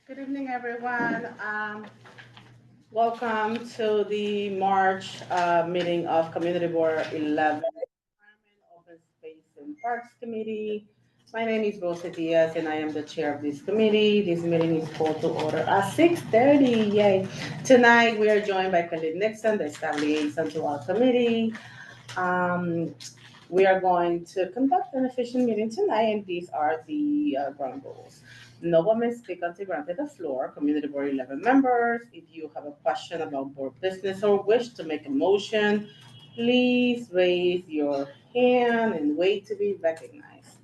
Good evening, everyone. Welcome to the March meeting of Community Board 11, Environment, Open Space and Parks Committee. My name is Rosa Diaz, and I am the chair of this committee. This meeting is called to order at 6:30. Yay! Tonight we are joined by Khalid Nixon, the staff liaison to our committee. Um, we are going to conduct an efficient meeting tonight, and these are the ground rules. No one may speak until granted the floor. Community Board 11 members, if you have a question about board business or wish to make a motion, please raise your hand and wait to be recognized.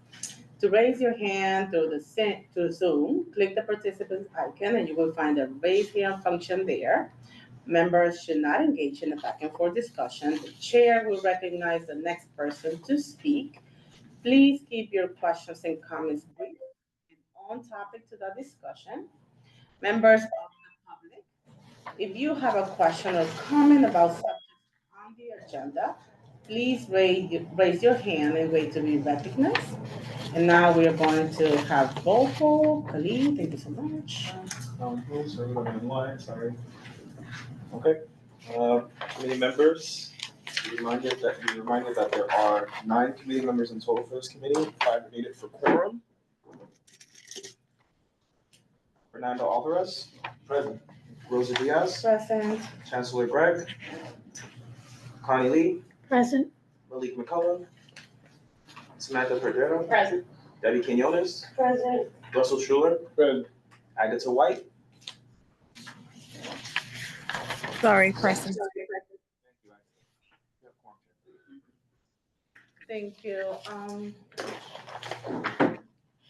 To raise your hand through Zoom, click the participants icon and you will find a raise hand function there. Members should not engage in a back and forth discussion. The chair will recognize the next person to speak. Please keep your questions and comments brief and on topic to the discussion. Members of the public, if you have a question or comment about subjects on the agenda, please raise your hand and wait to be recognized. And now we are going to have roll call. Khalid, thank you so much. Sorry, I'm in line, sorry. Okay. Committee members, be reminded that there are 9 committee members in total for this committee, 5 are needed for quorum. Fernando Alvarez. Present. Rosa Diaz. Present. Chancellor Gregg. Connie Lee. Present. Malik McCullough. Samantha Cordero. Present. Debbie Quinones. Present. Russell Schuler. Present. Agatha White. Sorry, present. Thank you.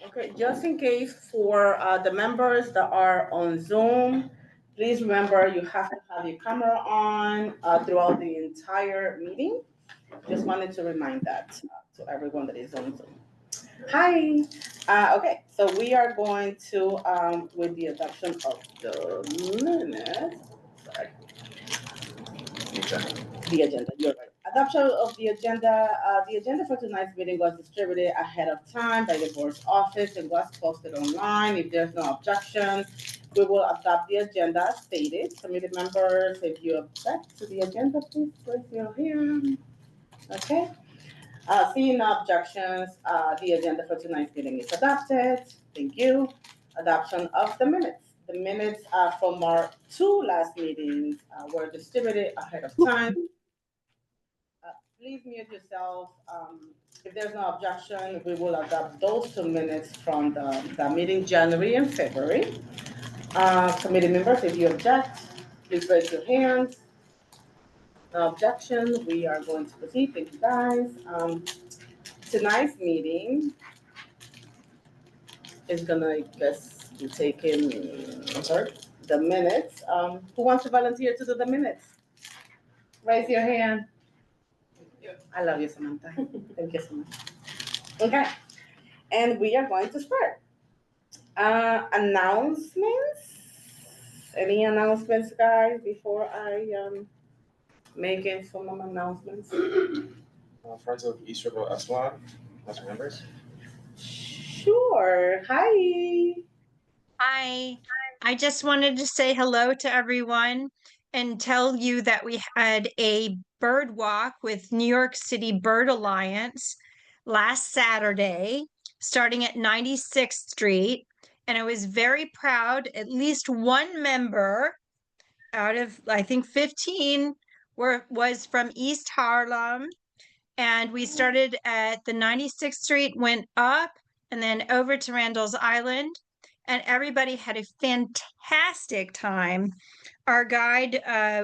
Okay, just in case for the members that are on Zoom, please remember you have to have your camera on throughout the entire meeting. Just wanted to remind that to everyone that is on Zoom. Hi. Okay, so we are going to, with the adoption of the minutes, sorry, the agenda, you're right. Adoption of the agenda for tonight's meeting was distributed ahead of time by the board's office and was posted online. If there's no objection, we will adopt the agenda as stated. Committee members, if you object to the agenda, please raise your hand. Okay. Seeing no objections, the agenda for tonight's meeting is adopted. Thank you. Adoption of the minutes. The minutes from our 2 last meetings were distributed ahead of time. Please mute yourself. If there's no objection, we will adopt those 2 minutes from the meeting January and February. Committee members, if you object, please raise your hands. No objection, we are going to proceed. Thank you, guys. Tonight's meeting is gonna, I guess, be taking I'm sorry? the minutes. Who wants to volunteer to do the minutes? Raise your hand. I love you, Samantha. Thank you so much. Okay, and we are going to start. Announcements? Any announcements, guys, before I make some announcements? Friends of East River Esplon, council members. Sure. Hi. Hi. I just wanted to say hello to everyone and tell you that we had a bird walk with New York City Bird Alliance last Saturday, starting at 96th Street. And I was very proud, at least one member out of, I think, 15 was from East Harlem. And we started at the 96th Street, went up, and then over to Randall's Island. And everybody had a fantastic time. Our guide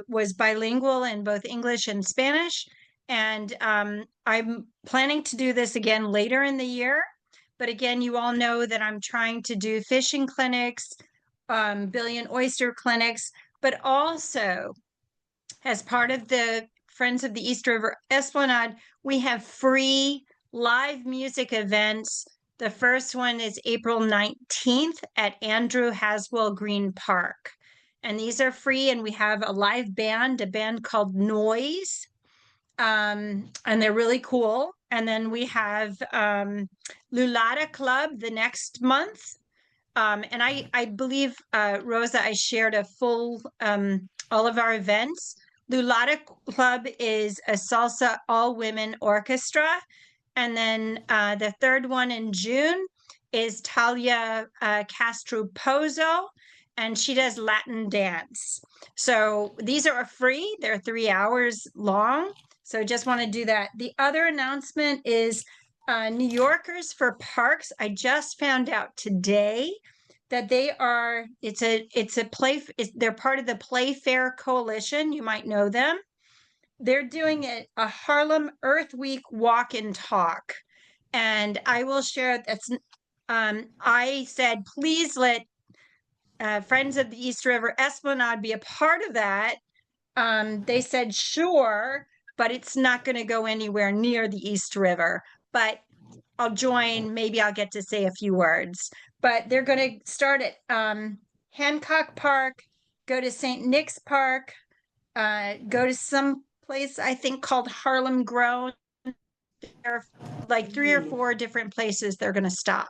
was bilingual in both English and Spanish. And I'm planning to do this again later in the year. But again, you all know that I'm trying to do fishing clinics, billion oyster clinics, but also as part of the Friends of the East River Esplanade, we have free live music events. The first one is April 19th at Andrew Haswell Green Park. And these are free, and we have a live band, a band called Noise. And they're really cool. And then we have Lulata Club the next month. And I believe, Rosa, I shared a full, all of our events. Lulata Club is a salsa all-women orchestra. And then the third one in June is Talia Castro Pozo, and she does Latin dance. So these are free, they're 3 hours long. So just want to do that. The other announcement is New Yorkers for Parks. I just found out today that they're part of the Playfair Coalition. You might know them. They're doing a Harlem Earth Week walk and talk. And I will share that's, I said, please let Friends of the East River Esplanade be a part of that. They said, sure, but it's not going to go anywhere near the East River. But I'll join. Maybe I'll get to say a few words. But they're going to start at Hancock Park, go to St. Nick's Park, go to some place I think called Harlem Grown. There are like 3 or 4 different places they're going to stop.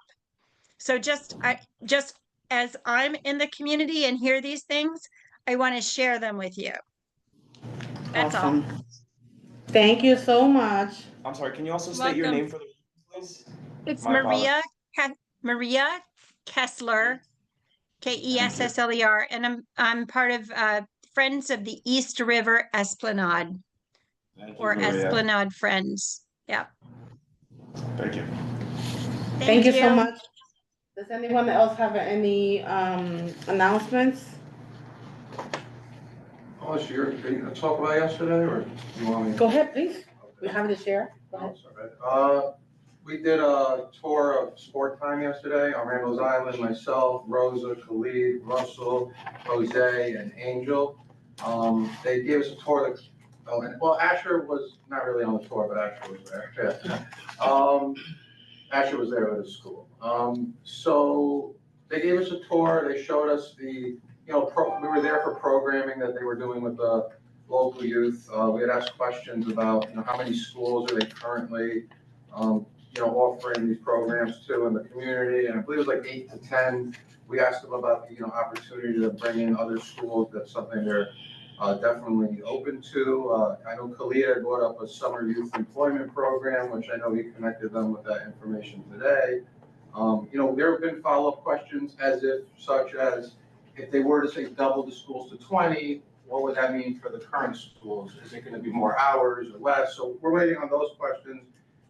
So just as I'm in the community and hear these things, I want to share them with you. That's Awesome. all. Thank you so much. I'm sorry, can you also state your Welcome. name for the please? It's My Maria Kessler, Kessler, and I'm part of Friends of the East River Esplanade, Thank you, or Maria. Esplanade Friends. Yeah. Thank you. Thank you so much. Does anyone else have any announcements? Unless you're going to talk about yesterday, or you want me? Go ahead, please. We have to share. Go ahead. We did a tour of Sport Time yesterday on Randall's Island, myself, Rosa, Khalid, Russell, Jose, and Angel. They gave us a tour that, well, Asher was not really on the tour, but Asher was there. Asher was there at his school. So they gave us a tour, they showed us we were there for programming that they were doing with the local youth. We had asked questions about, how many schools are they currently, offering these programs to in the community, and I believe it was like 8 to 10. We asked them about the, opportunity to bring in other schools. That's something they're definitely open to. I know Khalid had brought up a summer youth employment program, which I know he connected them with that information today. There have been follow-up questions such as, if they were to say double the schools to 20, what would that mean for the current schools? Is it going to be more hours or less? So we're waiting on those questions.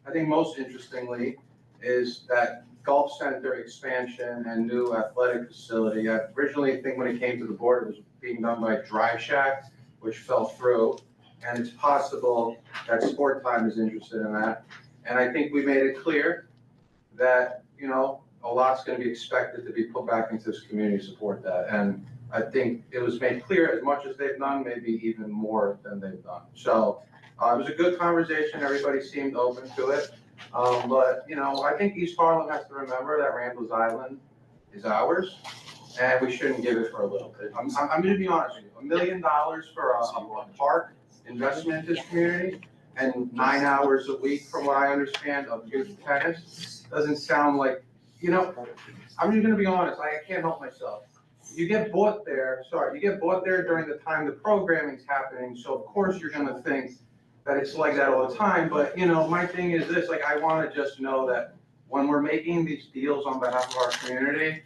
I think most interestingly is that Gulf Center expansion and new athletic facility. Originally, I think when it came to the board, it was being done by Drive Shack, which fell through. And it's possible that Sport Time is interested in that. And I think we made it clear that, a lot's going to be expected to be put back into this community to support that. And I think it was made clear, as much as they've done, maybe even more than they've done. So it was a good conversation. Everybody seemed open to it. But, I think East Harlem has to remember that Randall's Island is ours, and we shouldn't give it for a little bit. I'm going to be honest with you. $1 million for a park investment in this community, and 9 hours a week, from what I understand, of youth tennis, doesn't sound like, I'm just going to be honest. I can't help myself. You get bought there during the time the programming's happening, so of course you're going to think that it's like that all the time. But, my thing is this, I want to just know that when we're making these deals on behalf of our community,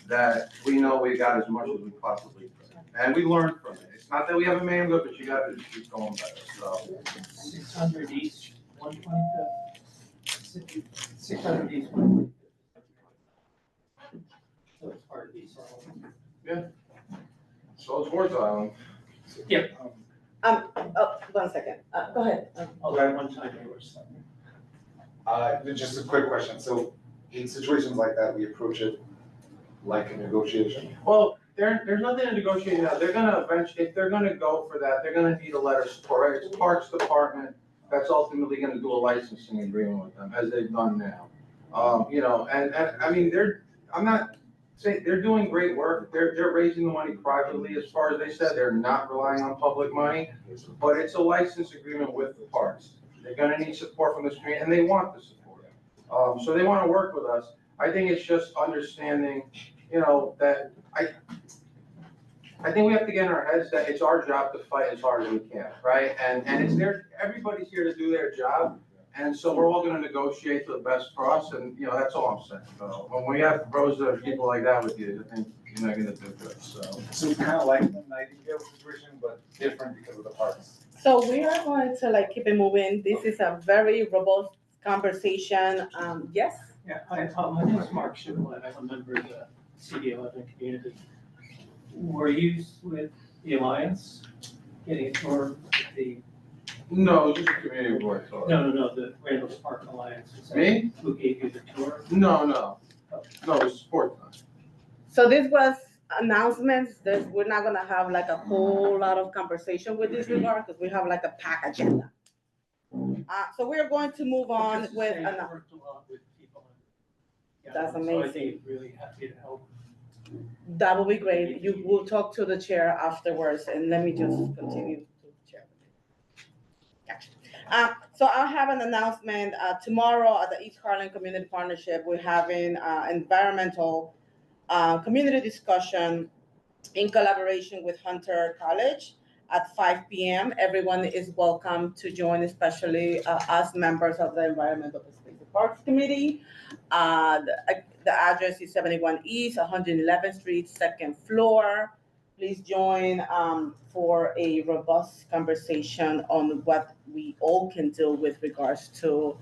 that we know we got as much as we possibly could. And we learned from it. It's not that we have a man good, but you got to just keep going better, so. 600 east, 125. 600 east, 125. So it's part of East Harlem. Yeah. So it's Ward's Island. Yeah. 1 second. Go ahead. Oh, at one time there was something. Just a quick question. So in situations like that, we approach it like a negotiation? Well, there's nothing to negotiate now. They're gonna eventually, if they're gonna go for that, they're gonna need a letter of support, right? It's Parks Department that's ultimately gonna do a licensing agreement with them, as they've done now. And I mean, I'm not saying, they're doing great work. They're raising the money privately, as far as they said. They're not relying on public money, but it's a license agreement with the parks. They're gonna need support from this community, and they want the support. So they wanna work with us. I think it's just understanding, that I think we have to get in our heads that it's our job to fight as hard as we can, right? And it's everybody's here to do their job. And so we're all gonna negotiate for the best for us, and, that's all I'm saying. So when we have Rosa and people like that with you, I think you're not gonna do good, so. So it's kind of like the Nightingale situation, but different because of the parks. So we are going to keep it moving. This is a very robust conversation. Yes? Yeah, my name is Mark Shibboleth, I'm a member of the CB11 community. Were you with the Alliance, getting a tour of the, No, just a community board tour. no, the Randall's Park Alliance? Is that Me? Who gave you the tour? No, it's sport time. So this was announcements. We're not gonna have a whole lot of conversation with this regard because we have a pack agenda. So we're going to move on Just to with, say, I worked a lot with people. Yeah, That's So I'd amazing. be really happy to help. that will be great. You will talk to the chair afterwards, and let me just continue to chair. Gotcha. So I'll have an announcement, tomorrow at the East Harlem Community Partnership, we're having, environmental, community discussion in collaboration with Hunter College at 5 p.m. Everyone is welcome to join, especially, us members of the Environmental Space and Parks Committee. The address is 71 East, 111th Street, second floor. Please join, for a robust conversation on what we all can do with regards to,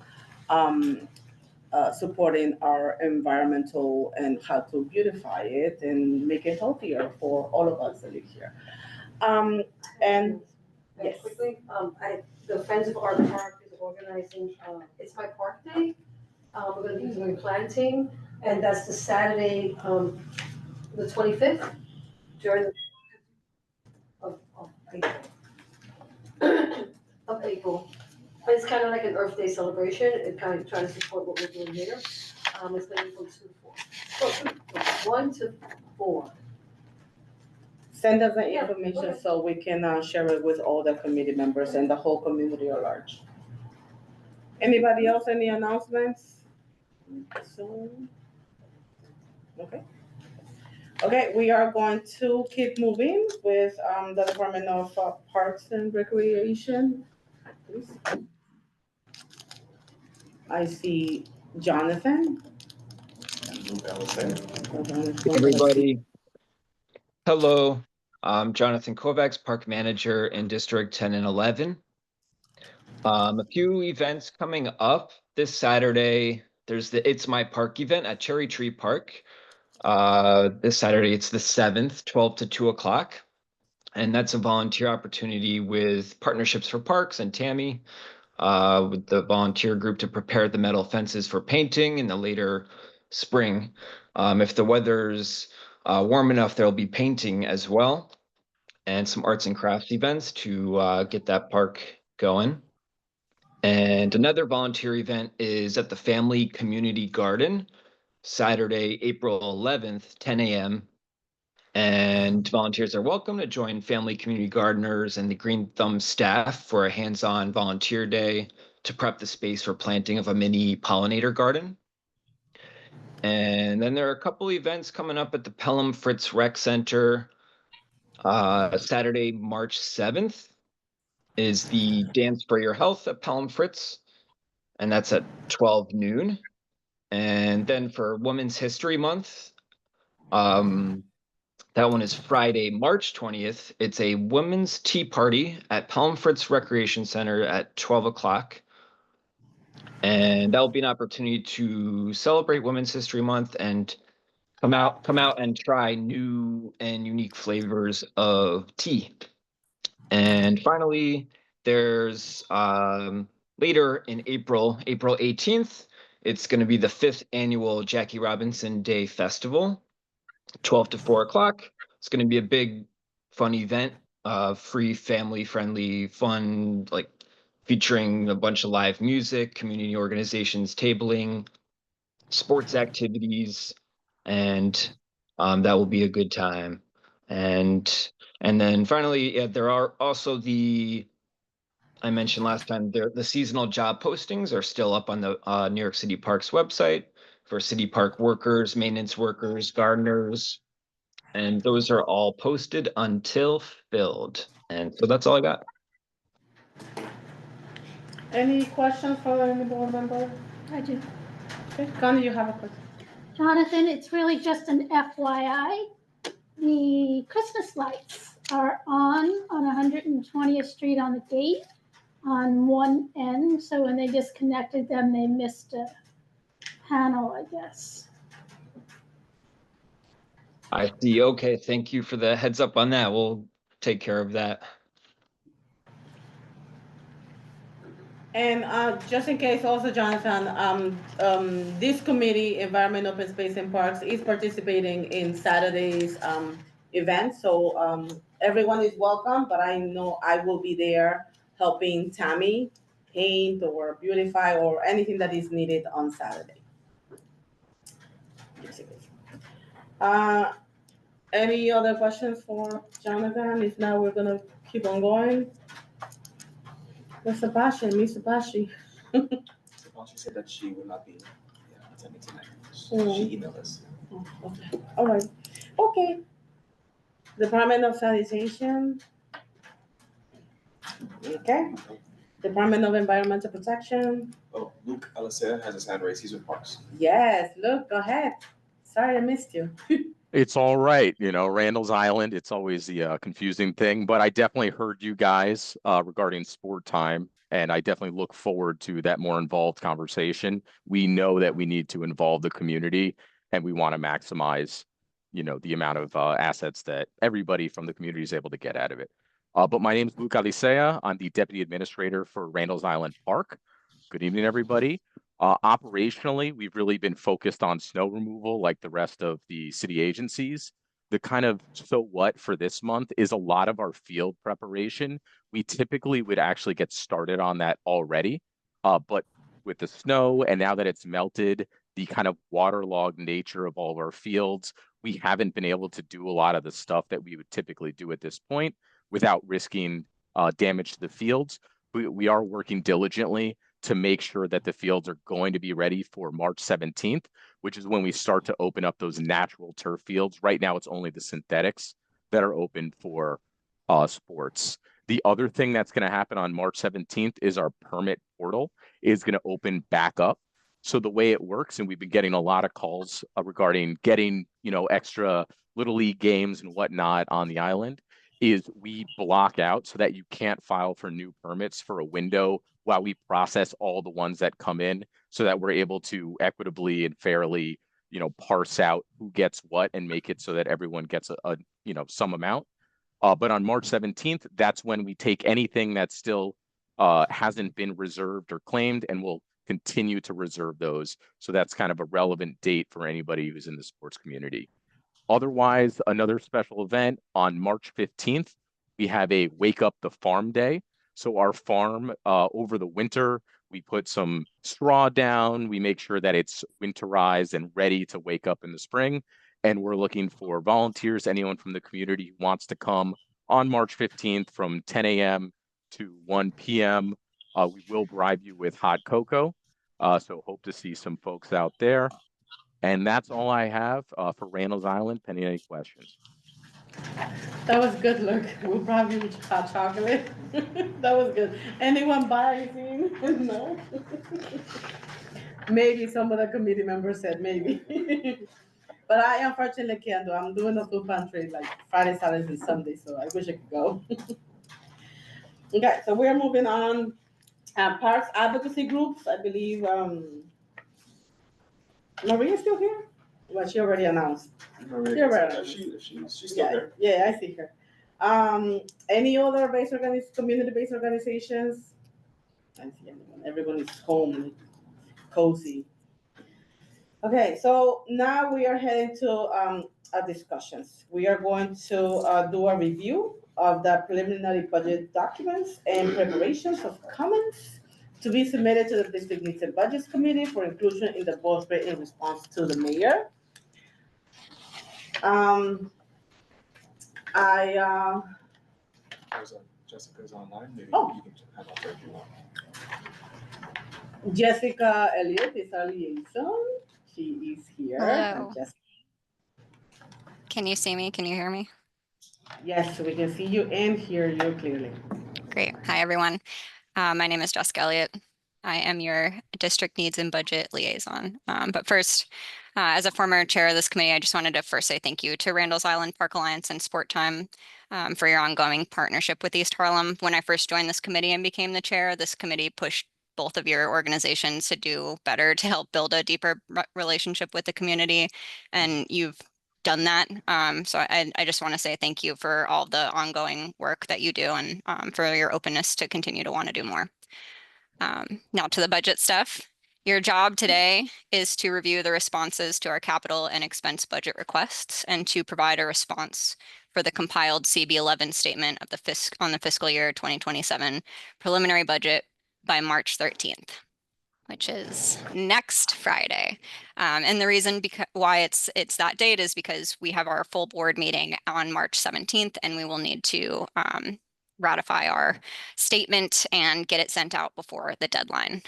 supporting our environmental and how to beautify it and make it healthier for all of us that live here. And And yes. quickly, the Friends of Art Park is organizing, it's my park day. We're gonna be doing planting, and that's the Saturday, the 25th, during the of April. Of April. But it's kind of like an Earth Day celebration, it kind of trying to support what we're doing here. It's gonna be from 2 to 4. 1 to 4. Send us the Yeah, information okay. so we can, share it with all the committee members and the whole community at large. Anybody else, any announcements? So, okay. Okay, we are going to keep moving with, the Department of, Parks and Recreation. Please. I see Jonathan. Everybody, hello. I'm Jonathan Kovacs, Park Manager in District 10 and 11. A few events coming up this Saturday. There's the It's My Park event at Cherry Tree Park. This Saturday, it's the 7th, 12 to 2 o'clock. And that's a volunteer opportunity with Partnerships for Parks and Tammy, with the volunteer group to prepare the metal fences for painting in the later spring. If the weather's warm enough, there'll be painting as well, and some arts and crafts events to get that park going. And another volunteer event is at the Family Community Garden, Saturday, April 11th, 10 a.m. And volunteers are welcome to join family community gardeners and the Green Thumb staff for a hands-on volunteer day to prep the space for planting of a mini pollinator garden. And then there are a couple events coming up at the Pelham Fritz Rec Center. Saturday, March 7th is the Dance for Your Health at Pelham Fritz, and that's at 12 noon. And then for Women's History Month, that one is Friday, March 20th. It's a women's tea party at Pelham Fritz Recreation Center at 12 o'clock. And that will be an opportunity to celebrate Women's History Month and come out and try new and unique flavors of tea. And finally, there's later in April 18th, it's going to be the 5th annual Jackie Robinson Day Festival, 12 to 4 o'clock. It's going to be a big, fun event, free, family-friendly, fun, featuring a bunch of live music, community organizations tabling, sports activities, and that will be a good time. And then finally, yeah, there are also I mentioned last time, the seasonal job postings are still up on the New York City Parks website for city park workers, maintenance workers, gardeners. And those are all posted until filled. And so that's all I got. Any questions for any board member? I do. Okay, Connie, you have a question? Jonathan, it's really just an FYI. The Christmas lights are on 120th Street on the gate on one end. So when they disconnected them, they missed a panel, I guess. I see. Okay, thank you for the heads up on that. We'll take care of that. And just in case also, Jonathan, this committee, Environment, Open Space and Parks, is participating in Saturday's event. So everyone is welcome, but I know I will be there helping Tammy paint or beautify or anything that is needed on Saturday. Any other questions for Jonathan? If not, we're gonna keep on going. Mr. Bashi, Mr. Bashi. She said that she will not be attending tonight. She emailed us. Oh, okay. All right. Okay. Department of Sanitation. Okay. Department of Environmental Protection. Oh, Luke Alicea has his hand raised. He's with Parks. Yes, look, go ahead. Sorry, I missed you. It's all right. You know, Randall's Island, it's always the confusing thing, but I definitely heard you guys regarding sport time, and I definitely look forward to that more involved conversation. We know that we need to involve the community, and we want to maximize, you know, the amount of assets that everybody from the community is able to get out of it. But my name is Luke Alicea. I'm the Deputy Administrator for Randall's Island Park. Good evening, everybody. Operationally, we've really been focused on snow removal like the rest of the city agencies. The kind of so what for this month is a lot of our field preparation. We typically would actually get started on that already, but with the snow and now that it's melted, the kind of waterlogged nature of all of our fields, we haven't been able to do a lot of the stuff that we would typically do at this point without risking damage to the fields. We are working diligently to make sure that the fields are going to be ready for March 17th, which is when we start to open up those natural turf fields. Right now, it's only the synthetics that are open for sports. The other thing that's going to happen on March 17th is our permit portal is going to open back up. So the way it works, and we've been getting a lot of calls regarding getting, you know, extra Little League games and whatnot on the island, is we block out so that you can't file for new permits for a window while we process all the ones that come in, so that we're able to equitably and fairly, you know, parse out who gets what and make it so that everyone gets a you know, some amount. But on March 17th, that's when we take anything that still hasn't been reserved or claimed, and we'll continue to reserve those. So that's kind of a relevant date for anybody who's in the sports community. Otherwise, another special event on March 15th, we have a Wake Up the Farm Day. So our farm, over the winter, we put some straw down. We make sure that it's winterized and ready to wake up in the spring. And we're looking for volunteers, anyone from the community who wants to come on March 15th from 10 a.m. to 1 p.m. We will bribe you with hot cocoa. So hope to see some folks out there. And that's all I have for Randall's Island. Pending any questions. That was good, look. We'll probably with hot chocolate. That was good. Anyone buy anything? No? Maybe some of the committee members said maybe. But I unfortunately can't do. I'm doing a food pantry like Friday, Saturdays, and Sundays, so I wish I could go. Okay, so we're moving on. Parks advocacy groups, I believe, Maria's still here? Well, she already announced. Maria, Right. she's still there. Yeah, I see her. Any other community-based organizations? I don't see anyone. Everyone is home, cozy. Okay, so now we are heading to our discussions. We are going to do a review of the preliminary budget documents and preparations of comments to be submitted to the District Needs and Budgets Committee for inclusion in the board in response to the mayor. Jessica's online. Maybe Oh. you can have her if you want. Jessica Elliott is our liaison. she is here. Hello. Just, Can you see me? Can you hear me? yes, we can see you and hear you clearly. Great. Hi, everyone. My name is Jessica Elliott. I am your district needs and budget liaison. But first, as a former chair of this committee, I just wanted to first say thank you to Randall's Island Park Alliance and Sport Time for your ongoing partnership with East Harlem. When I first joined this committee and became the chair, this committee pushed both of your organizations to do better to help build a deeper relationship with the community. And you've done that. So I just want to say thank you for all the ongoing work that you do and for your openness to continue to want to do more. Now to the budget stuff. Your job today is to review the responses to our capital and expense budget requests and to provide a response for the compiled CB11 statement of the on the fiscal year 2027 preliminary budget by March 13th. Which is next Friday. And the reason why it's that date is because we have our full board meeting on March 17th, and we will need to ratify our statement and get it sent out before the deadline.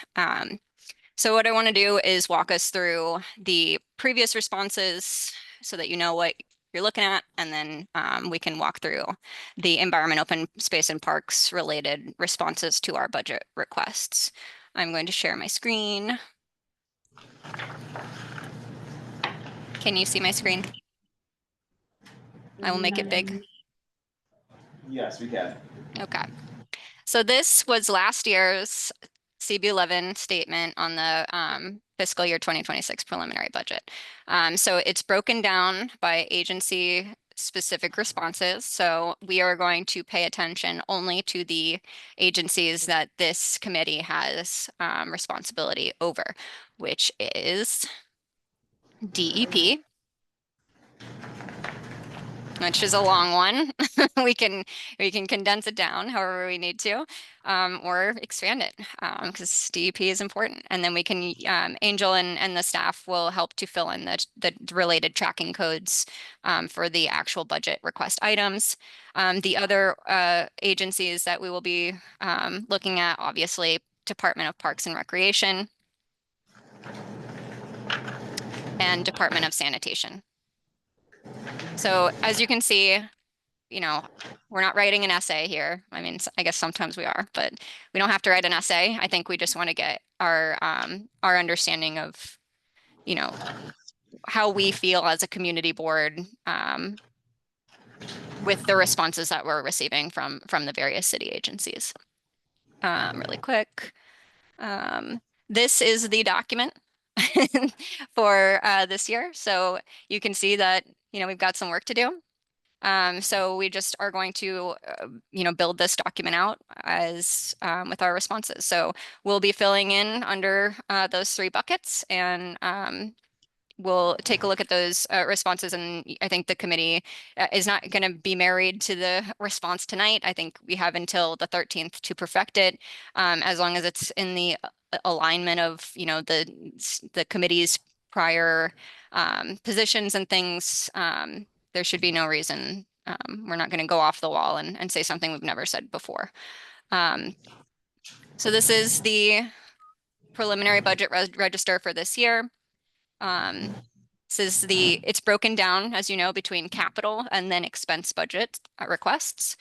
So what I want to do is walk us through the previous responses so that you know what you're looking at, and then we can walk through the environment, open space, and parks related responses to our budget requests. I'm going to share my screen. Can you see my screen? I will make it big. Yes, we can. Okay. So this was last year's CB11 statement on the fiscal year 2026 preliminary budget. So it's broken down by agency specific responses. So we are going to pay attention only to the agencies that this committee has responsibility over, which is DEP, which is a long one. we can condense it down however we need to, or expand it because DEP is important. And then we can, Angel and the staff will help to fill in the related tracking codes for the actual budget request items. The other agencies that we will be looking at, obviously, Department of Parks and Recreation and Department of Sanitation. So as you can see, we're not writing an essay here. I mean, I guess sometimes we are, but we don't have to write an essay. I think we just want to get our understanding of, how we feel as a community board with the responses that we're receiving from the various city agencies. Really quick. This is the document for this year. So you can see that, we've got some work to do. So we just are going to, build this document out as with our responses. So we'll be filling in under those three buckets, and we'll take a look at those responses. And I think the committee is not going to be married to the response tonight. I think we have until the 13th to perfect it, as long as it's in the alignment of, the committee's prior positions and things. There should be no reason. We're not going to go off the wall and say something we've never said before. So this is the preliminary budget register for this year. It's broken down, as you know, between capital and then expense budget requests.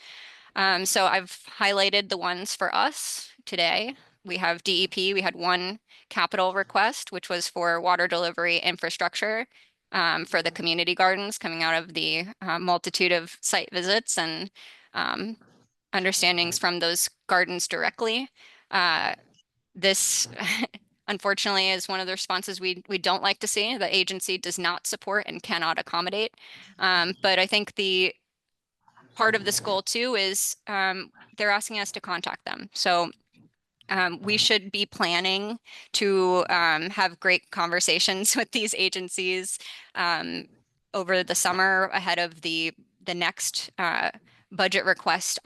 So I've highlighted the ones for us today. We have DEP. We had one capital request, which was for water delivery infrastructure for the community gardens, coming out of the multitude of site visits and understandings from those gardens directly. This unfortunately is one of the responses we don't like to see. The agency does not support and cannot accommodate. But I think the part of this goal too is they're asking us to contact them. So we should be planning to have great conversations with these agencies over the summer ahead of the next budget request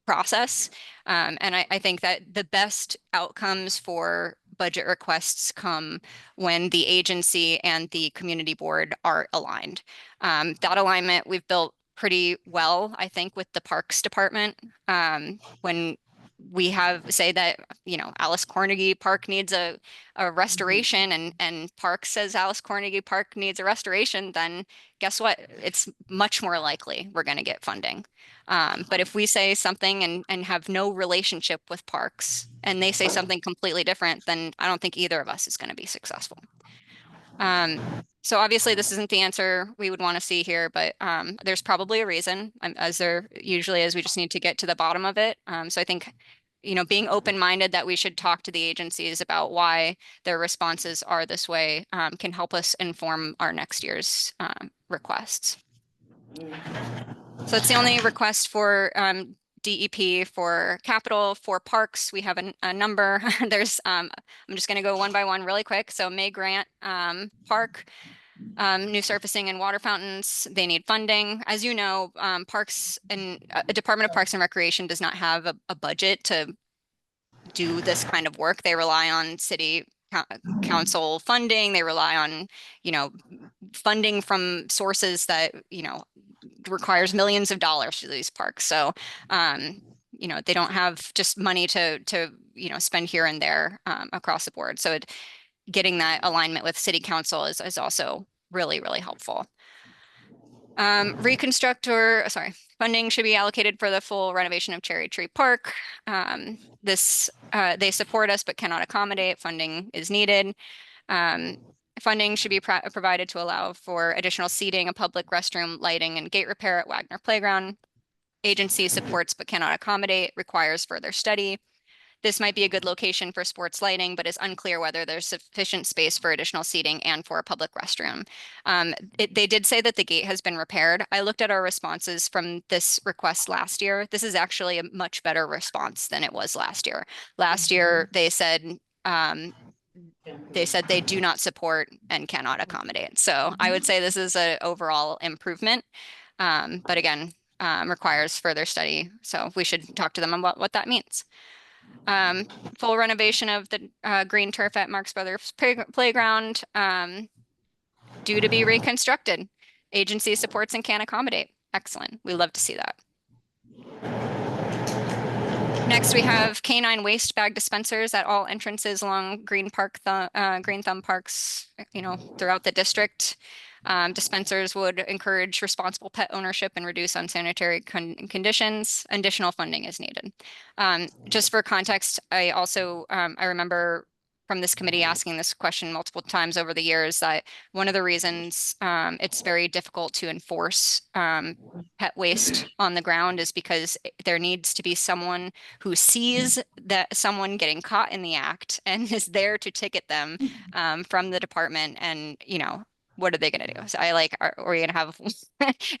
process. And I think that the best outcomes for budget requests come when the agency and the community board are aligned. That alignment we've built pretty well, I think, with the Parks Department. When we say that, Alice Carnegie Park needs a restoration and Park says Alice Carnegie Park needs a restoration, then guess what? It's much more likely we're going to get funding. But if we say something and have no relationship with Parks and they say something completely different, then I don't think either of us is going to be successful. So obviously this isn't the answer we would want to see here, but there's probably a reason, as there usually is. We just need to get to the bottom of it. So I think, being open-minded that we should talk to the agencies about why their responses are this way can help us inform our next year's requests. So that's the only request for DEP. For capital. For parks, we have a number. There's I'm just going to go one by one really quick. So May Grant Park, new surfacing and water fountains, they need funding. As you know, Parks and Department of Parks and Recreation does not have a budget to do this kind of work. They rely on city council funding. They rely on, funding from sources that, requires millions of dollars to these parks. So, they don't have just money to spend here and there across the board. So getting that alignment with city council is also really, really helpful. Funding should be allocated for the full renovation of Cherry Tree Park. They support us but cannot accommodate. Funding is needed. Funding should be provided to allow for additional seating, a public restroom, lighting, and gate repair at Wagner Playground. Agency supports but cannot accommodate, requires further study. This might be a good location for sports lighting, but it's unclear whether there's sufficient space for additional seating and for a public restroom. They did say that the gate has been repaired. I looked at our responses from this request last year. This is actually a much better response than it was last year. Last year, they said they do not support and cannot accommodate. So I would say this is an overall improvement, but again, requires further study. So we should talk to them about what that means. Full renovation of the green turf at Marx Brothers Playground, due to be reconstructed. Agency supports and can accommodate. Excellent. We love to see that. Next, we have canine waste bag dispensers at all entrances along Green Thumb Parks, throughout the district. Dispensers would encourage responsible pet ownership and reduce unsanitary conditions. Additional funding is needed. Just for context, I also I remember from this committee asking this question multiple times over the years that one of the reasons it's very difficult to enforce pet waste on the ground is because there needs to be someone who sees that someone getting caught in the act and is there to ticket them from the department. And, what are they going to do? So are we going to have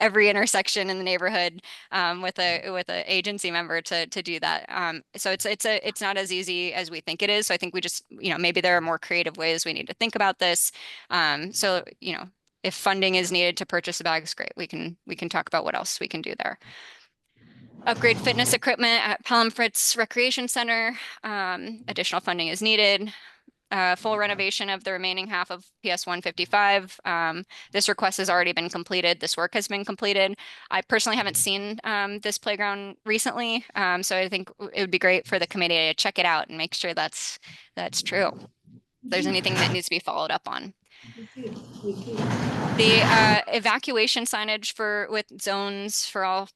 every intersection in the neighborhood with a agency member to do that? So it's not as easy as we think it is. So I think we just, maybe there are more creative ways we need to think about this. So, if funding is needed to purchase the bags, great. We can talk about what else we can do there. Upgrade fitness equipment at Pelham Fritz Recreation Center. Additional funding is needed. Full renovation of the remaining half of PS 155. This request has already been completed. This work has been completed. I personally haven't seen this playground recently, so I think it would be great for the committee to check it out and make sure that's true. If there's anything that needs to be followed up on. The evacuation signage with zones for all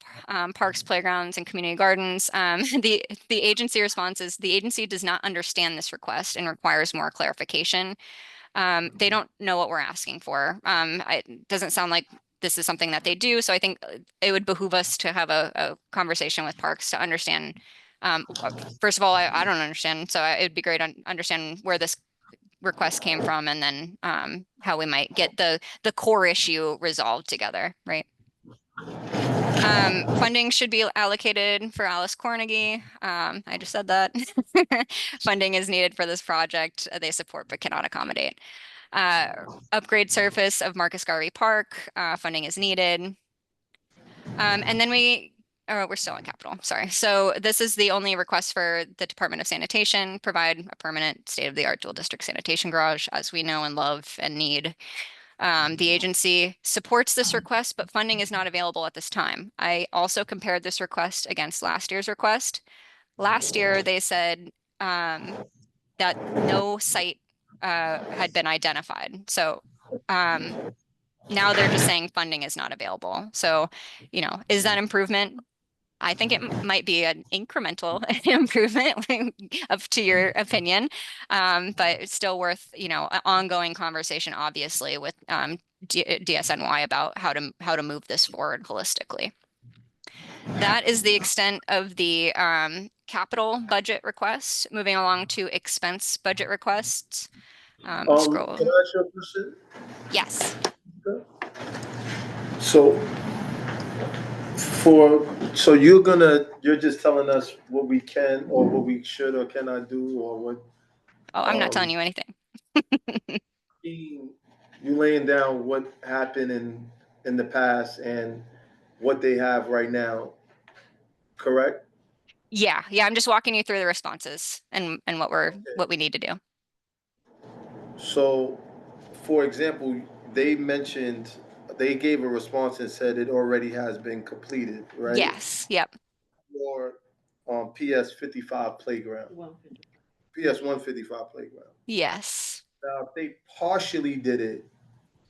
parks, playgrounds, and community gardens. The agency response is the agency does not understand this request and requires more clarification. They don't know what we're asking for. It doesn't sound like this is something that they do. So I think it would behoove us to have a conversation with parks to understand. First of all, I don't understand. So it would be great to understand where this request came from, and then how we might get the core issue resolved together, right? Funding should be allocated for Alice Carnegie. I just said that. Funding is needed for this project. They support but cannot accommodate. Upgrade surface of Marcus Garvey Park. Funding is needed. And then we're still in capital, sorry. So this is the only request for the Department of Sanitation, provide a permanent state-of-the-art dual district sanitation garage, as we know and love and need. The agency supports this request, but funding is not available at this time. I also compared this request against last year's request. Last year, they said that no site had been identified. So now they're just saying funding is not available. So, is that improvement? I think it might be an incremental improvement up to your opinion, but it's still worth, an ongoing conversation, obviously, with DSNY about how to move this forward holistically. That is the extent of the capital budget requests. Moving along to expense budget requests. Scroll. Can I ask you a question? Yes. So you're just telling us what we can or what we should or cannot do or what Oh, I'm not telling you anything. you laying down what happened in the past and what they have right now, correct? Yeah, I'm just walking you through the responses and what we need to do. So, for example, they gave a response and said it already has been completed, right? Yes, yep. For PS 55 playground, PS 155 playground. Yes. Now, if they partially did it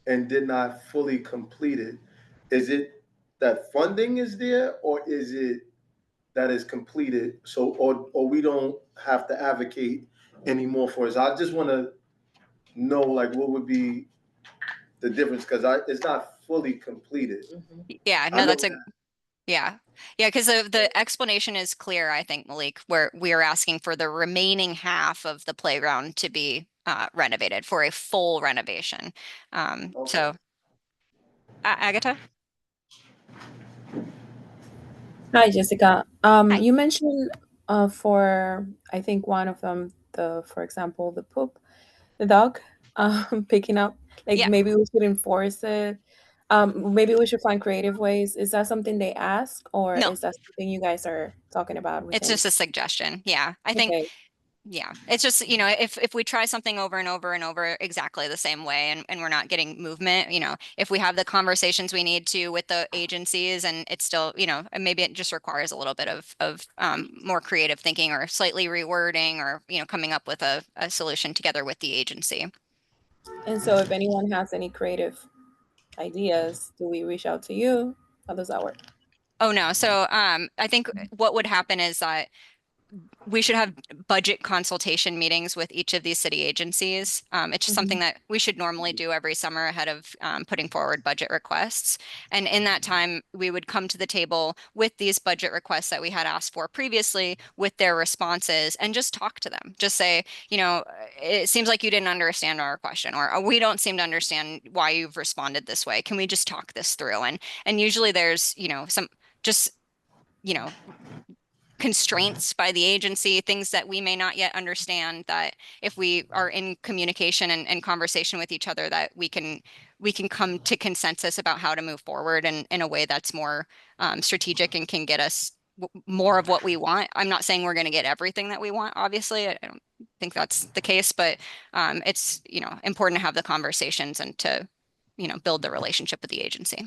and did not fully complete it, is it that funding is there, or is it that is completed? So, or we don't have to advocate anymore for it. I just want to know, like, what would be the difference, because it's not fully completed. Yeah, no, yeah, because the explanation is clear, I think, Malik, where we are asking for the remaining half of the playground to be renovated for a full renovation. So, Agatha? Hi, Jessica. Hi. You mentioned for, I think one of them, for example, the poop, the dog picking up, like Yeah. maybe we should enforce it. Maybe we should find creative ways. Is that something they ask, or No, is that something you guys are talking about it's within? just a suggestion. Yeah, I think, Okay. yeah, it's just, if we try something over and over and over exactly the same way and we're not getting movement, if we have the conversations we need to with the agencies and it's still, and maybe it just requires a little bit of more creative thinking or slightly rewording or, coming up with a solution together with the agency. And so if anyone has any creative ideas, do we reach out to you? How does that work? Oh, no. So I think what would happen is that we should have budget consultation meetings with each of these city agencies. It's just something that we should normally do every summer ahead of putting forward budget requests. And in that time, we would come to the table with these budget requests that we had asked for previously with their responses and just talk to them. Just say, it seems like you didn't understand our question, or we don't seem to understand why you've responded this way. Can we just talk this through? And usually there's, some just, constraints by the agency, things that we may not yet understand, that if we are in communication and conversation with each other, that we can come to consensus about how to move forward in a way that's more strategic and can get us more of what we want. I'm not saying we're going to get everything that we want, obviously. I don't think that's the case, but it's, important to have the conversations and to, build the relationship with the agency.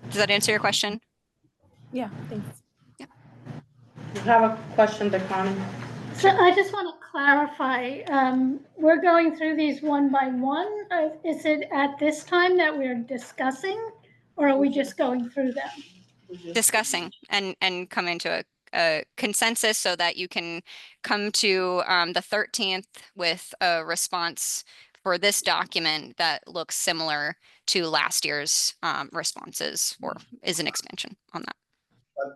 Does that answer your question? Yeah, thanks. You have a question, Connie? So I just want to clarify, we're going through these one by one. Is it at this time that we're discussing, or are we just going through them? Discussing and come into a consensus so that you can come to the 13th with a response for this document that looks similar to last year's responses, or is an expansion on that.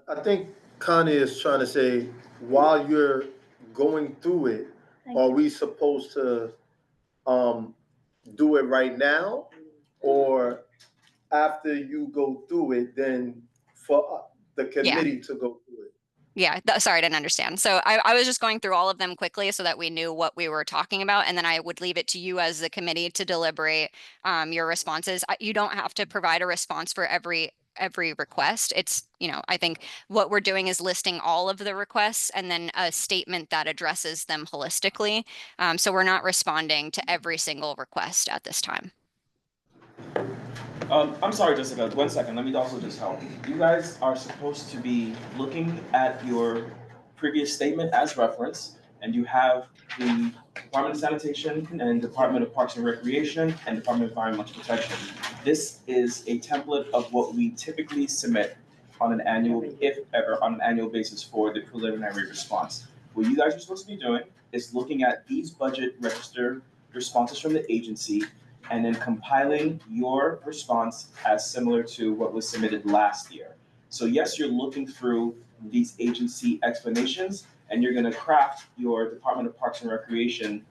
I think Connie is trying to say, while you're going through it, are we supposed to do it right now, or after you go through it, then for the committee to go through it? Yeah, sorry, I didn't understand. So I was just going through all of them quickly so that we knew what we were talking about, and then I would leave it to you as the committee to deliberate your responses. You don't have to provide a response for every request. It's, I think what we're doing is listing all of the requests and then a statement that addresses them holistically. So we're not responding to every single request at this time. I'm sorry, Jessica, 1 second, let me also just help. You guys are supposed to be looking at your previous statement as reference, and you have the Department of Sanitation and Department of Parks and Recreation and Department of Environmental Protection. This is a template of what we typically submit on an annual, if ever, on an annual basis for the preliminary response. What you guys are supposed to be doing is looking at these budget register responses from the agency and then compiling your response as similar to what was submitted last year. So yes, you're looking through these agency explanations and you're gonna craft your Department of Parks and Recreation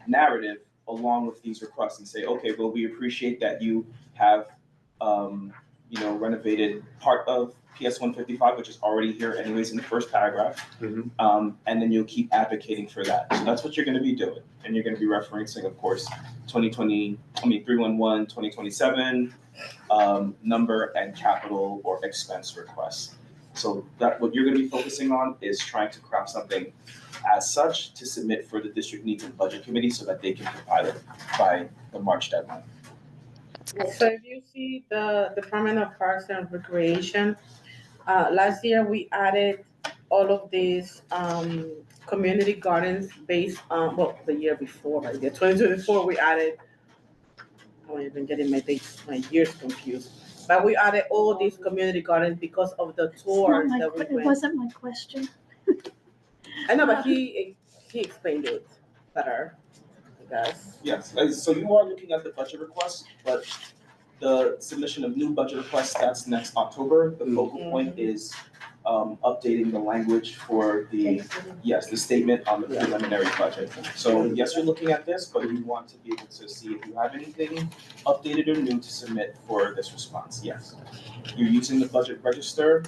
narrative along with these requests and say, okay, well, we appreciate that you have renovated part of PS 155, which is already here anyways in the first paragraph. And then you'll keep advocating for that. So that's what you're gonna be doing. And you're gonna be referencing, of course, 311, 2027, number and capital or expense requests. So that what you're gonna be focusing on is trying to craft something as such to submit for the District Needs and Budget Committee so that they can compile it by the March deadline. So if you see the Department of Parks and Recreation, last year we added all of these community gardens based on, well, the year before, right? Yeah, 2024, we added, I'm even getting my dates, my years confused. But we added all these community gardens because of the tours that we It went. wasn't my question. I know, but he explained it better, I guess. Yes, so you are looking at the budget request, but the submission of new budget requests, that's next October. The focal point is updating the language for the statement on the preliminary budget. So yes, you're looking at this, but you want to be able to see if you have anything updated or new to submit for this response, yes. You're using the budget register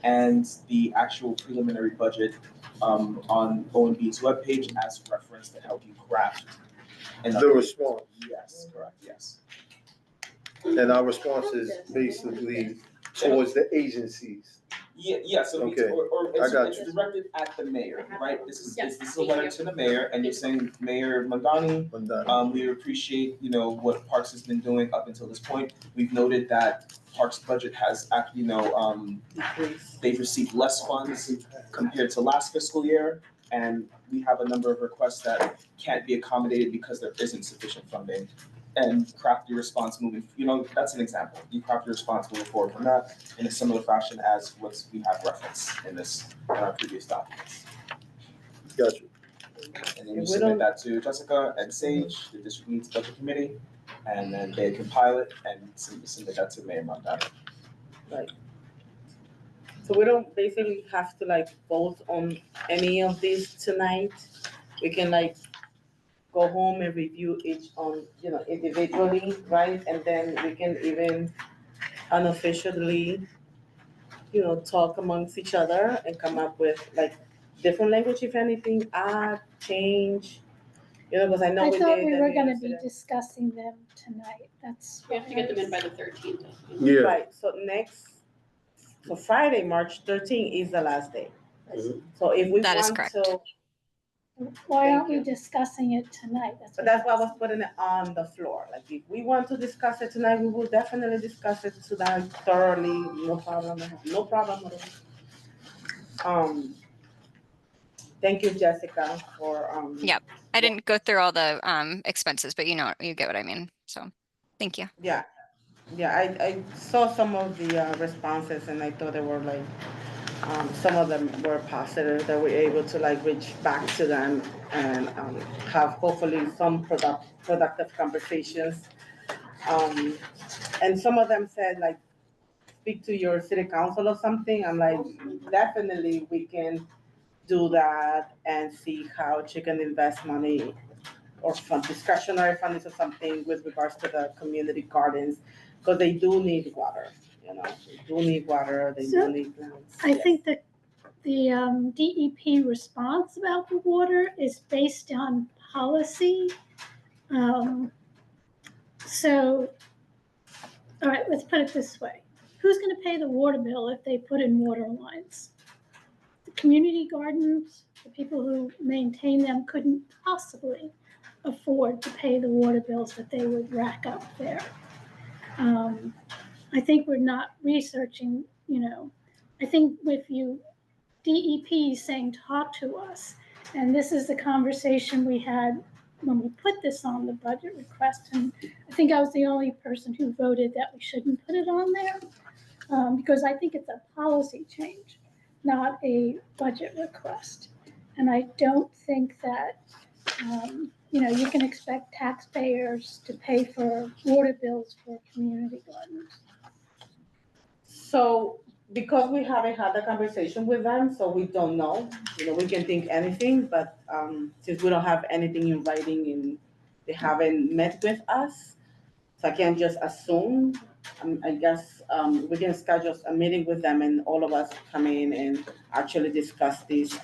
and the actual preliminary budget on OMB's webpage as reference to help you craft The response. Yes, correct, yes. And our response is basically towards the agencies. Yeah, so Okay. or I got it's you. directed at the mayor, right? This is Yes, a letter to the mayor, and you're saying, Mayor Mandani, we appreciate, what Parks has been doing up until this point. We've noted that Parks budget has actually, they've received less funds compared to last fiscal year, and we have a number of requests that can't be accommodated because there isn't sufficient funding. And craft your response moving, that's an example. You craft your response moving forward from that in a similar fashion as what we have referenced in our previous documents. Got you. And then you submit that to Jessica and Sage, the District Needs Budget Committee, and then they compile it and submit that to Mayor Mondani. Right. So we don't basically have to vote on any of these tonight. We can go home and review each individually, right? And then we can even unofficially, talk amongst each other and come up with different language, if anything, add, change, because I know I we thought did. we and were gonna be yesterday. discussing them tonight. That's. We have to get them in by the 13th. Yeah. Right, so Friday, March 13th is the last day. So if we That is want correct. to, Why aren't Thank we you. discussing it tonight? but that's why I was putting it on the floor. If we want to discuss it tonight, we will definitely discuss it tonight thoroughly, no problem at all. Thank you, Jessica, for Yep. I didn't go through all the expenses, but you get what I mean. So thank you. Yeah, I saw some of the responses and I thought they were some of them were positive, that we're able to reach back to them and have hopefully some productive conversations. And some of them said speak to your city council or something. I'm definitely we can do that and see how you can invest money or discretionary funds or something with regards to the community gardens, because they do need water, they do need water, they do need plants. I think that the DEP response about the water is based on policy. So, all right, let's put it this way. Who's gonna pay the water bill if they put in water lines? The community gardens, the people who maintain them couldn't possibly afford to pay the water bills that they would rack up there. I think we're not researching, I think if you DEP saying, talk to us. And this is the conversation we had when we put this on the budget request. And I think I was the only person who voted that we shouldn't put it on there, because I think it's a policy change, not a budget request. And I don't think that, you can expect taxpayers to pay for water bills for community gardens. So because we haven't had a conversation with them, so we don't know, we can think anything, but since we don't have anything in writing and they haven't met with us, so I can't just assume. I guess we can schedule a meeting with them and all of us come in and actually discuss this.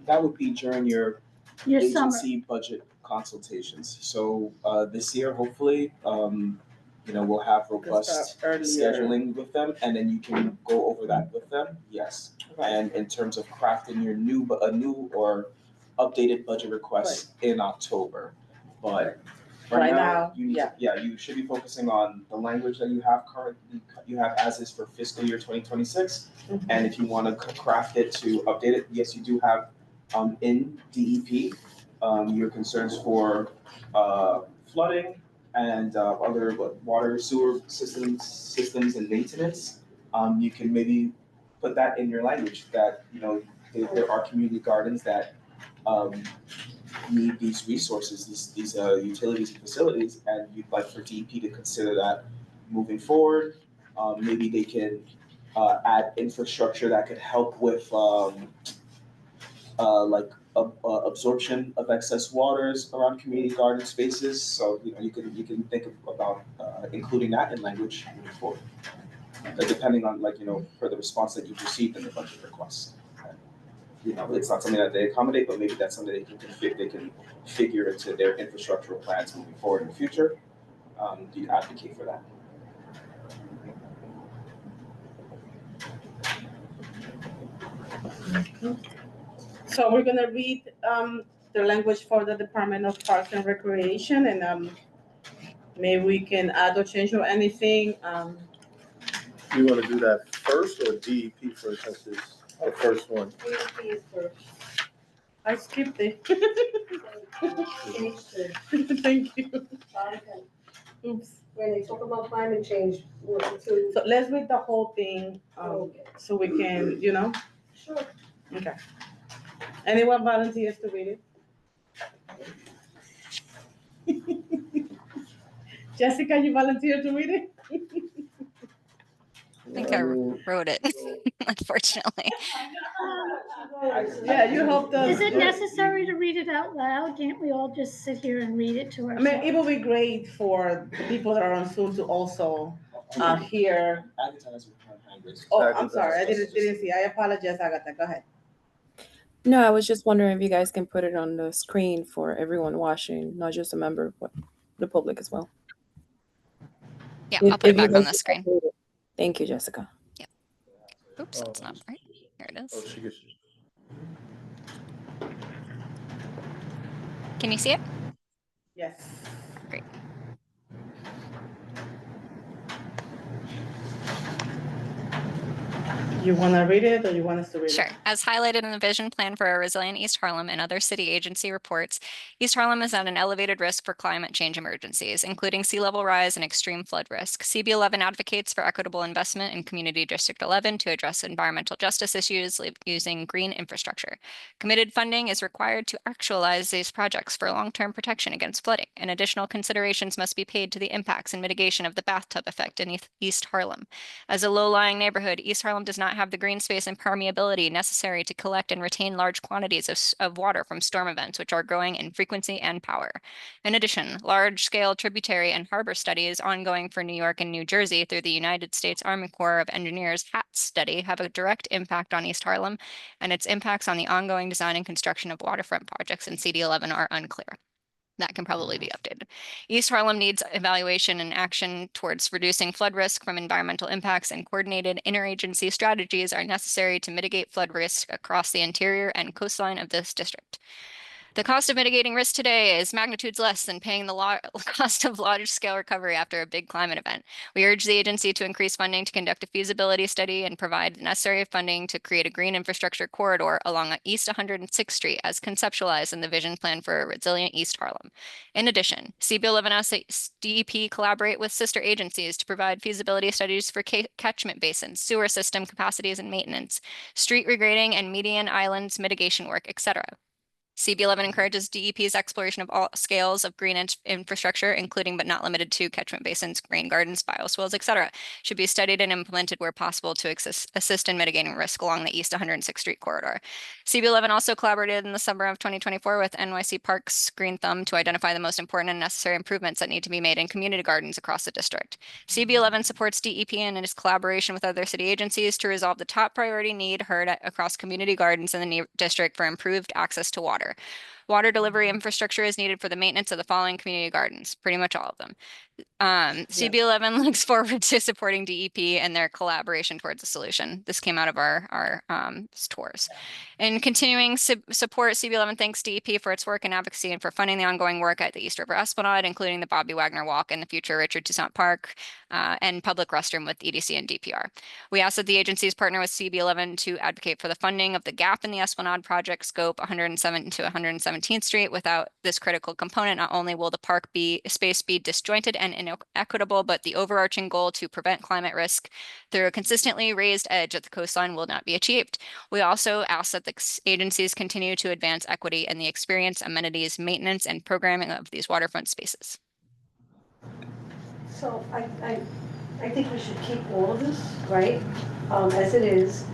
That would be during your Your summer. agency budget consultations. So this year, hopefully, we'll have robust earlier. scheduling with them, and then you can go over that with them. Yes. Right. And in terms of crafting your new or updated budget requests in October, but right now you need you should be focusing on the language that you have as is for fiscal year 2026, and if you want to craft it to update it, yes, you do have in DEP your concerns for flooding and other water sewer systems and maintenance. You can maybe put that in your language that there are community gardens that need these resources, these utilities and facilities, and you'd like for DEP to consider that moving forward. Maybe they can add infrastructure that could help with absorption of excess waters around community garden spaces. So you can think about including that in language moving forward, depending on for the response that you've received in the budget request. It's not something that they accommodate, but maybe that's something they can figure into their infrastructural plans moving forward in the future. Do you advocate for that? So we're gonna read the language for the Department of Parks and Recreation, and maybe we can add or change or anything. You want to do that first or DEP first? That's the first one. DEP is first. I skipped it. Page 2. Thank you. Okay. Oops. When they talk about climate change, we're to. So let's read the whole thing, so we can, Sure. Okay. Anyone volunteers to read it? Jessica, you volunteer to read it? I think I wrote it, unfortunately. Yeah, you helped us. Is it necessary to read it out loud? Can't we all just sit here and read it to I ourselves? mean, it will be great for the people that are on Zoom to also hear. Oh, I'm sorry, I didn't see. I apologize, Agatha. Go ahead. No, I was just wondering if you guys can put it on the screen for everyone watching, not just a member, but the public as well. Yeah, I'll put it back on the screen. Thank you, Jessica. Yep. Oops, that's not right. Here it is. Oh, she gets. Can you see it? Yes. Great. You want to read it, or you want us to read it? Sure. As highlighted in the Vision Plan for a Resilient East Harlem and other city agency reports, East Harlem is at an elevated risk for climate change emergencies, including sea level rise and extreme flood risk. CB11 advocates for equitable investment in Community District 11 to address environmental justice issues using green infrastructure. Committed funding is required to actualize these projects for long-term protection against flooding, and additional considerations must be paid to the impacts and mitigation of the bathtub effect in East Harlem. As a low-lying neighborhood, East Harlem does not have the green space and permeability necessary to collect and retain large quantities of water from storm events, which are growing in frequency and power. In addition, large-scale tributary and harbor studies ongoing for New York and New Jersey through the United States Army Corps of Engineers HATS study have a direct impact on East Harlem, and its impacts on the ongoing design and construction of waterfront projects in CD11 are unclear. That can probably be updated. East Harlem needs evaluation and action towards reducing flood risk from environmental impacts, and coordinated interagency strategies are necessary to mitigate flood risk across the interior and coastline of this district. The cost of mitigating risk today is magnitudes less than paying the cost of large-scale recovery after a big climate event. We urge the agency to increase funding to conduct a feasibility study and provide the necessary funding to create a green infrastructure corridor along East 106th Street as conceptualized in the vision plan for a resilient East Harlem. In addition, CB11M DEP collaborate with sister agencies to provide feasibility studies for catchment basins, sewer system capacities and maintenance, street regrading and median islands mitigation work, etc. CB11 encourages DEP's exploration of all scales of green infrastructure, including but not limited to catchment basins, rain gardens, bioswales, etc., should be studied and implemented where possible to assist in mitigating risk along the East 106th Street corridor. CB11 also collaborated in the summer of 2024 with NYC Parks Green Thumb to identify the most important and necessary improvements that need to be made in community gardens across the district. CB11 supports DEP in its collaboration with other city agencies to resolve the top priority need heard across community gardens in the district for improved access to water. Water delivery infrastructure is needed for the maintenance of the following community gardens, pretty much all of them. CB11 looks forward to supporting DEP and their collaboration towards a solution. This came out of our tours. In continuing support, CB11 thanks DEP for its work and advocacy and for funding the ongoing work at the East River Esplanade, including the Bobby Wagner Walk and the future Richard Toussaint Park and public restroom with EDC and DPR. We ask that the agencies partner with CB11 to advocate for the funding of the gap in the Esplanade project scope 107 to 117th Street. Without this critical component, not only will the park space be disjointed and inequitable, but the overarching goal to prevent climate risk through a consistently raised edge at the coastline will not be achieved. We also ask that the agencies continue to advance equity in the experience, amenities, maintenance, and programming of these waterfront spaces. So I think we should keep all of this, right, as it is,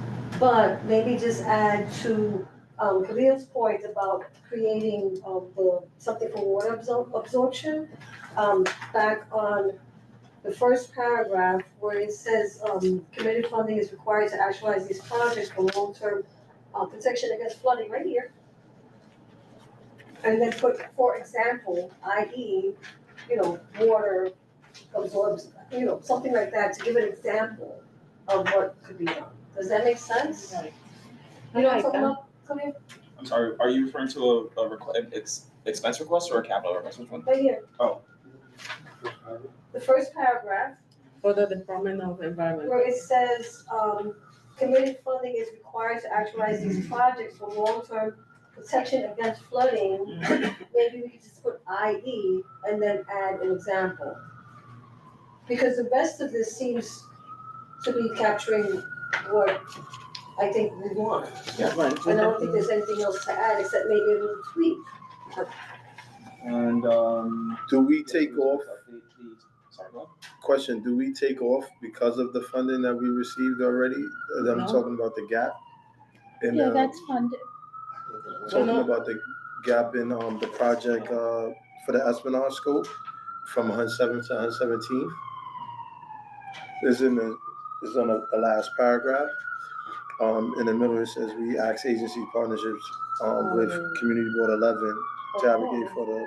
but maybe just add to Camille's point about creating something for water absorption. Back on the first paragraph where it says committed funding is required to actualize these projects for long-term protection against flooding, right here. And then put, for example, i.e., water absorbs, something like that, to give an example of what could be done. Does that make sense? Right. You know what I'm talking about? Come here. I'm sorry, are you referring to an expense request or a capital request? Which one? Right here. Oh. The first paragraph, For the Department of Environment. where it says, committed funding is required to actualize these projects for long-term protection against flooding. Maybe we could just put IE and then add an example. Because the rest of this seems to be capturing what I think we want. Yeah. Right. And I don't think there's anything else to add except maybe a little tweak. And Do we take off, sorry, what? question, do we take off because of the funding that we received already? I'm No. talking about the gap. Yeah, that's funded. Talking no. about the gap in the project for the Esplanade scope from 107 to 117. Is on the last paragraph. In the middle it says we ask agency partnerships with Community Board 11 to advocate for the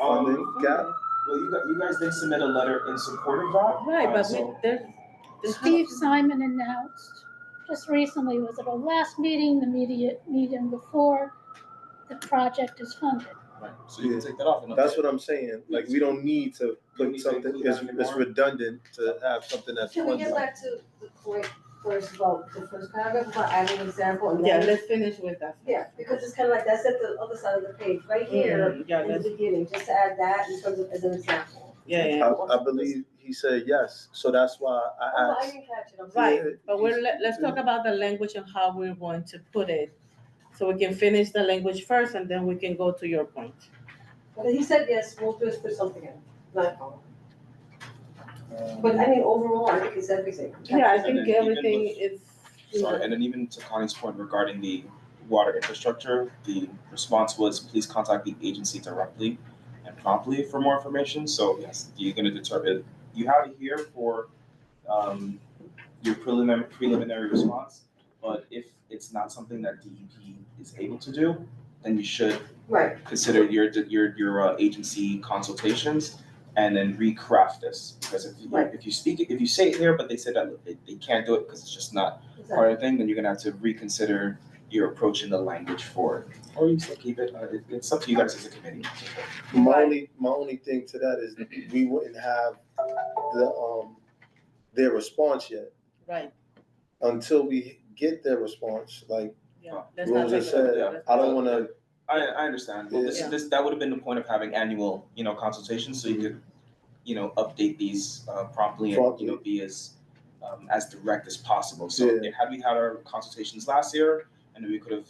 funding gap. Well, you guys did submit a letter in support of that. Right, but so Steve Simon announced just recently, was it our last meeting, the meeting before, the project is funded. right, so you can take that off. That's what I'm saying. Like, we don't need to put something, it's redundant to have something that's Can we funded. get back to the point first about the first paragraph, about adding an example? And Yeah, then- let's finish with that. Yeah, because it's kind of like, that's at the other side of the page, right here, Yeah, in the that's, beginning, just to add that in terms of, as an example. yeah. I believe he said yes, so that's why I Oh, I asked. didn't catch it, I'm Right, sorry. but let's talk about the language and how we're going to put it. So we can finish the language first and then we can go to your point. But he said yes, we'll just put something in, not a problem. But I mean, overall, I think it's everything. Yeah, I And think then even everything with- is. Sorry, and then even to Connie's point regarding the water infrastructure, the response was, please contact the agency directly and promptly for more information. So yes, you're gonna determine, you have it here for your preliminary response, but if it's not something that DEP is able to do, then you should Right, consider your agency consultations and then recraft this. Because Right. if you say it here, but they said that they can't do it because it's just not part exactly. of the thing, then you're gonna have to reconsider you're approaching the language for, or you can keep it, it's up to you guys as a committee. My only thing to that is we wouldn't have their response yet. Right, Until we get their response, like yeah. Let's not Rosa take it. said, Yeah. I don't wanna, I understand. Well, Yeah. that would have been the point of having annual, consultations, so you could, update these promptly and, be as direct as possible. So Yeah. had we had our consultations last year, and we could have,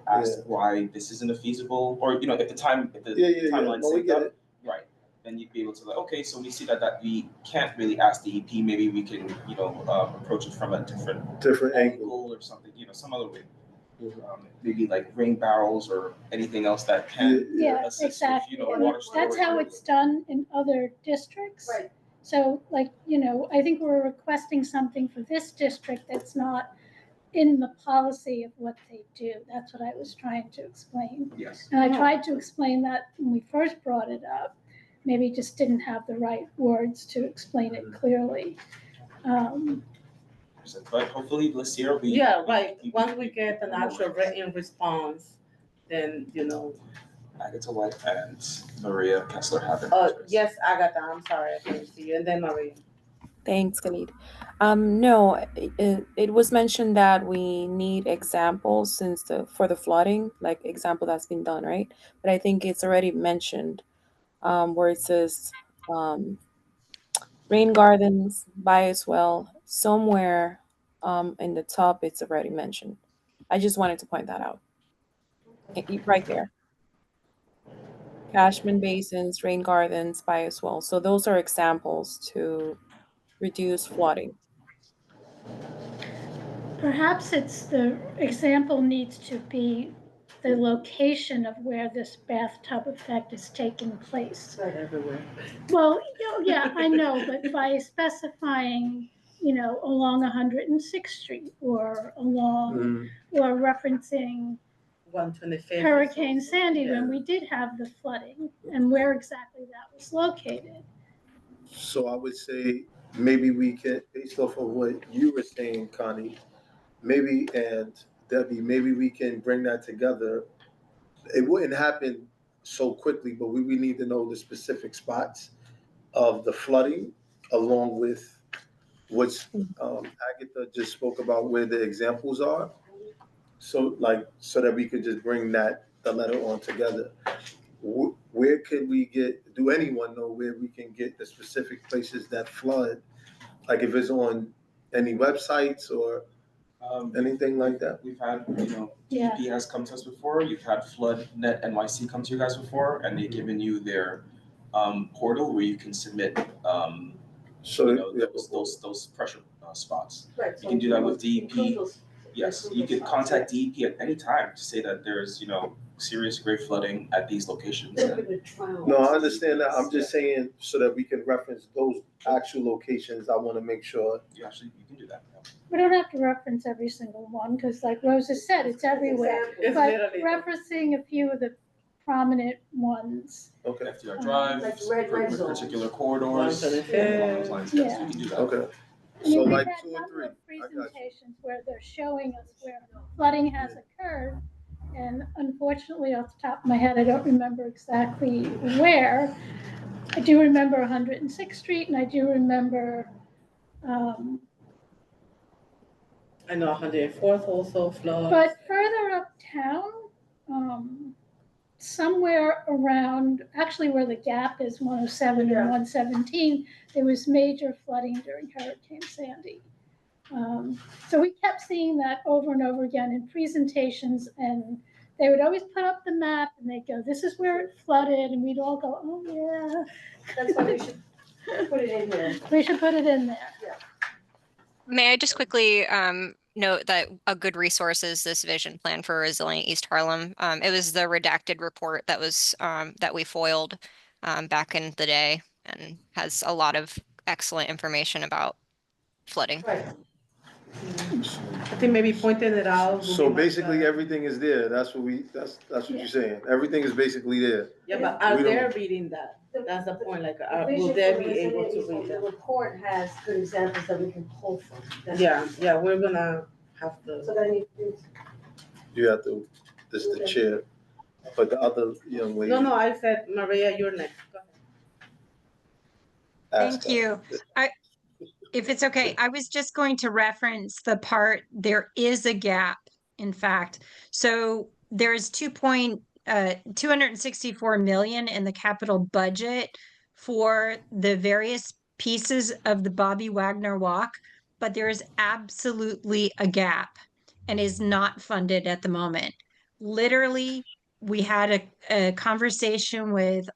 asked why this isn't a feasible, or, if the timeline no, we synced get up, it. right, then you'd be able to okay, so we see that we can't really ask the EP, maybe we can, approach it from a different angle or something, some other way. Maybe like rain barrels or anything else that can Yeah, assist with, exactly. And water that's storage. how it's done in other districts. Right. So like, I think we're requesting something for this district that's not in the policy of what they do. That's what I was trying to explain. Yes. And I tried to explain that when we first brought it up, maybe just didn't have the right words to explain it clearly. But hopefully this year once we get an actual written response, then, Agatha White and Maria Kessler have it. yes, Agatha, I'm sorry, I couldn't see you, and then Maria. Thanks, Khalid. No, it was mentioned that we need examples for the flooding, like example that's been done, right? But I think it's already mentioned where it says rain gardens, bioswale, somewhere in the top it's already mentioned. I just wanted to point that out. Right there. Catchment basins, rain gardens, bioswale. So those are examples to reduce flooding. Perhaps the example needs to be the location of where this bathtub effect is taking place. Right everywhere. Well, yeah, I know, but by specifying, along 106th Street or along, or referencing 125th. Hurricane Sandy when we did have the flooding and where exactly that was located. So I would say maybe we can, based off of what you were saying, Connie, and Debbie, maybe we can bring that together. It wouldn't happen so quickly, but we need to know the specific spots of the flooding along with what's Agatha just spoke about where the examples are. So that we could just bring the letter on together. Where could we do anyone know where we can get the specific places that flood? Like if it's on any websites or anything like that? We've had, DEP has come to us before. You've had FloodNet NYC come to you guys before, and they've given you their portal where you can submit those pressure spots. Right. You can do that with DEP. Yes, you can contact DEP at any time to say that there's, serious grave flooding at these locations. No, I understand that. I'm just saying so that we can reference those actual locations. I want to make sure. You can do that. We don't have to reference every single one because like Rosa said, it's everywhere. But referencing a few of the prominent ones. Okay. FDR Drive, Like red zone. particular corridors. Yeah. Those lines, yes, we can do that. Okay. I mean, So we've like had 2 and number 3. of presentations where they're showing us where flooding has occurred. And unfortunately, off the top of my head, I don't remember exactly where. I do remember 106th Street, and I do remember. I know 104th also floods. But further uptown, somewhere around, actually where the gap is 107 and 117, there was major flooding during Hurricane Sandy. So we kept seeing that over and over again in presentations, and they would always put up the map and they'd go, this is where it flooded, and we'd all go, oh yeah. That's why we should put it in here. We should put it in there. Yeah. May I just quickly note that a good resource is this vision plan for resilient East Harlem. It was the redacted report that was that we foiled back in the day and has a lot of excellent information about flooding. Right. I think maybe pointing it out. So basically everything is there. That's what you're saying. Everything is basically there. Yeah, but are they reading that? That's the point. Like, will they be able to read The that? report has good examples that we can pull from. Yeah, we're gonna have to. So then You have to, this is the chair, but the other young lady. No, I said, Maria, you're next. Go ahead. asked Thank you. If it's okay, I was just going to reference the part, there is a gap, in fact. So there's 264 million in the capital budget for the various pieces of the Bobby Wagner Walk, but there is absolutely a gap and is not funded at the moment. Literally, we had a conversation with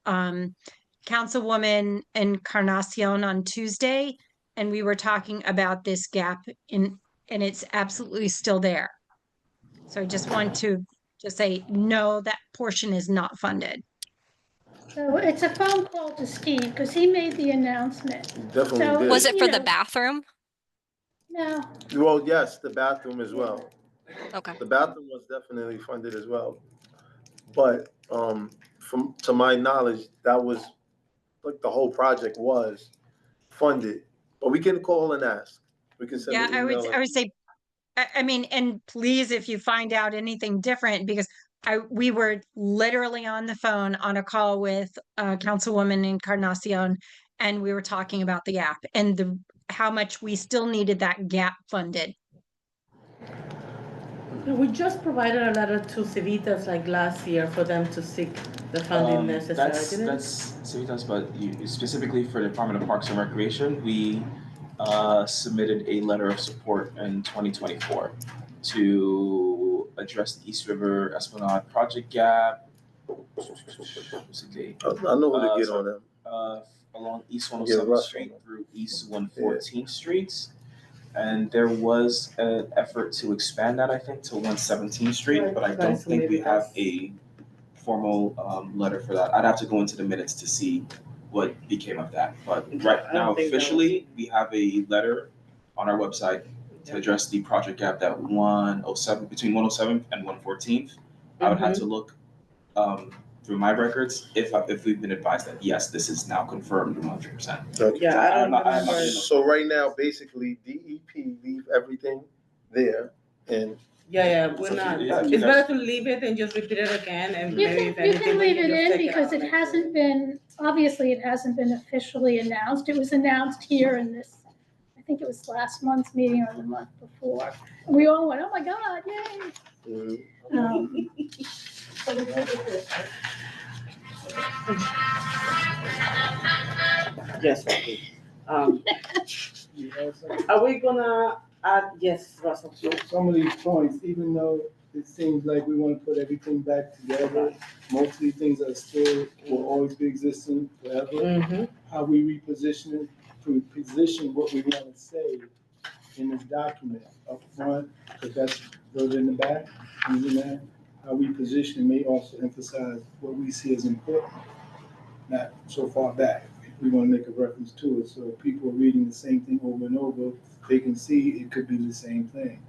Councilwoman Encarnacion on Tuesday, and we were talking about this gap and it's absolutely still there. So I just want to say, no, that portion is not funded. So it's a phone call to Steve, because he made the announcement. Definitely So, did. Was it you for the know, bathroom? No, Well, yes, the bathroom as well. Okay. The bathroom was definitely funded as well. But to my knowledge, that was, like, the whole project was funded. But we can call and ask. We can send Yeah, an email. I would say, I mean, and please, if you find out anything different, because we were literally on the phone on a call with Councilwoman Encarnacion, and we were talking about the gap and how much we still needed that gap funded. We just provided a letter to Civitas like last year for them to seek the funding necessary. That's Civitas, but specifically for the Department of Parks and Recreation, we submitted a letter of support in 2024 to address the East River Esplanade project gap. What's the date? I know who to get on them. Along East Get 107th Russ Street on them. through East 114th Street. And there was an effort to expand that, I think, to 117th Street, Right, but I right, don't so think maybe we have that's- a formal letter for that. I'd have to go into the minutes to see what became of that. But right I don't now, think that officially, we have a letter on our website to address the project gap that 107, between 107th and 114th. I would have to look through my records if we've been advised that, yes, this is now confirmed 100%. Yeah, I don't remember. So right now, basically, DEP leave everything there, and Yeah, we're not. Yeah, It's better to leave it and just repeat it again, and you maybe if can, you anything, can we leave can it just in take because out it next year. hasn't been, obviously it hasn't been officially announced. It was announced here in this, I think it was last month's meeting or the month before. And we all went, oh my God, yay. So we take it this, Yes, okay. Are we gonna add, yes, Russell? So some of these points, even though it seems like we want to put everything back together, most of these things are still, will always be existing forever. Mm-hmm. How we reposition what we want to say in this document up front, because that's further in the back, using that. How we position may also emphasize what we see as important, not so far back. We want to make a reference to it, so if people are reading the same thing over and over, they can see it could be the same thing.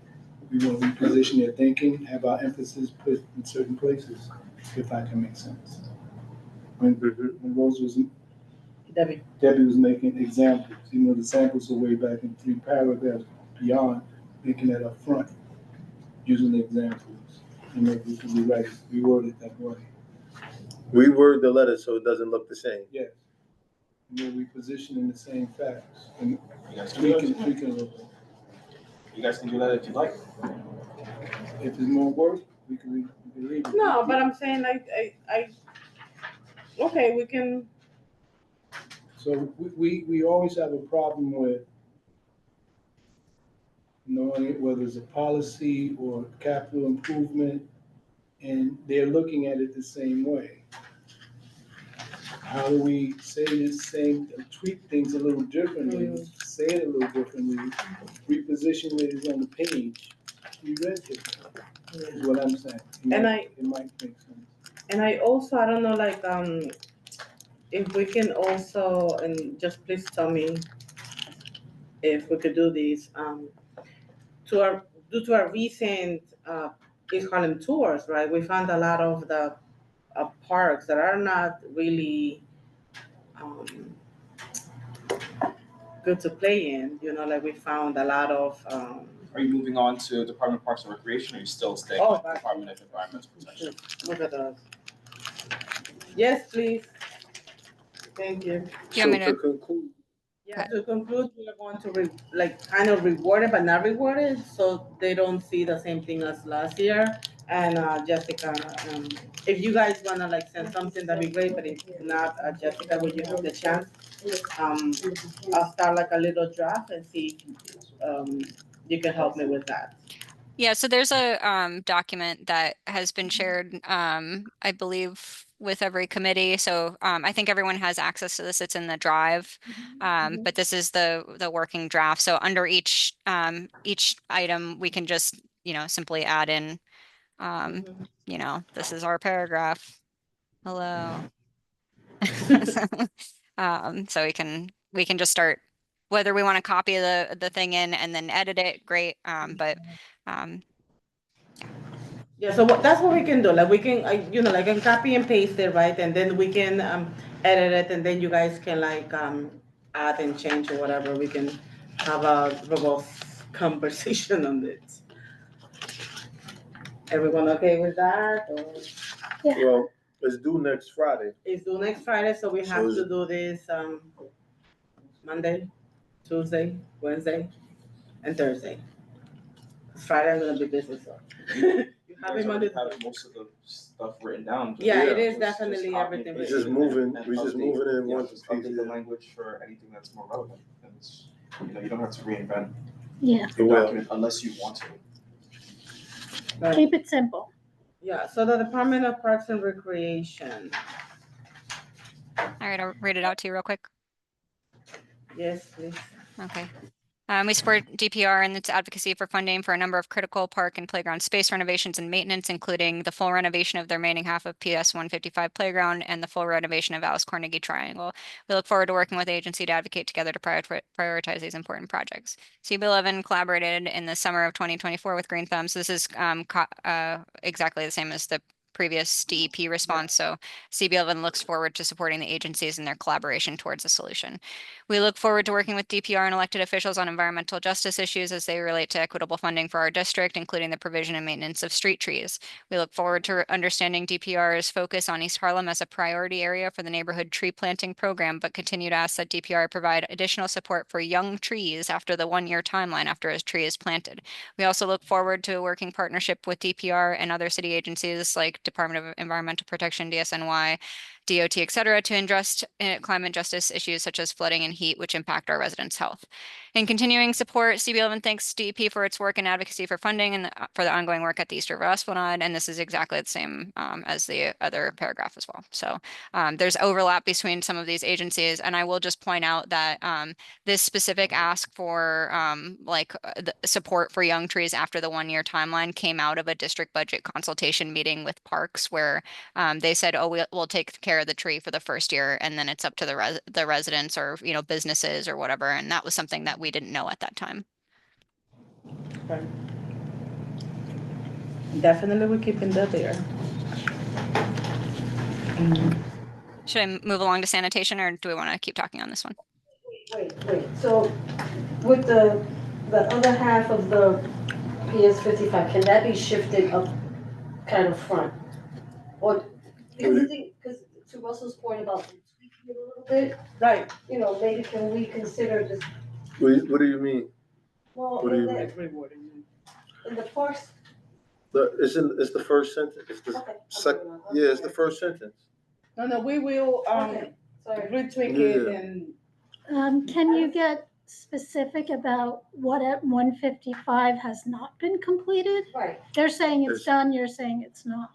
We want to reposition their thinking, have our emphasis put in certain places, if that can make sense. When Rose was, Debbie was making examples, the samples are way back in 3 paragraphs beyond, making that up front, using the examples, and then we can reword it that way. reword the letter so it doesn't look the same. Yes. We position in the same facts, and You guys can tweak do and that. tweak it a little bit. You guys can do that if you'd like. If there's more work, we can leave it. No, but I'm saying okay, we can. So we always have a problem with knowing whether it's a policy or capital improvement, and they're looking at it the same way. How do we say the same, tweak things a little differently, say it a little differently, reposition it is on the page, we read it, is what I'm saying. It might make sense. And I also, I don't know, like, if we can also, and just please tell me if we could do this, due to our recent East Harlem tours, right? We found a lot of the parks that are not really good to play in. Like we found a lot of Are you moving on to Department of Parks and Recreation, or are you still staying Oh, with back. Department of Environmental Protection? Look at us. Yes, please. Thank you. Do you want me So to? to conclude, Yeah, to conclude, we are going to kind of reward it, but not reward it, so they don't see the same thing as last year. And Jessica, if you guys wanna like send something, that'd be great, but if not, Jessica, when you have the chance, I'll start like a little draft and see, you can help me with that. Yeah, so there's a document that has been shared, I believe, with every committee. So I think everyone has access to this. It's in the drive. But this is the working draft. So under each item, we can just, simply add in, this is our paragraph. Hello. So we can just start, whether we want to copy the thing in and then edit it, great. But Yeah, so that's what we can do, like, we can, like, I can copy and paste it, right, and then we can, edit it, and then you guys can like, add and change or whatever, we can have a robust conversation on it. Everyone okay with that, or? well, it's due next Friday. It's due next Friday, so we have So to do this, Monday, Tuesday, Wednesday, and Thursday. 'Cause Friday I'm gonna be busy, so. You have it Monday. Have most of the stuff written down. Yeah, it is Just definitely copy and everything paste We're just it moving, and we're just update- moving in yeah, one just piece. update the language for anything that's more relevant. And it's, you don't have to reinvent Yeah, the Well- document unless you want to. Right. keep it simple. Yeah, so the Department of Parks and Recreation, all right, I'll read it out to you real quick. yes, please. Okay. We support DPR and its advocacy for funding for a number of critical park and playground space renovations and maintenance, including the full renovation of the remaining half of PS 155 playground and the full renovation of Alice Carnegie Triangle. We look forward to working with the agency to advocate together to prioritize these important projects. CB11 collaborated in the summer of 2024 with Green Thumbs. This is exactly the same as the previous DEP response. So CB11 looks forward to supporting the agencies in their collaboration towards a solution. We look forward to working with DPR and elected officials on environmental justice issues as they relate to equitable funding for our district, including the provision and maintenance of street trees. We look forward to understanding DPR's focus on East Harlem as a priority area for the neighborhood tree planting program, but continue to ask that DPR provide additional support for young trees after the 1-year timeline after a tree is planted. We also look forward to a working partnership with DPR and other city agencies like Department of Environmental Protection, DSNY, DOT, et cetera, to address climate justice issues such as flooding and heat, which impact our residents' health. In continuing support, CB11 thanks DEP for its work and advocacy for funding and for the ongoing work at the East River Esplanade, and this is exactly the same as the other paragraph as well. So there's overlap between some of these agencies, and I will just point out that this specific ask for the support for young trees after the 1-year timeline came out of a district budget consultation meeting with Parks, where they said, oh, we'll take care of the tree for the first year, and then it's up to the residents or businesses or whatever. And that was something that we didn't know at that time. Okay. Definitely we're keeping that there. Should I move along to sanitation, or do we want to keep talking on this one? Wait, so with the other half of the PS 55, can that be shifted up kind of front? Or, because to Russell's point about tweaking it a little bit, Right. maybe can we consider just, What do you mean? well, What do you in the parks, It's the first sentence, it's the okay. it's the first sentence. No, we will, Okay, sorry. retweak it Yeah. and, Can you get specific about what at 155 has not been completed? Right. They're saying it's Yes. done, you're saying it's not.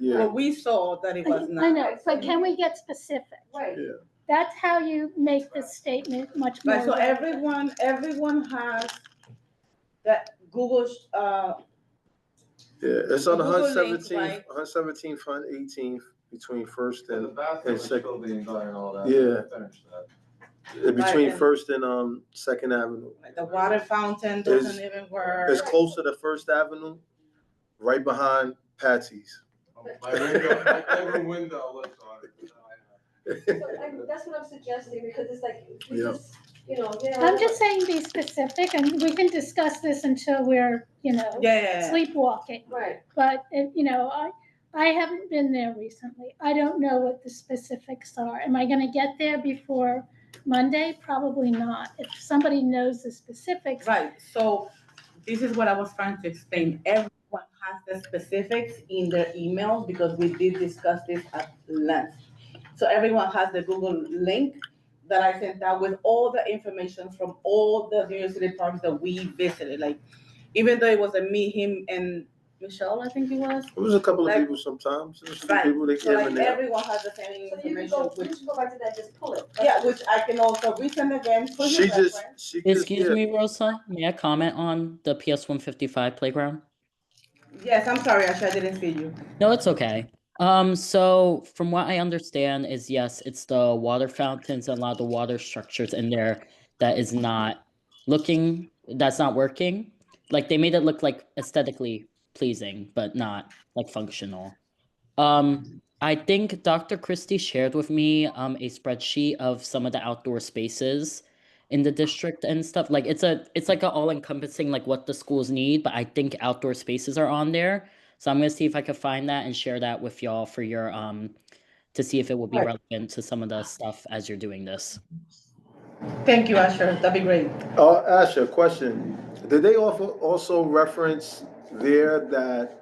Yeah, well, we saw that it was not. I know, but can we get specific? Right. yeah. That's how you make this statement much more. Right, so relevant. everyone has that Google, Yeah, it's on Google link, 117th, right? 117th, 118th, between First And the and bathroom's second. still being done and all that. Yeah. Finish that. Between and- First and Second Avenue. the water fountain doesn't even work. It's closer to First Avenue, right behind Patsy's. My bedroom window looks on it. So, that's what I'm suggesting, because it's like, you know, yeah. I'm just saying be specific, and we can discuss this until we're, Yeah. sleepwalking. Right. But, I haven't been there recently. I don't know what the specifics are. Am I gonna get there before Monday? Probably not. If somebody knows the specifics. Right, so this is what I was trying to explain. Everyone has the specifics in their email because we did discuss this at length. So everyone has the Google link that I sent out with all the information from all the New York City parks that we visited. Like, even though it was a me, him, and Michelle, I think it was. It was a couple of Like- people sometimes. There was some Right, people that so came like in there. everyone has the same So you can information, go, which, you can go back to that, just pull it. yeah, which I can also resend again for your reference. Excuse me, Rosa, may I comment on the PS 155 playground? Yes, I'm sorry, Asha, I didn't see you. No, it's okay. So from what I understand is, yes, it's the water fountains and a lot of the water structures in there that's not working. Like they made it look like aesthetically pleasing, but not like functional. I think Dr. Christie shared with me a spreadsheet of some of the outdoor spaces in the district and stuff. Like it's like a all-encompassing like what the schools need, but I think outdoor spaces are on there. So I'm gonna see if I can find that and share that with y'all for your to see if it will be Right. relevant to some of the stuff as you're doing this. Thank you, Asher, that'd be great. Asha, question. Did they also reference there that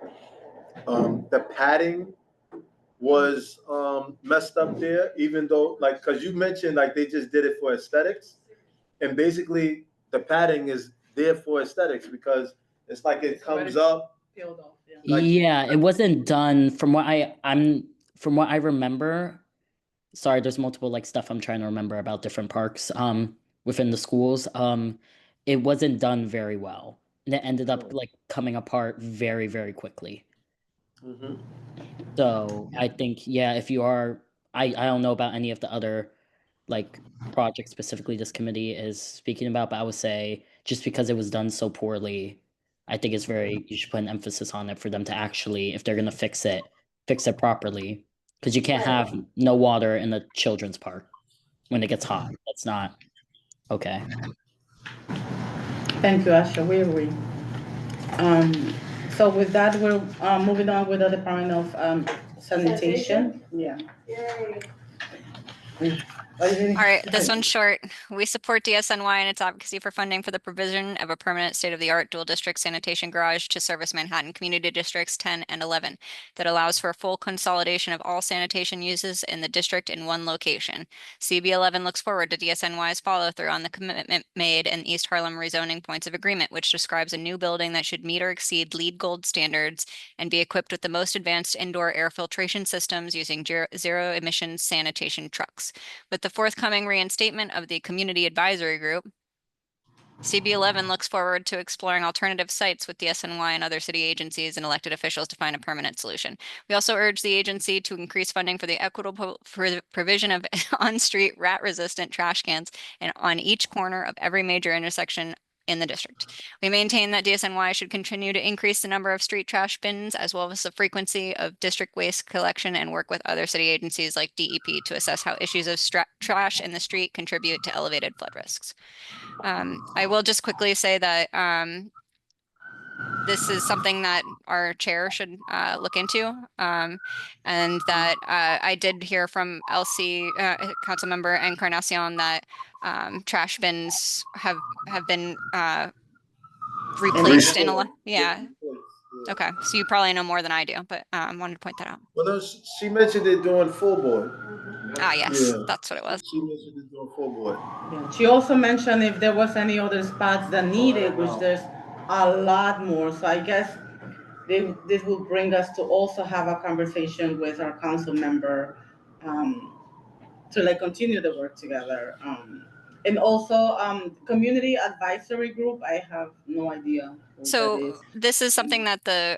the padding was messed up there, even though, like, because you mentioned like they just did it for aesthetics, and basically the padding is there for aesthetics because it's like it comes up. Peeled off, yeah. Yeah, it wasn't done from what from what I remember. Sorry, there's multiple like stuff I'm trying to remember about different parks within the schools. It wasn't done very well. And it ended up like coming apart very, very quickly. Mhm. So I think, yeah, if you are, I don't know about any of the other like projects specifically this committee is speaking about, but I would say just because it was done so poorly, I think it's you should put an emphasis on it for them to actually, if they're gonna fix it properly. Because you can't have no water in the children's park when it gets hot. That's not okay. Thank you, Asha, we agree. So with that, we're moving on with the Department of Sanitation. Yeah. Yay. Are you ready? All right, this one's short. We support DSNY and its advocacy for funding for the provision of a permanent state-of-the-art dual district sanitation garage to service Manhattan Community Districts 10 and 11 that allows for full consolidation of all sanitation uses in the district in one location. CB11 looks forward to DSNY's follow-through on the commitment made in East Harlem rezoning points of agreement, which describes a new building that should meet or exceed LEED Gold standards and be equipped with the most advanced indoor air filtration systems using zero emissions sanitation trucks. With the forthcoming reinstatement of the Community Advisory Group, CB11 looks forward to exploring alternative sites with DSNY and other city agencies and elected officials to find a permanent solution. We also urge the agency to increase funding for the equitable provision of on-street rat-resistant trash cans and on each corner of every major intersection in the district. We maintain that DSNY should continue to increase the number of street trash bins as well as the frequency of district waste collection and work with other city agencies like DEP to assess how issues of trash in the street contribute to elevated flood risks. I will just quickly say that this is something that our chair should look into, and that I did hear from LC Councilmember Encarnacion that trash bins have been replaced in a lot. Yeah. Okay, so you probably know more than I do, but wanted to point that out. Well, no, she mentioned it doing full board. Ah, yes, Yeah. that's what it was. She mentioned it doing full board. Yeah. She also mentioned if there was any other spots that needed, which there's a lot more. So I guess this will bring us to also have a conversation with our council member to like continue the work together. And also community advisory group, I have no idea what that So is. this is something that the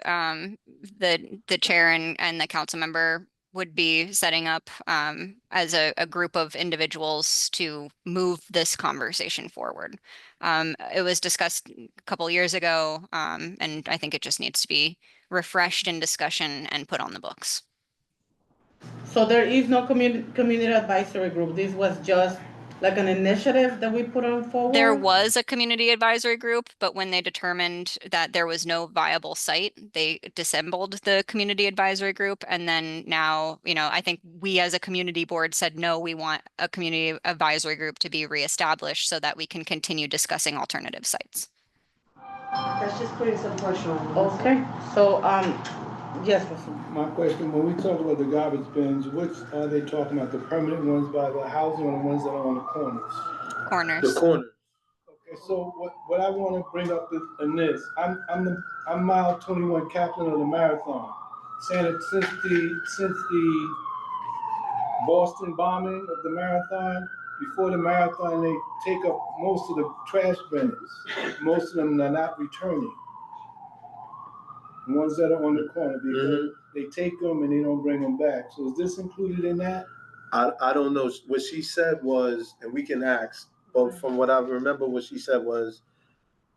chair and the council member would be setting up as a group of individuals to move this conversation forward. It was discussed a couple years ago, and I think it just needs to be refreshed in discussion and put on the books. So there is no community advisory group. This was just like an initiative that we put on forward? There was a community advisory group, but when they determined that there was no viable site, they dissembled the community advisory group. And then now, I think we as a community board said, no, we want a community advisory group to be reestablished so that we can continue discussing alternative sites. That's just putting some pressure on them. Okay, so, yes, Mr. My question, when we talk about the garbage bins, which are they talking about? The permanent ones by the housing or the ones that are on the corners? Corners. The corner. Okay, so what I want to bring up is in this, I'm mile 21 captain of the marathon. Saying that since the Boston bombing of the marathon, before the marathon, they take up most of the trash bins. Most of them are not returning. The ones that are on the corner, because they take them and they don't bring them back. So is this included in that? I don't know. What she said was, and we can ask, but from what I remember, what she said was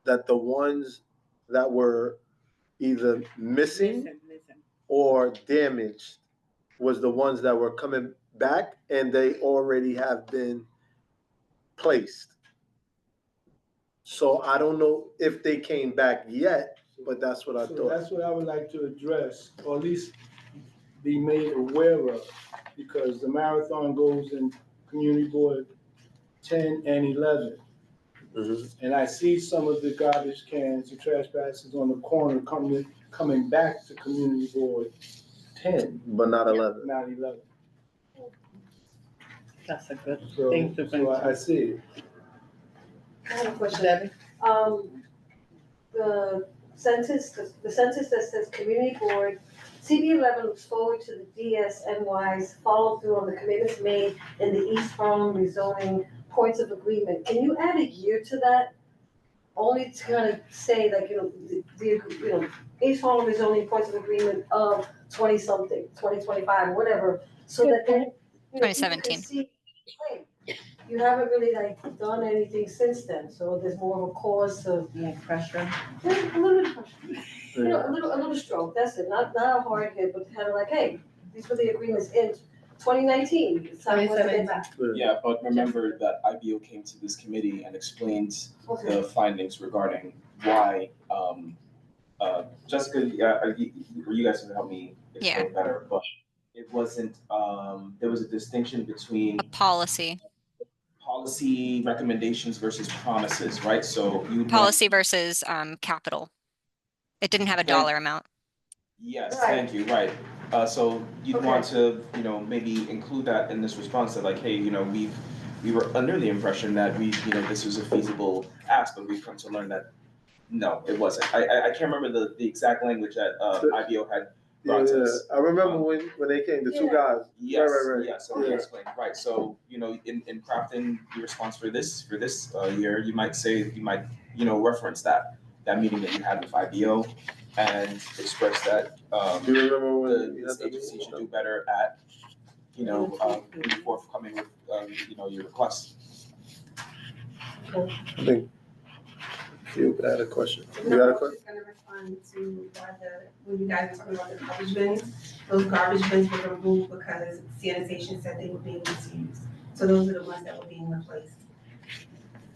that the ones that were either missing or damaged was the ones that were coming back and they already have been placed. So I don't know if they came back yet, but that's what I So thought. that's what I would like to address, or at least be made aware of, because the marathon goes in community board 10 and 11. And I see some of the garbage cans, the trash baskets on the corner coming back to community board 10. But not 11. Not 11. That's a good So, thing to bring. so I see it. I have a question. Debbie? The sentence that says community board, CB11 looks forward to the DSNY's follow through on the commitments made in the East Harlem rezoning points of agreement. Can you add a year to that? Only to kind of say like, the East Harlem rezoning points of agreement of 20-something, 2025, whatever, so that then, people 2017. can see, hey, you haven't really like done anything since then, so there's more of a cause to. More pressure. Yeah, a little bit of pressure. A little stroke, that's it, not a hard hit, but kind of like, hey, these were the agreements in 2019, it's time for us to get back. Yeah, but remember that IBO came to this committee and explained the findings regarding why, Jessica, you guys can help me explain better, but it wasn't, there was a distinction between Policy recommendations versus promises, right? So you policy versus capital. It didn't have a dollar amount. Yes, thank you, right. So you'd want to, maybe include that in this response that like, hey, we were under the impression that this was a feasible ask, but we've come to learn that no, it wasn't. I can't remember the exact language that IBO had brought to us. I remember when they came, the two guys. Yes, right. yes, so he explained, right, so, in crafting your response for this year, you might reference that meeting that you had with IBO and express that, Do you remember when this agency should do better at, being forthcoming with, your requests. I think you had a question. You had a question? I was gonna respond to when you guys were talking about the garbage bins. Those garbage bins were removed because sanitation said they were being misused. So those are the ones that were being replaced.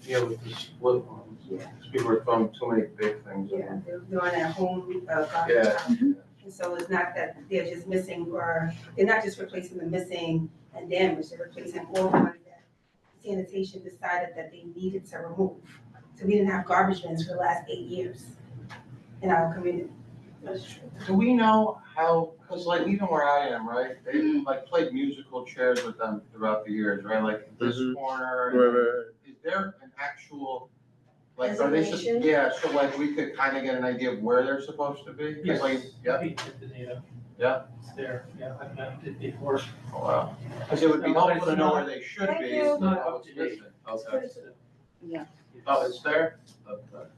Yeah, with the split ones. Yeah. People are throwing too many big things. Yeah, they're doing at home garbage. Yeah. And so it's not that they're just missing, or they're not just replacing the missing and damaged, they're replacing all the ones that sanitation decided that they needed to remove. So we didn't have garbage bins for the last 8 years in our community. That's true. Do we know how, because like even where I am, right, they like played musical chairs with them throughout the years, right? Like this corner. Right. Is there an actual, like, are they just, so like we could kind of get an idea of where they're supposed to be? Yes. Like, yeah, Yeah, it's there, I've mapped it before. oh wow. Because it would be helpful to know where they should be. It's not so up to date. Okay. Yeah. Oh, it's there? Okay.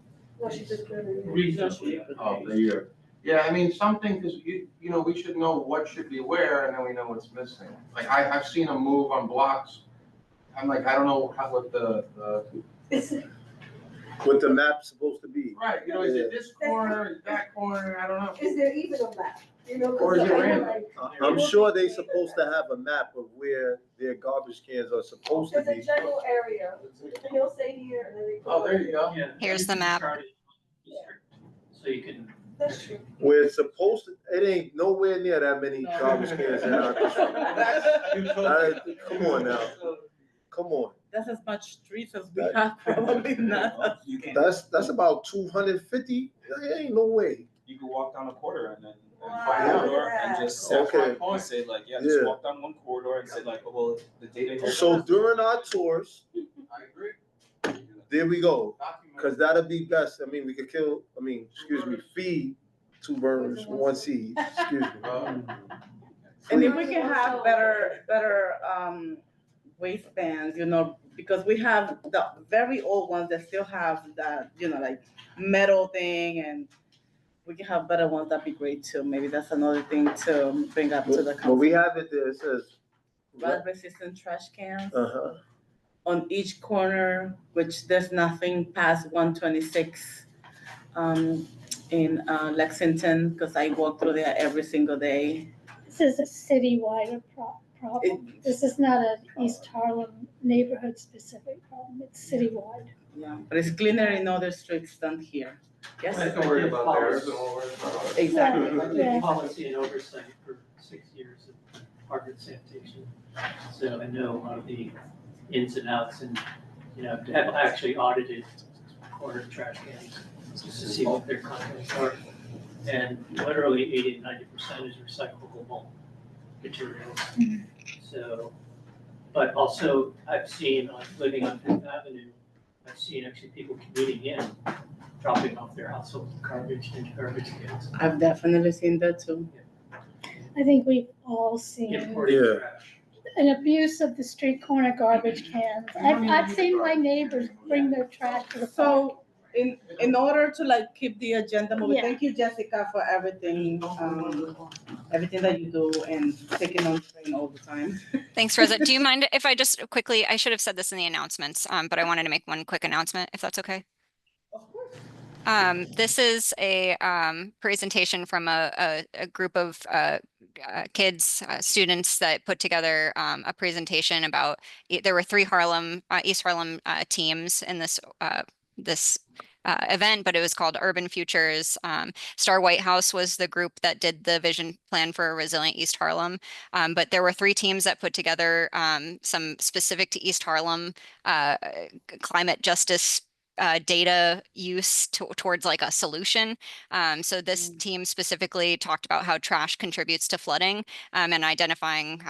No, she just put it in. Reasonably. Oh, the year. Yeah, I mean, something, because we should know what should be where, and then we know what's missing. Like, I've seen them move on blocks. I'm like, I don't know what the. what the map's supposed to be. Right, you know, is it this corner, that corner, I don't know. Is there even a map? You know, 'cause Or is it I know, random? like, I'm sure they're supposed to have a map of where their garbage cans are supposed to there's a be. general area, he'll say here, and then they. Oh, there you go. Yeah. Here's the map. So you can. That's true. Where it's supposed to, it ain't nowhere near that many garbage cans in our district. Come on now, come on. That's as much streets as we have, probably not. That's about 250, there ain't no way. You can walk down a corridor and then Wow, find look at corridor and that. just set Okay. and say like, yeah, just Yeah. walk down one corridor and say like, oh, well, the data here. So during our tours, I agree. there we go, cause that'll be best, I mean, we could feed 2 birds, 1 seed, excuse me. And if we can have better waistbands, you know, because we have the very old ones that still have that, you know, like metal thing, and we can have better ones, that'd be great too. Maybe that's another thing to bring up to the council. Well, we have it there, it says. Rat resistant trash cans Uh-huh. on each corner, which there's nothing past 126 in Lexington, because I walk through there every single day. This is a citywide problem. This is not an East Harlem neighborhood specific problem. It's citywide. Yeah, but it's cleaner in other streets than here. Yes? I can worry about theirs and we'll worry about ours. Exactly. I Yeah. did policy and oversight for 6 years of Harvard sanitation. So I know a lot of the ins and outs and, you know, have actually audited corner trash cans just to see what their contents are. And literally 80 to 90% is recyclable materials. So, but also I've seen, living on Fifth Avenue, I've seen actually people commuting in, dropping off their household garbage into garbage cans. I've definitely seen that too. I think we've all seen Importing Yeah. trash. an abuse of the street corner garbage cans. I've seen my neighbors bring their trash to the park. So in order to like keep the agenda moving, Yeah. thank you, Jessica, for everything, everything that you do and taking on train all the time. Thanks, Rosa. Do you mind if I just quickly, I should have said this in the announcements, but I wanted to make one quick announcement, if that's okay. Of course. This is a presentation from a group of kids, students that put together a presentation about, there were 3 East Harlem teams in this event, but it was called Urban Futures. Star White House was the group that did the vision plan for a resilient East Harlem. But there were 3 teams that put together some specific to East Harlem climate justice data use towards like a solution. So this team specifically talked about how trash contributes to flooding and identifying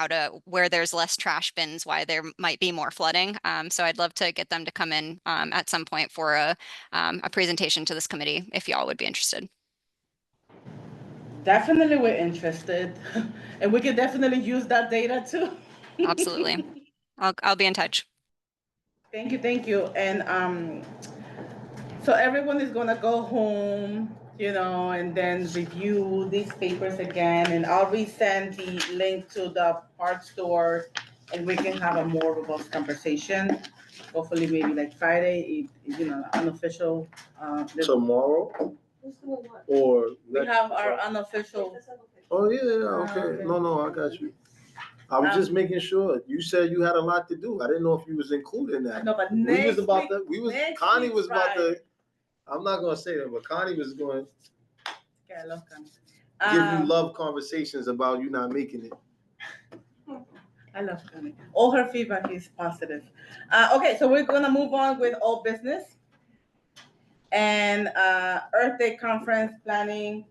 where there's less trash bins, why there might be more flooding. So I'd love to get them to come in at some point for a presentation to this committee if y'all would be interested. Definitely we're interested. And we can definitely use that data too. Absolutely. I'll be in touch. Thank you. And so everyone is gonna go home, you know, and then review these papers again, and I'll resend the link to the park store, and we can have a more robust conversation. Hopefully, maybe like Friday, you know, unofficial. Tomorrow Who's doing what? or We next? have our unofficial. Oh, yeah, okay, no, I got you. I was just making sure, you said you had a lot to do, I didn't know if you was including that. No, but We next was about week, to, Connie was about to, I'm not gonna say that, but Connie was going to Okay, I love Connie. give you love conversations about you not making it. I love Connie. All her feedback is positive. Okay, so we're gonna move on with all business. And Earth Day conference planning.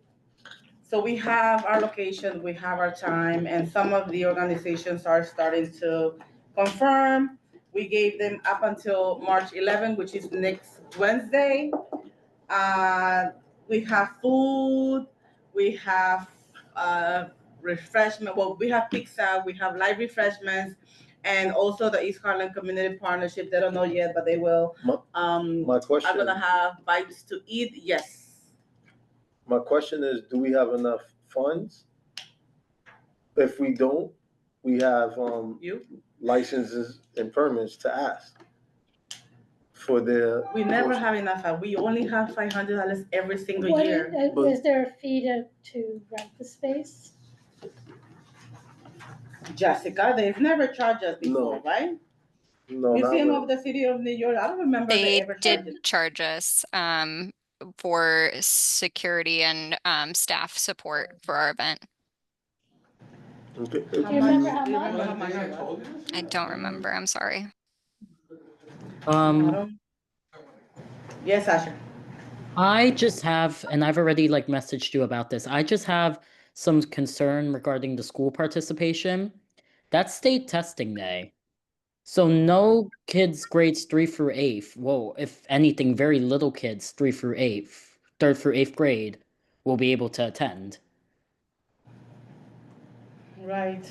So we have our location, we have our time, and some of the organizations are starting to confirm. We gave them up until March 11, which is next Wednesday. We have food, we have refreshment. Well, we have pizza, we have live refreshments, and also the East Harlem Community Partnership. They don't know yet, but they will. My question. I'm gonna have bites to eat. Yes. My question is, do we have enough funds? If we don't, we have licenses and permits to ask for their. We never have enough. We only have $500 every single What year. is there a fee to rent the space? Jessica, they've never charged us before, No. right? No, Museum not of the City of New York, I don't remember they They ever charged did us. charge us for security and staff support for our event. Okay. Do you remember how Do you much? remember how much it was? I don't remember, I'm sorry. Yes, Asher. I just have, and I've already like messaged you about this. I just have some concern regarding the school participation. That's state testing day. So no kids grades 3 through 8th. Well, if anything, very little kids 3 through 8th, 3rd through 8th grade will be able to attend. Right.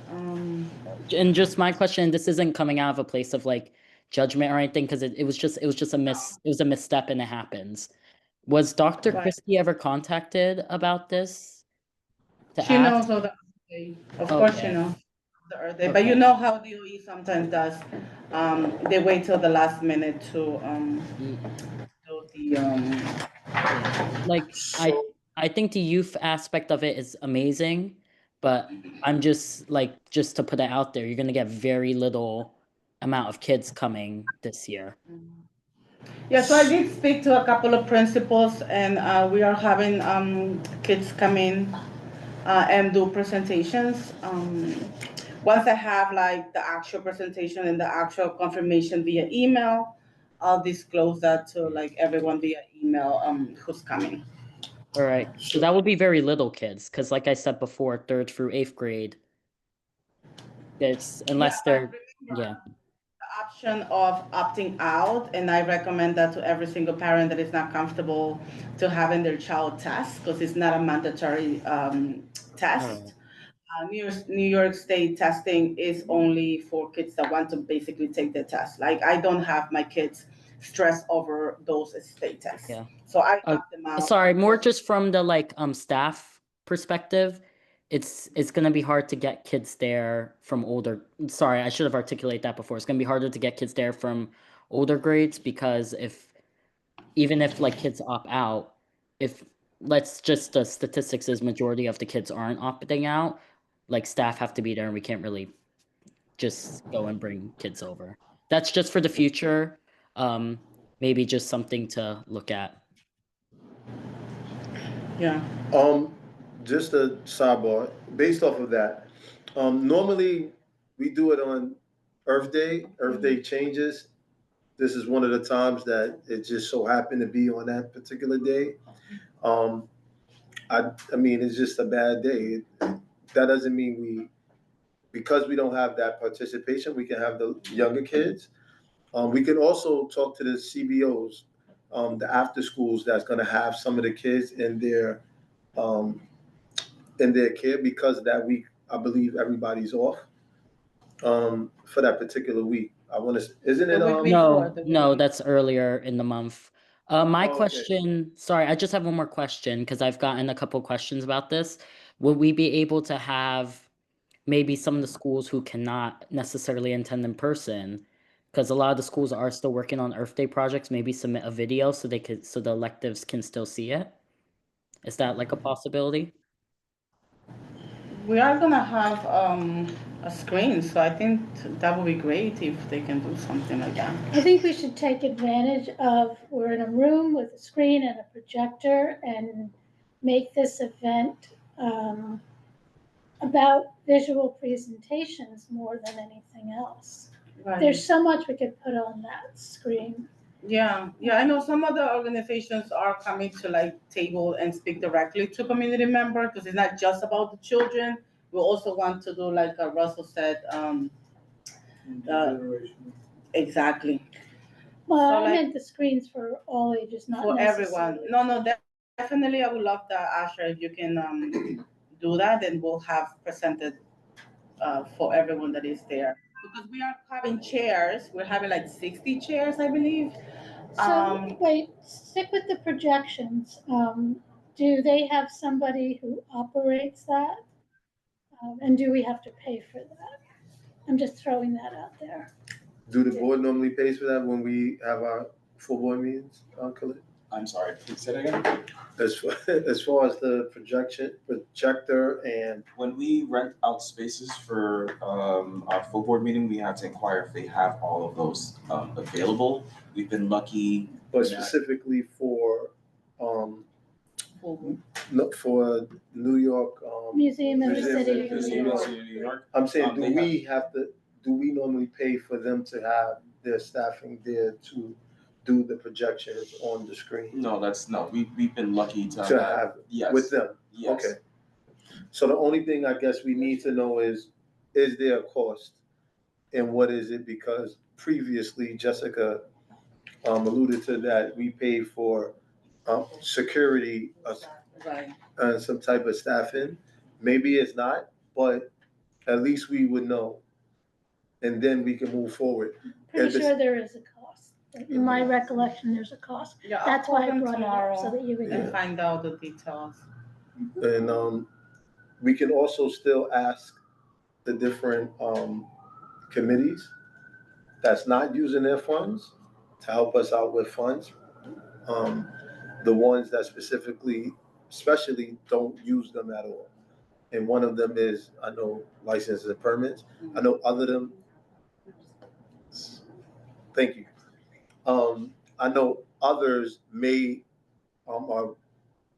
And just my question, this isn't coming out of a place of like judgment or anything, because it was just a misstep and it happens. Was Dr. Right. Christie ever contacted about this to She ask? knows of the Earth Day. Of course she Okay. knows the Earth Day. But you know how DOE sometimes does. They wait till the last minute to do the Yeah. Like I think the youth aspect of it is amazing, but I'm just like, just to put it out there, you're gonna get very little amount of kids coming this year. Yeah, so I did speak to a couple of principals, and we are having kids come in and do presentations. Once I have like the actual presentation and the actual confirmation via email, I'll disclose that to like everyone via email who's coming. All right. So that would be very little kids, because like I said before, 3rd through 8th grade. It's unless they're yeah. Option of opting out, and I recommend that to every single parent that is not comfortable to having their child test, because it's not a mandatory test. New York State testing is only for kids that want to basically take the test. Like I don't have my kids stress over those state tests. Yeah. So I opt them out. Sorry, more just from the like staff perspective. It's gonna be hard to get kids there from older. Sorry, I should have articulated that before. It's gonna be harder to get kids there from older grades, because even if like kids opt out, if let's just the statistics is majority of the kids aren't opting out, like staff have to be there, and we can't really just go and bring kids over. That's just for the future. Maybe just something to look at. Yeah. Just a sidebar, based off of that, normally we do it on Earth Day. Earth Day changes. This is one of the times that it just so happened to be on that particular day. I mean, it's just a bad day. That doesn't mean because we don't have that participation, we can have the younger kids. We can also talk to the CBOs, the after schools that's gonna have some of the kids in their care, because that week, I believe everybody's off, for that particular week. Isn't it? No, that's earlier in the month. My question, sorry, I just have one more question, because I've gotten a couple questions about this. Would we be able to have maybe some of the schools who cannot necessarily attend in person, because a lot of the schools are still working on Earth Day projects, maybe submit a video so the electives can still see it? Is that like a possibility? We are gonna have a screen, so I think that would be great if they can do something like that. I think we should take advantage of, we're in a room with a screen and a projector, and make this event about visual presentations more than anything else. Right. There's so much we could put on that screen. Yeah, I know some other organizations are coming to like table and speak directly to community members, because it's not just about the children. We also want to do, like Russell said, exactly. Well, So, I like, meant the screens for all ages, not for necessarily. everyone. No, definitely, I would love that, Asher, if you can do that, and we'll have presented for everyone that is there. Because we are having chairs, we're having like 60 chairs, I believe. So, wait, stick with the projections. Do they have somebody who operates that? And do we have to pay for that? I'm just throwing that out there. Do the board normally pays for that when we have our full board meetings, Khalid? I'm sorry, please say that again. As far as the projector and, When we rent out spaces for our full board meeting, we have to inquire if they have all of those available. We've been lucky. but that- specifically for, no, for New York, Museum of the Museum City. of Museum New of York. the City of New York. I'm saying, They do we normally pay for them to have their staffing there to do the projections on the screen? No, we've been lucky to To have, have yes. with them? Yes. Okay. So the only thing I guess we need to know is there a cost? And what is it? Because previously Jessica alluded to that, we paid for security Right. and some type of staffing. Maybe it's not, but at least we would know. And then we can move forward. Pretty sure there is a cost. In my recollection, there's a cost. Yeah, I'll That's call why I them brought it up, so tomorrow that you would and know. find out the details. And we can also still ask the different committees that's not using their funds to help us out with funds. The ones that especially don't use them at all. And one of them is, I know, licenses and permits. I know thank you. I know others are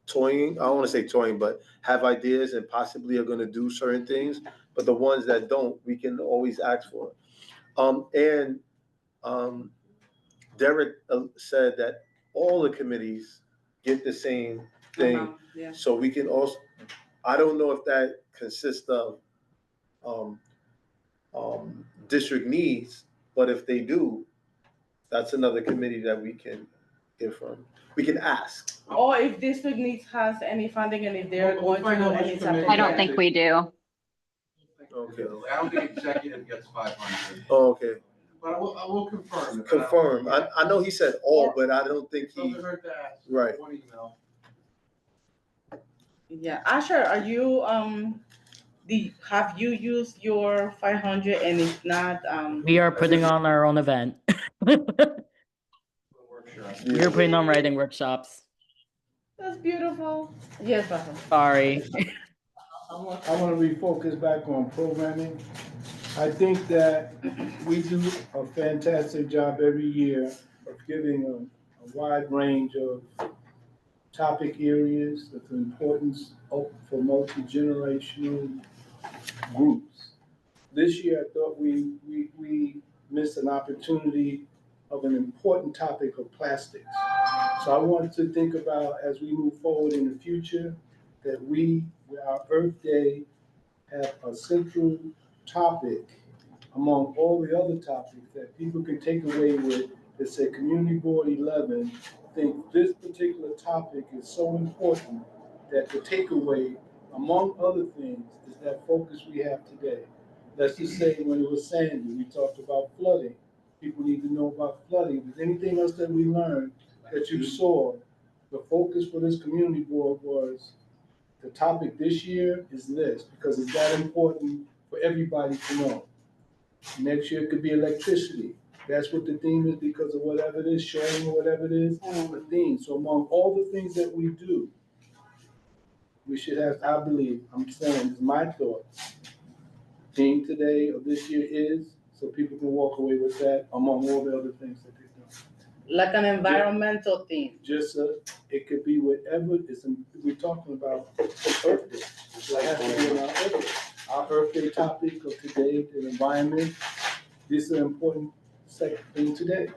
toying, I don't wanna say toying, but have ideas and possibly are gonna do certain things, but the ones that don't, we can always ask for. And Derek said that all the committees get the same thing. Yeah. So we can also, I don't know if that consists of district needs, but if they do, that's another committee that we can get from. We can ask. Or if district needs has any funding and if they're We'll going to find do out which any type committee. of. I don't think we do. Okay. I don't think executive gets 500, Oh, okay. but I will confirm it. Confirm. I know he said all, but I don't think he, Doesn't hurt to ask. Right. One email. Yeah, Asher, are you, have you used your 500 and if not, We are putting on our own event. We're putting on writing workshops. That's beautiful. Yes, Rafa. Sorry. I want to refocus back on programming. I think that we do a fantastic job every year of giving a wide range of topic areas of importance for multi-generational groups. This year, I thought we missed an opportunity of an important topic of plastics. So I want to think about, as we move forward in the future, that we, with our Earth Day, have a central topic among all the other topics that people can take away with, that say Community Board 11 think this particular topic is so important that the takeaway, among other things, is that focus we have today. Let's just say when it was Sandy, we talked about flooding. People need to know about flooding. If there's anything else that we learned that you saw, the focus for this community board was the topic this year is this, because it's that important for everybody to know. Next year it could be electricity. That's what the theme is because of whatever it is, sharing or whatever it is, the theme. So among all the things that we do, we should have, I believe, I'm saying, it's my thought. Theme today or this year is, so people can walk away with that among all the other things that they've done. Like an environmental theme. Just it could be whatever is, we're talking about Earth Day. It has to be on our Earth Day. Our Earth Day topic of today, the environment, this is an important thing today.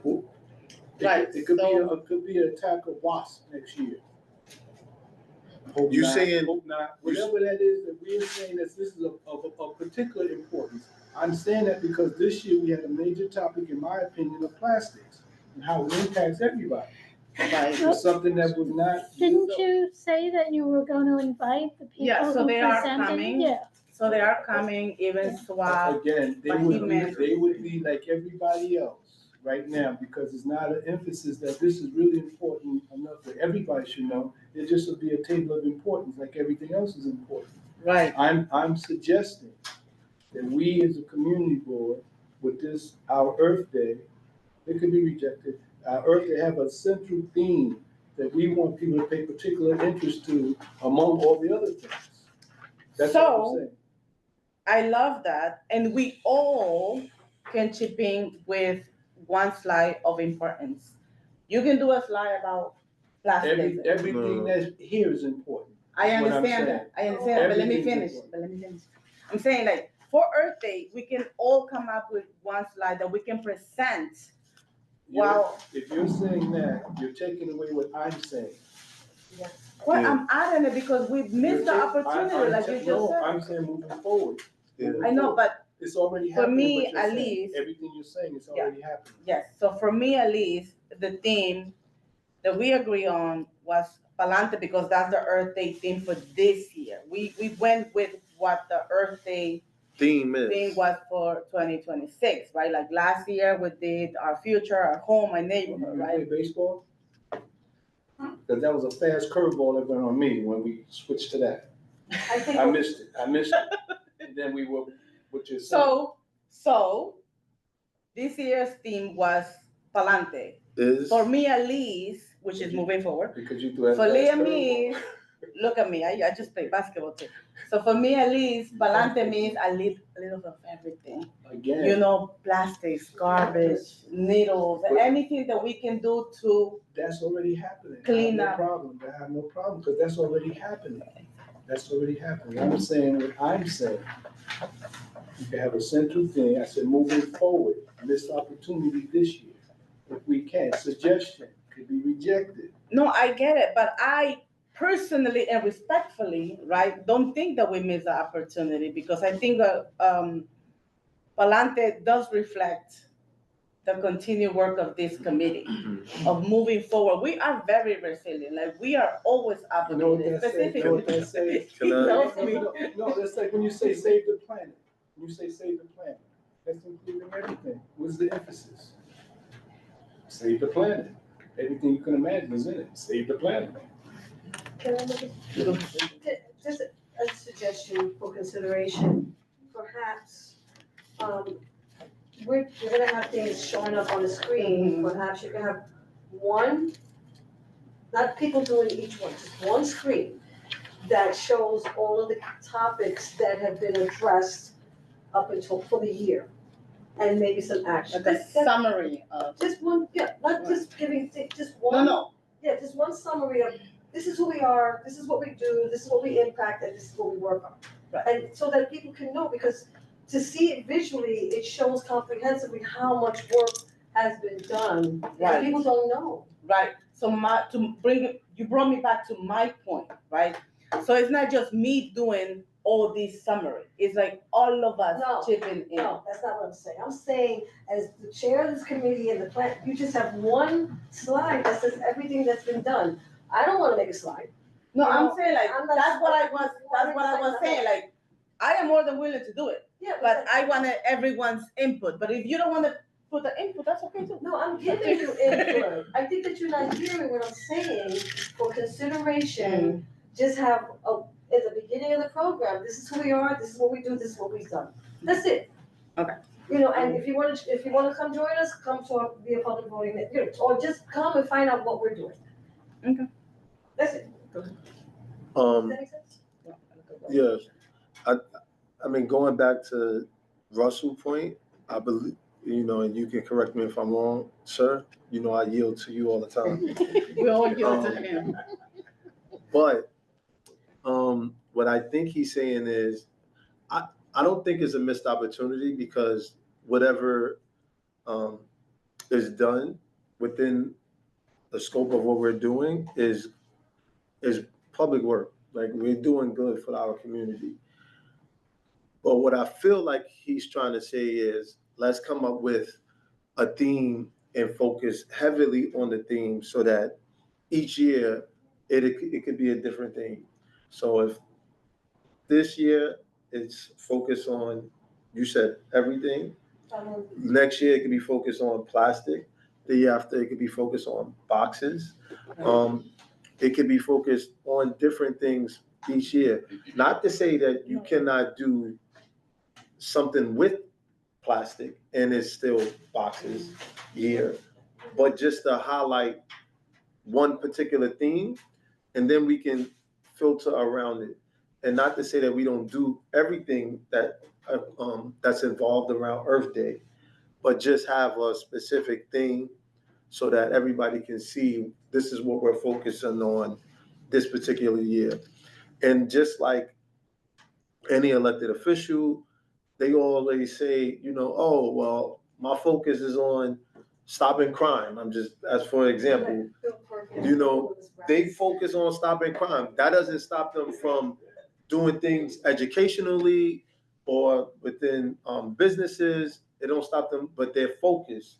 Right, It could be an attack of wasps next year. Hope You not, saying- hope not. Whatever that is, that we're saying that this is of particular importance. I'm saying that because this year we had a major topic, in my opinion, of plastics and how it impacts everybody. Right. It's something that was not. Didn't you say that you were going to invite the people Yeah, so who they are presented? coming. Yeah. So they are coming, even swap. Again, but he meant- they would be like everybody else right now, because it's not an emphasis that this is really important enough that everybody should know. It just would be a table of importance, like everything else is important. Right. I'm suggesting that we as a community board with this, our Earth Day, it could be rejected. Our Earth Day have a central theme that we want people to pay particular interest to among all the other things. That's what I'm So, saying. I love that, and we all can chip in with one slide of importance. You can do a slide about plastic. Everything that's here is important. I That's what I'm understand saying. that, I understand that, but let me Everything's finish, important. I'm saying, like, for Earth Day, we can all come up with one slide that we can present. Wow. If you're saying that, you're taking away what I'm saying. Well, Yeah. I'm adding it because we've missed the opportunity, like you just said. I'm saying moving forward. I know, but It's already for happening. me, what you're at saying. least- Everything you're saying is already happening. yes, so for me at least, the theme that we agree on was Palante, because that's the Earth Day theme for this year. We went with what the Earth Day theme was for 2026, right? Like last year we did our future, our home, our neighborhood, You right? play baseball? Because that was a fast curveball that went on me when we switched to that. I missed it. And then we were, what you're saying. So this year's theme was Palante. For me at least, which is moving forward. Because you threw that For fast me, curveball. look at me, I just play basketball too. So for me at least, Palante means a little of everything. Again. You know, plastics, garbage, needles, anything that we can do to That's already happening. clean I up. have no problem, because that's already happening. That's already happening. I'm saying what I'm saying. You can have a central thing. I said, moving forward, missed opportunity this year. If we can, suggestion could be rejected. No, I get it, but I personally and respectfully, right, don't think that we missed the opportunity, because I think Palante does reflect the continued work of this committee, of moving forward. We are very resilient, like we are always You know what updated, that says? You know what that says? He tells me. No, that's like when you say save the planet. When you say save the planet, that's including everything. What's the emphasis? Save the planet. Everything you can imagine is in it. Save the planet. Can I make just a suggestion for consideration? Perhaps, we're gonna have things showing up on the screen. Perhaps you can have one, not people doing each one, just one screen that shows all of the topics that have been addressed up until for the year. And maybe some action. Like a summary of. Just one, not just giving, just one. No. Yeah, just one summary of, this is who we are, this is what we do, this is what we impact, and this is what we work on. Right. And so that people can know, because to see it visually, it shows comprehensively how much work has been done. Right. And people don't know. Right, so you brought me back to my point, right? So it's not just me doing all these summary, it's like all of us chipping in. No, that's not what I'm saying. I'm saying, as the chair of this committee and the plan, you just have one slide that says everything that's been done. I don't wanna make a slide. No, You I'm know, saying like, I'm not- that's what I was saying, like, I am more than willing to do it, Yeah, but I wanted everyone's input, but if you don't wanna put the input, that's okay too. No, I'm giving you input. I think that you're not hearing what I'm saying. For consideration, just have at the beginning of the program, this is who we are, this is what we do, this is what we've done. That's it. Okay. You know, and if you wanna come join us, come to be a public voting, or just come and find out what we're doing. Okay. That's it. Does that make sense? Yes, I mean, going back to Russell's point, I believe, you know, and you can correct me if I'm wrong, sir, you know, I yield to you all the time. We all yield to him. But, what I think he's saying is, I don't think it's a missed opportunity, because whatever, is done within the scope of what we're doing is public work. Like, we're doing good for our community. But what I feel like he's trying to say is, let's come up with a theme and focus heavily on the theme, so that each year it could be a different theme. So if this year it's focused on, you said everything. Next year it could be focused on plastic. The year after it could be focused on boxes. It could be focused on different things each year. Not to say that you cannot do something with plastic and it's still boxes here, but just to highlight one particular theme, and then we can filter around it. And not to say that we don't do everything that that's involved around Earth Day, but just have a specific thing so that everybody can see this is what we're focusing on this particular year. And just like any elected official, they always say, you know, oh, well, my focus is on stopping crime. I'm just, as for example, you know, they focus on stopping crime. That doesn't stop them from doing things educationally or within businesses. It don't stop them, but their focus,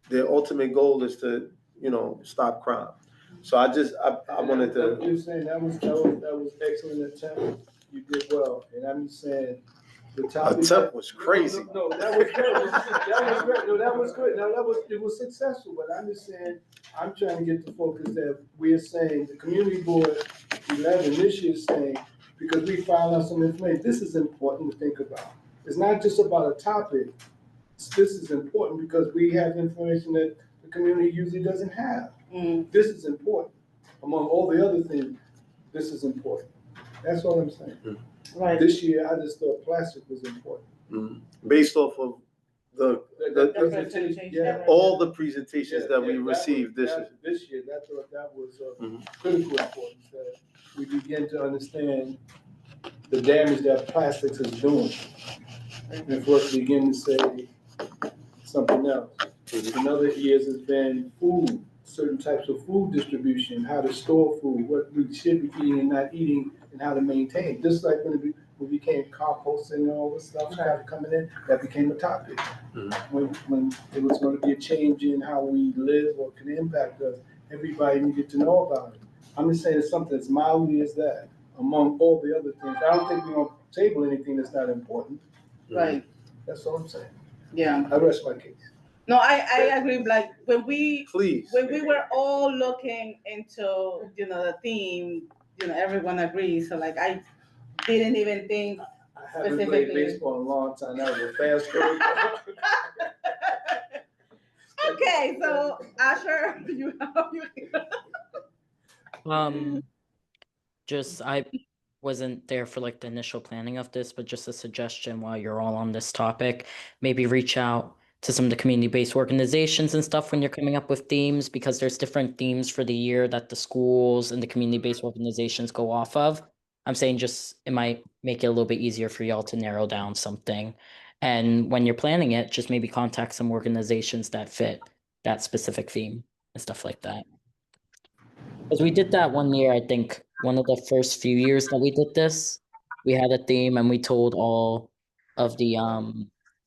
their ultimate goal is to, you know, stop crime. So I wanted to. You're saying that was excellent attempt. You did well, and I'm just saying. The topic attempt was crazy. No, that was good. That was great. No, that was good. No, it was successful. But I'm just saying, I'm trying to get the focus that we're saying the community board 11 this year is saying, because we found out some information. This is important to think about. It's not just about a topic. This is important because we have information that the community usually doesn't have. This is important. Among all the other things, this is important. That's all I'm saying. Right. This year, I just thought plastic was important. Based off of the presentation. Yeah. all the presentations that we received this year. This year, I thought that was critical importance, that we begin to understand the damage that plastics is doing. And for us to begin to say something else. In other years, it's been food, certain types of food distribution, how to store food, what we should be eating and not eating, and how to maintain. Just like when we became composting and all this stuff started coming in, that became a topic. When it was going to be a change in how we live or can impact us, everybody needed to know about it. I'm just saying it's something as mildly as that, among all the other things. I don't think we're going to table anything that's not important. Right. That's all I'm saying. Yeah. I rest my case. No, I agree. Like when we Please. when we were all looking into, you know, the theme, you know, everyone agrees. So like I didn't even think I haven't played baseball in a long time. That was a fast break. Okay, so Asher, you have Just I wasn't there for like the initial planning of this, but just a suggestion while you're all on this topic, maybe reach out to some of the community-based organizations and stuff when you're coming up with themes, because there's different themes for the year that the schools and the community-based organizations go off of. I'm saying just it might make it a little bit easier for y'all to narrow down something. And when you're planning it, just maybe contact some organizations that fit that specific theme and stuff like that. Because we did that one year, I think one of the first few years that we did this, we had a theme and we told all of the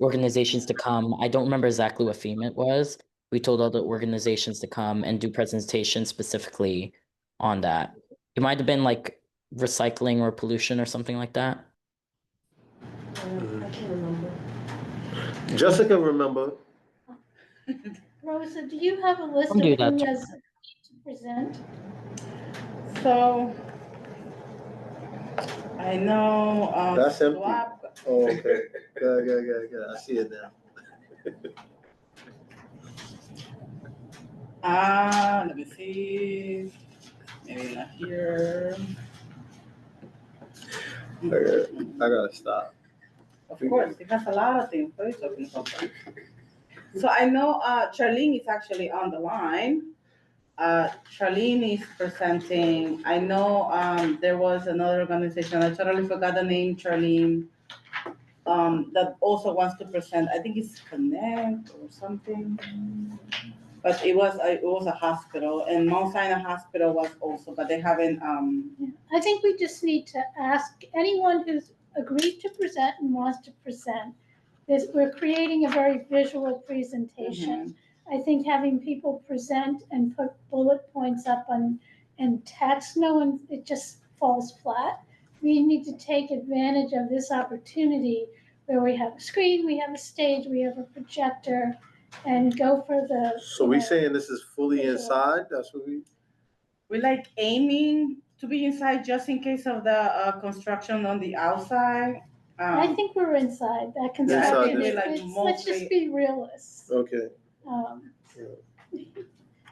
organizations to come. I don't remember exactly what theme it was. We told all the organizations to come and do presentations specifically on that. It might have been like recycling or pollution or something like that. I can't remember. Jessica, remember? Rosa, do you have a list I'll do of that who too. has to present? So I know That's empty. Swap. Oh, okay. Good. I see it now. Let me see. Maybe not here. I gotta stop. Of course, it has a lot of things. What are you talking about? So I know Charlene is actually on the line. Charlene is presenting. I know there was another organization. I totally forgot the name, Charlene. That also wants to present. I think it's Connect or something. But it was a hospital, and Mount Sinai Hospital was also, but they haven't. I think we just need to ask anyone who's agreed to present and wants to present. We're creating a very visual presentation. I think having people present and put bullet points up on and text, it just falls flat. We need to take advantage of this opportunity where we have a screen, we have a stage, we have a projector, and go for the. So we saying this is fully inside? That's what we're like aiming to be inside just in case of the construction on the outside. I think we're inside that Yeah, I think construction. we like Let's just mostly, be realists. Okay, Um,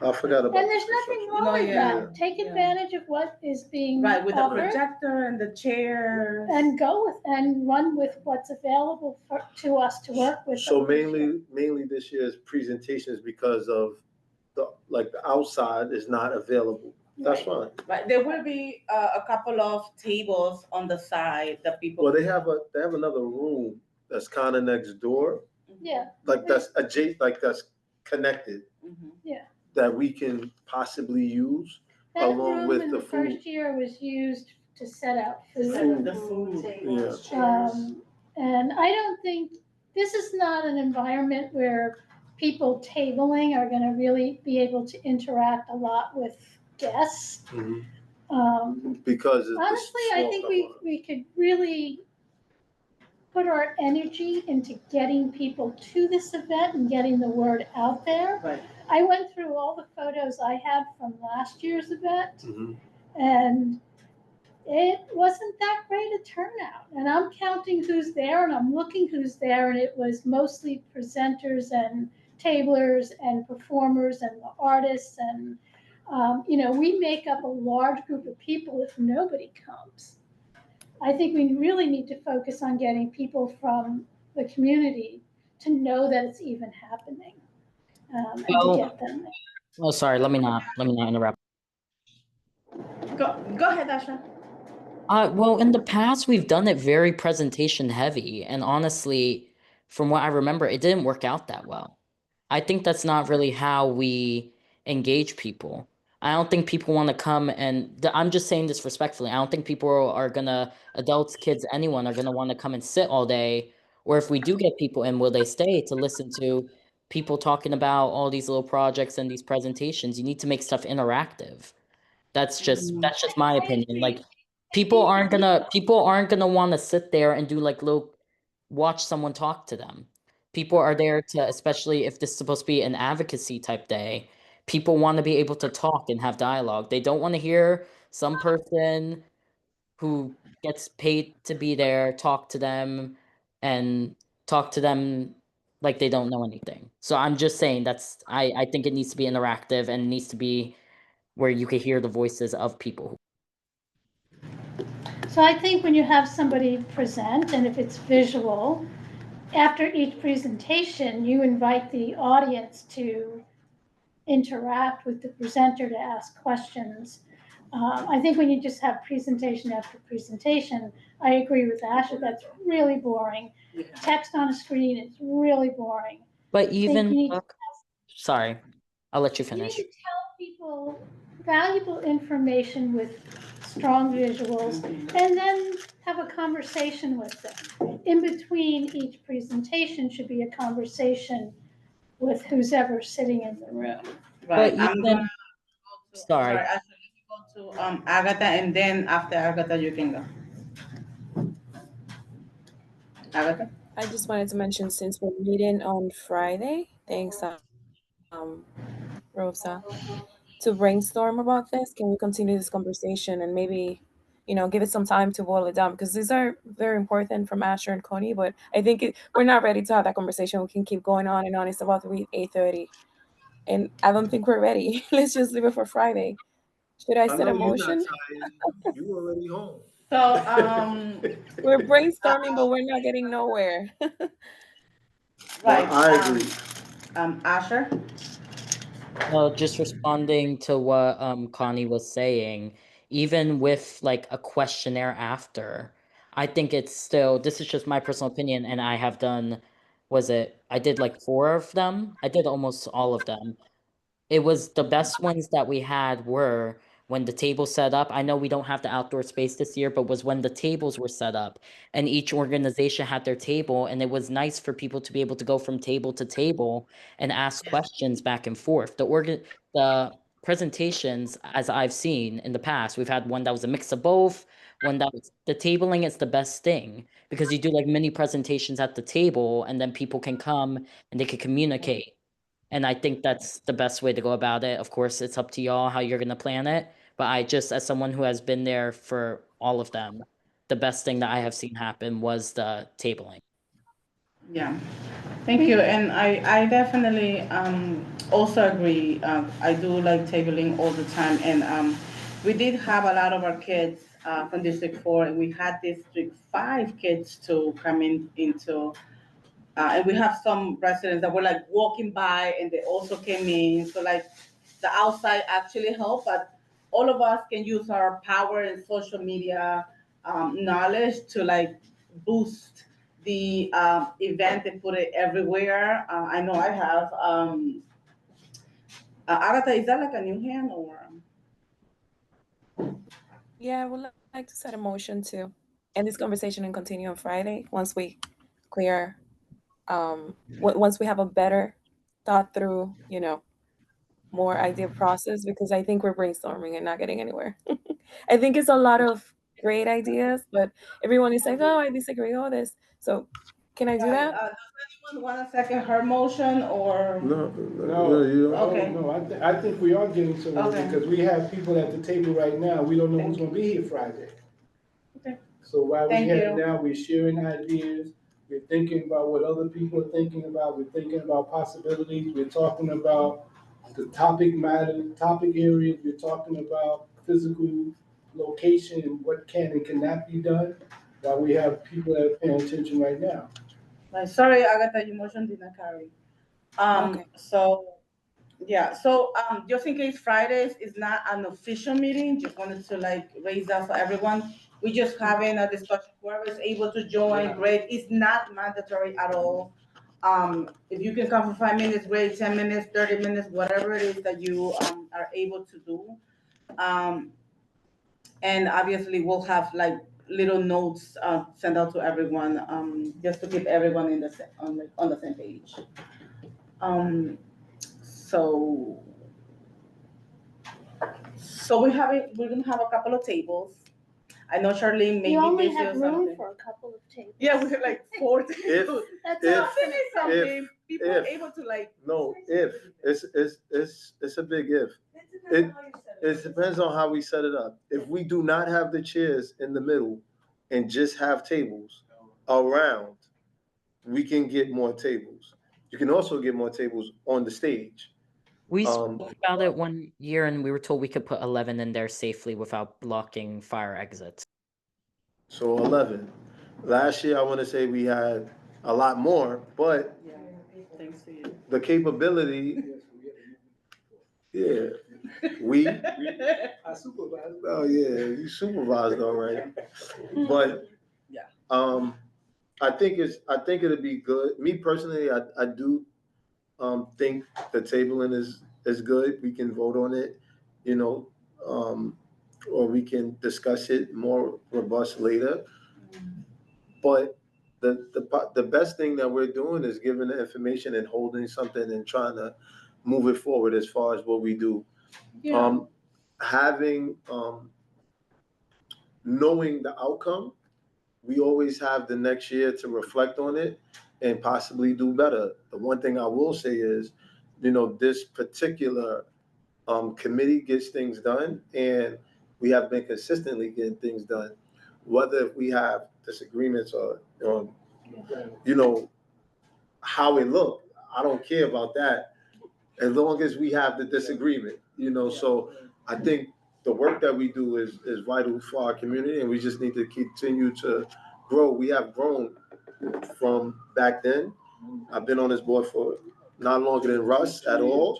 I forgot about. And there's the nothing construction. wrong No, with yeah, that. Take yeah. advantage of what is being right, with the offered projector and the chairs. and go with, and run with what's available to us to work with. So over this year. mainly this year's presentation is because of the outside is not available. That's fine. Right, there will be a couple of tables on the side that people. Well, they have another room that's kind of next door, Yeah, like that's adjacent, like that's connected, Mhm. yeah. that we can possibly use That along room with in the the food. first year was used to set out Set food. up The food, food, tables, chairs. And I don't think, this is not an environment where people tabling are gonna really be able to interact a lot with guests. Mhm. Honestly, Because it's I small think couple. we could really put our energy into getting people to this event and getting the word out there. right, I went through all the photos I had from last year's event, Mhm. and it wasn't that great a turnout. And I'm counting who's there and I'm looking who's there, and it was mostly presenters and tablers and performers and the artists. And, we make up a large group of people if nobody comes. I think we really need to focus on getting people from the community to know that it's even happening, and to Well, get them there. oh, sorry, let me not interrupt. go ahead, Asha. Well, in the past, we've done it very presentation heavy, and honestly, from what I remember, it didn't work out that well. I think that's not really how we engage people. I don't think people want to come and I'm just saying this respectfully. I don't think people are gonna, adults, kids, anyone are gonna want to come and sit all day. Or if we do get people in, will they stay to listen to people talking about all these little projects and these presentations? You need to make stuff interactive. That's just my opinion. Like people aren't gonna want to sit there and do like little watch someone talk to them. People are there to, especially if this is supposed to be an advocacy type day, people want to be able to talk and have dialogue. They don't want to hear some person who gets paid to be there talk to them and talk to them like they don't know anything. So I'm just saying I think it needs to be interactive and it needs to be where you can hear the voices of people. So I think when you have somebody present, and if it's visual, after each presentation, you invite the audience to interact with the presenter, to ask questions. I think when you just have presentation after presentation, I agree with Asha, that's really boring. Text on a screen is really boring. But I think even, you need to sorry, I'll let you You need finish. to tell people valuable information with strong visuals, and then have a conversation with them. In between each presentation should be a conversation with who's ever sitting in the room. Right, But I'm even, gonna sorry. Asha, let me go to Agatha, and then after Agatha, you can go. Agatha? I just wanted to mention, since we're meeting on Friday, thanks, Rosa, to brainstorm about this. Can we continue this conversation and maybe, give it some time to boil it down? Because these are very important from Asher and Coney, but I think we're not ready to have that conversation. We can keep going on and on. It's about to be 8:30. And I don't think we're ready. Let's just leave it for Friday. Should I I set know a you're not motion? tired. You already home. So, We're brainstorming, but we're not getting nowhere. right, I agree. Asher? Well, just responding to what Connie was saying, even with like a questionnaire after, I think it's still, this is just my personal opinion, and I have done, I did like 4 of them. I did almost all of them. It was the best ones that we had were when the table set up. I know we don't have the outdoor space this year, but was when the tables were set up and each organization had their table, and it was nice for people to be able to go from table to table and ask questions back and forth. The presentations, as I've seen in the past, we've had one that was a mix of both. One that was, the tabling is the best thing because you do like mini presentations at the table and then people can come and they can communicate. And I think that's the best way to go about it. Of course, it's up to y'all how you're gonna plan it. But I just, as someone who has been there for all of them, the best thing that I have seen happen was the tabling. Yeah, thank you. And I definitely also agree. I do like tabling all the time. And we did have a lot of our kids from District 4, and we had District 5 kids to come into, and we have some residents that were like walking by and they also came in. So like the outside actually helped, but all of us can use our power and social media knowledge to like boost the event and put it everywhere. I know I have. Agatha, is that like a new hand or? Yeah, I would like to set a motion to end this conversation and continue on Friday once we clear, once we have a better thought through, more idea process, because I think we're brainstorming and not getting anywhere. I think it's a lot of great ideas, but everyone is like, oh, I disagree, all this. So can I do that? Does anyone want to second her motion or? No, you don't. Okay. no, I think we are getting somewhere Okay. because we have people at the table right now. We don't know who's gonna be here Friday. Okay. So while Thank we're here you. now, we're sharing ideas. We're thinking about what other people are thinking about. We're thinking about possibilities. We're talking about the topic areas. We're talking about physical location and what can and cannot be done. While we have people that are paying attention right now. Sorry, Agatha, your motion did not carry. Okay. So, yeah, so, just in case Fridays is not an official meeting, just wanted to like raise that for everyone. We just having a discussion, whoever is able to join, Yeah. great, it's not mandatory at all. If you can come for 5 minutes, great, 10 minutes, 30 minutes, whatever it is that you, are able to do. And obviously we'll have like little notes, sent out to everyone, just to keep everyone in the, on the same page. Um, so, we're gonna have a couple of tables. I know Charlene maybe You only busy or have room something. for a couple of tables. Yeah, we have like 4 tables. That's if- all. Something is something, people are if- able to like. No, it's a big if. It depends on how we set it up. If we do not have the chairs in the middle and just have tables around, we can get more tables. You can also get more tables on the stage. We spoke about it one year and we were told we could put 11 in there safely without blocking fire exits. So 11. Last year, I want to say we had a lot more, but Yeah, thanks to you. the capability, yeah, we, I supervise. oh yeah, you supervised all right. But, Yeah. I think it'd be good. Me personally, I do, think the tabling is good. We can vote on it, or we can discuss it more robust later. But the best thing that we're doing is giving the information and holding something and trying to move it forward as far as what we do. Yeah. Having, knowing the outcome, we always have the next year to reflect on it and possibly do better. The one thing I will say is, this particular committee gets things done, and we have been consistently getting things done. Whether we have disagreements or how it look, I don't care about that, as long as we have the disagreement. So I think the work that we do is vital for our community, and we just need to continue to grow. We have grown from back then. I've been on this board for not longer than Russ at all,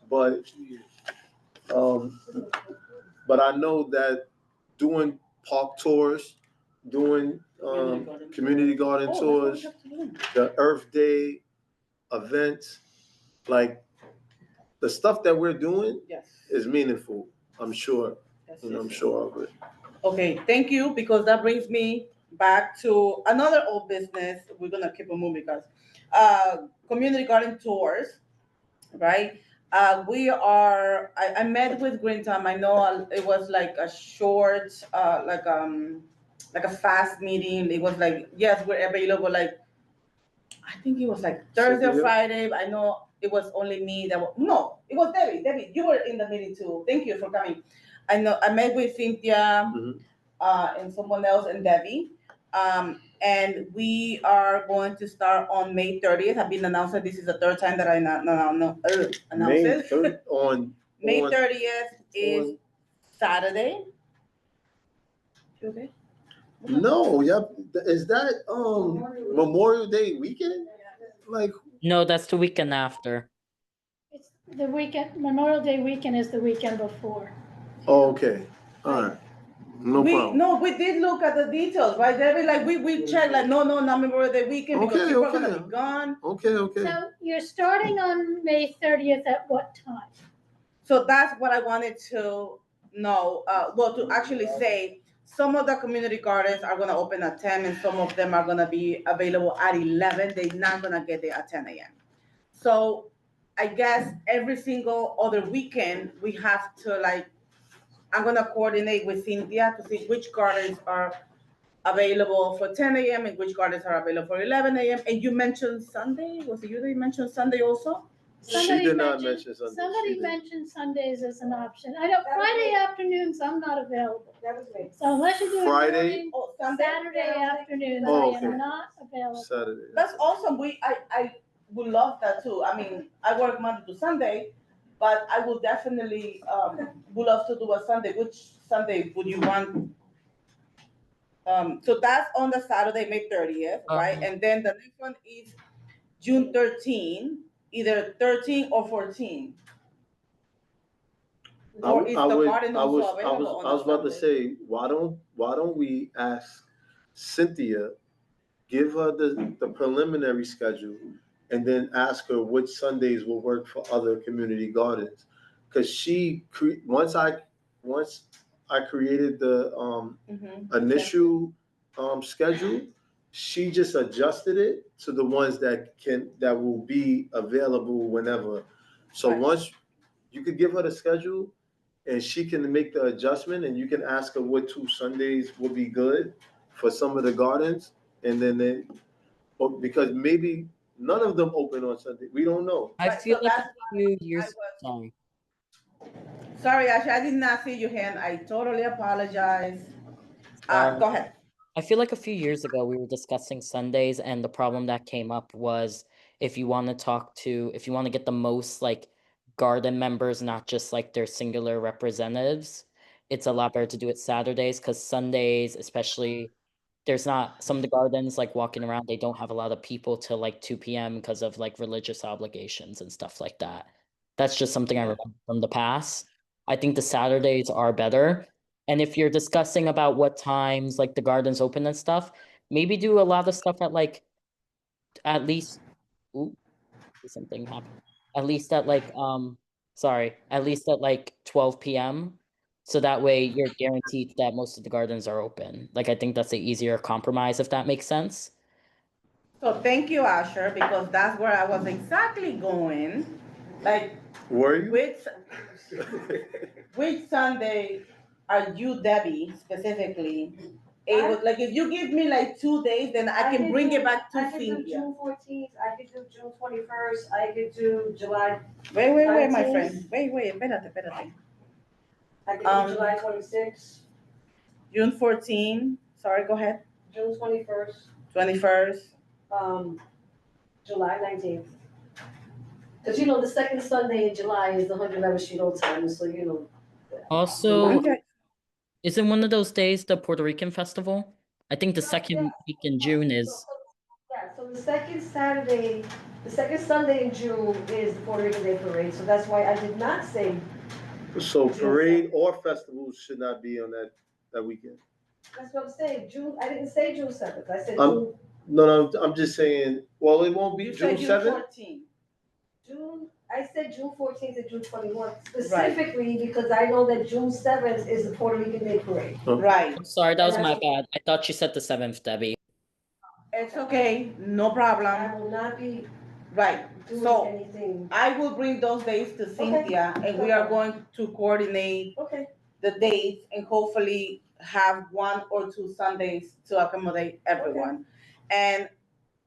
but I know that doing park tours, doing community garden tours, the Earth Day events, like the stuff that we're doing Yes. is meaningful. I'm sure, Yes, I'm yes. sure of it. Okay, thank you, because that brings me back to another old business. We're gonna keep it moving, guys. Community garden tours, right? I met with Green Time. I know it was like a short, like a fast meeting. It was like, yes, we're available, like, I think it was like Thursday or Cynthia? Friday. I know it was only me no, it was Debbie. Debbie, you were in the meeting too. Thank you for coming. I know I met with Cynthia. Mhm. and someone else, and Debbie. And we are going to start on May 30th. I've been announcing, this is the third time that I announce May it. 3rd on. May on- 30th is Saturday. Okay. No, yep. Is that Memorial Day weekend? Like, No, that's the weekend after. It's the weekend, Memorial Day weekend is the weekend before. oh, okay, all right, no problem. No, we did look at the details, right, Debbie? Like, we checked, like, no, not Memorial Day weekend, because Okay, people are okay. gonna be gone. Okay. So you're starting on May 30th at what time? So that's what I wanted to know, well, to actually say, some of the community gardens are gonna open at 10, and some of them are gonna be available at 11. They're not gonna get there at 10 a.m. So I guess every single other weekend, we have to, like, I'm gonna coordinate with Cynthia to see which gardens are available for 10 a.m. and which gardens are available for 11 a.m. And you mentioned Sunday, was it you that mentioned Sunday also? She did not mention Sunday. Somebody mentioned Sundays as an option. I know Friday afternoons, I'm not available. That was me. So unless you do it Friday? morning, Oh, Sunday? Saturday afternoons, I Oh, okay. am not available. Saturday. That's awesome. I would love that too. I mean, I work Monday to Sunday, but I will definitely, would love to do a Sunday. Which Sunday would you want? So that's on the Saturday, May 30th, right? And then the next one is June 13, either 13 or 14. Or is the garden also available I was on a about to Sunday? say, why don't we ask Cynthia, give her the preliminary schedule, and then ask her which Sundays will work for other community gardens. Cause once I created the initial schedule, she just adjusted it to the ones that will be available whenever. So Right. once you could give her the schedule, and she can make the adjustment, and you can ask her what 2 Sundays would be good for some of the gardens, and then because maybe none of them open on Sunday. We don't know. I Right, feel so like that's a few years. I Sorry. Sorry, Ashley, I did not see your hand. I totally apologize. Sorry. Go ahead. I feel like a few years ago we were discussing Sundays, and the problem that came up was if you want to get the most like garden members, not just like their singular representatives, it's a lot better to do it Saturdays, because Sundays, especially, there's not some of the gardens like walking around, they don't have a lot of people till like 2 p.m. because of like religious obligations and stuff like that. That's just something I remember from the past. I think the Saturdays are better. And if you're discussing about what times like the gardens open and stuff, maybe do a lot of stuff at like at least ooh, something happened. At least at like at least at like 12 p.m. So that way you're guaranteed that most of the gardens are open. Like I think that's an easier compromise if that makes sense. So thank you, Asher, because that's where I was exactly going. Like, were you? Which Sunday are you, Debbie, specifically able? Like, if you give me like 2 days, then I can bring it back to I could do Cynthia. June 14th, I could do June 21st, I could do July, Wait, my 19th. friend. Wait, espérate. I could do July 26th, June 14. Sorry, go ahead. June 21st, 21st. July 19th. Because the second Sunday in July is the 111th Street Old Time, so Also, Okay. isn't one of those days the Puerto Rican festival? I think the second week in June is. Yeah, so the second Sunday in June is the Puerto Rican Day Parade, so that's why I did not say. So parade or festivals should not be on that weekend. That's what I'm saying, I didn't say June 7th, I said June. No, I'm just saying, well, it won't be June 7th? I said June 14th and June 21st, specifically because I know that June 7th is the Puerto Rican Day Parade. Right. I'm sorry, that was my bad. I thought you said the 7th, Debbie. It's okay, no problem. I will not be doing anything. I will bring those days to Cynthia, and we are going to coordinate the dates and hopefully have 1 or 2 Sundays to accommodate everyone. And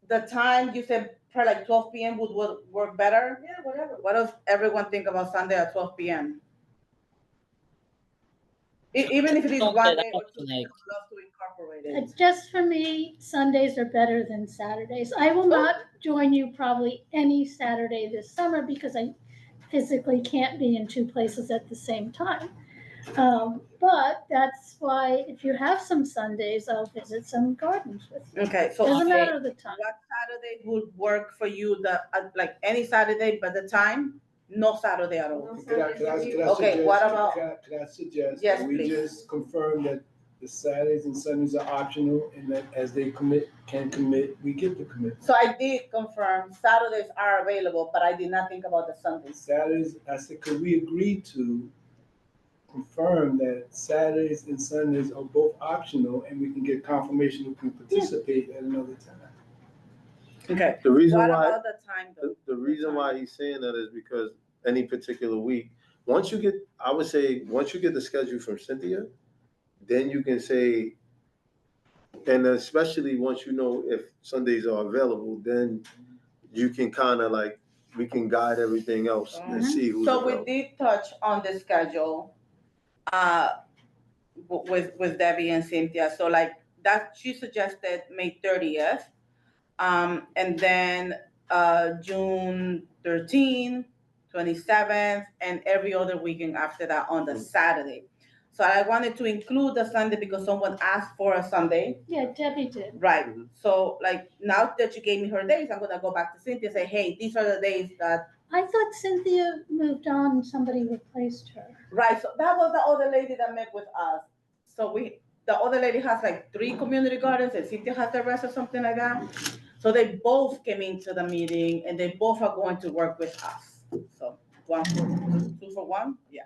the time you said probably like 12 p.m. would work better? Yeah, whatever. What does everyone think about Sunday at 12 p.m.? Even if it is Okay, one that day or was two, I like- would love to incorporate it. Just for me, Sundays are better than Saturdays. I will not join you probably any Saturday this summer because I physically can't be in two places at the same time. But that's why if you have some Sundays, I'll visit some gardens with you. Okay, so Doesn't okay, matter the time. what Saturday would work for you, like any Saturday, but the time? No Saturday at all. Could I Okay, suggest, what about- could I suggest Yes, that we please. just confirm that the Saturdays and Sundays are optional and that as they can commit, we get to commit. So I did confirm Saturdays are available, but I did not think about the Sundays. Saturdays, I said, could we agree to confirm that Saturdays and Sundays are both optional and we can get confirmation who can participate at another time? Okay, The reason what why, about the time though? the reason why he's saying that is because any particular week, once you get, I would say, once you get the schedule from Cynthia, then you can say, and especially once you know if Sundays are available, then you can kind of like, we can guide everything else and see who's So we available. did touch on the schedule, with Debbie and Cynthia. So like that, she suggested May 30th. And then, June 13th, 27th, and every other weekend after that on the Saturday. So I wanted to include the Sunday because someone asked for a Sunday. Yeah, Debbie did. Right, so like now that you gave me her days, I'm gonna go back to Cynthia and say, hey, these are the days that. I thought Cynthia moved on and somebody replaced her. Right, so that was the other lady that met with us. So the other lady has like 3 community gardens and Cynthia has the rest or something like that. So they both came into the meeting and they both are going to work with us. So 2 for 1, yeah.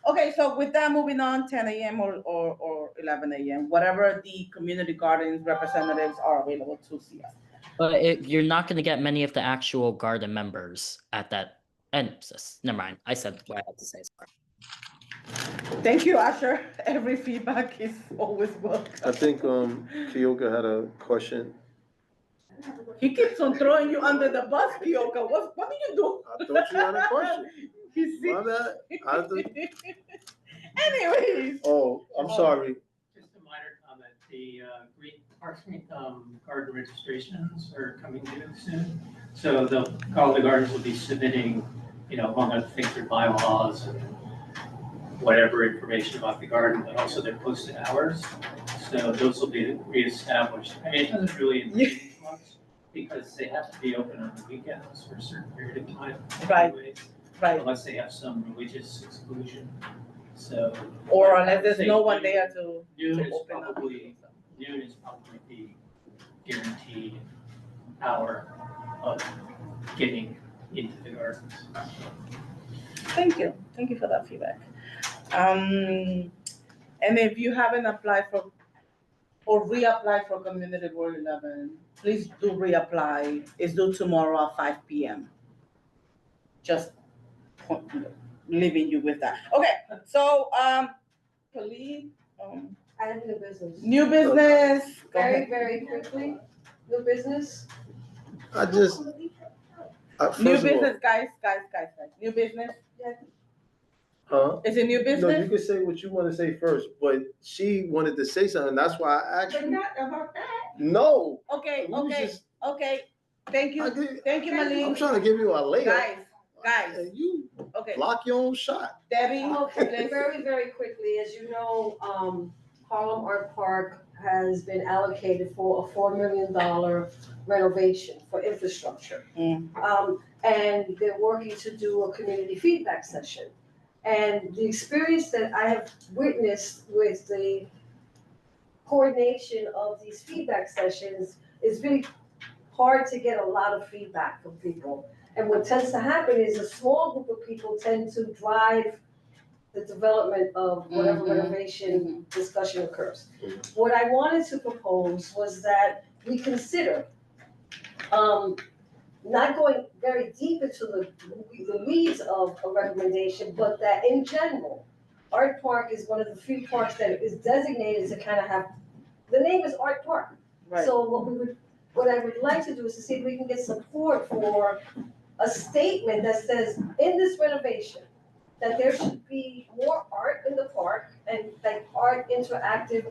Okay, so with that, moving on, 10 a.m. or 11 a.m., whatever the community gardens representatives are available to see us. But you're not going to get many of the actual garden members at that. And never mind. I said what I had to say. Sorry. Thank you, Asher. Every feedback is always welcome. I think Kyoka had a question. He keeps on throwing you under the bus, Kyoka. What do you do? I thought you had a question. My bad. Anyways. Oh, I'm sorry. Just a minor comment, the Green Parks garden registrations are coming due soon. So all the gardens will be submitting, among other things, their bylaws and whatever information about the garden, but also their posted hours. So those will be reestablished. I mean, it doesn't really increase much because they have to be open on the weekends for a certain period of time. Right. Anyways, right. Unless they have some religious exclusion. So. Or unless there's no one there to open up. Noon is probably the guaranteed hour of getting into the gardens. Thank you for that feedback. And if you haven't applied for or reapply for Community Board 11, please do reapply. It's due tomorrow at 5 p.m. Just leaving you with that. Okay, so Khalid, I have new business. New business. Very, very quickly, new business. I just. New business, guys. New business. Huh? Is it new business? No, you can say what you want to say first, but she wanted to say something. That's why I asked But you. not about that. No. Okay. Thank you, Malik. I'm trying to give you a layup. Guys. And you okay. block your own shot. Debbie. Okay, very, very quickly, as you know, Harlem Art Park has been allocated for a $4 million renovation for infrastructure. And they're working to do a community feedback session. And the experience that I have witnessed with the coordination of these feedback sessions is really hard to get a lot of feedback from people. And what tends to happen is a small group of people tend to drive the development of whatever renovation discussion occurs. What I wanted to propose was that we consider not going very deep into the weeds of a recommendation, but that in general, Art Park is one of the few parks that is designated to kind of have, the name is Art Park. Right. So what I would like to do is to see if we can get support for a statement that says, in this renovation, that there should be more art in the park and like art interactive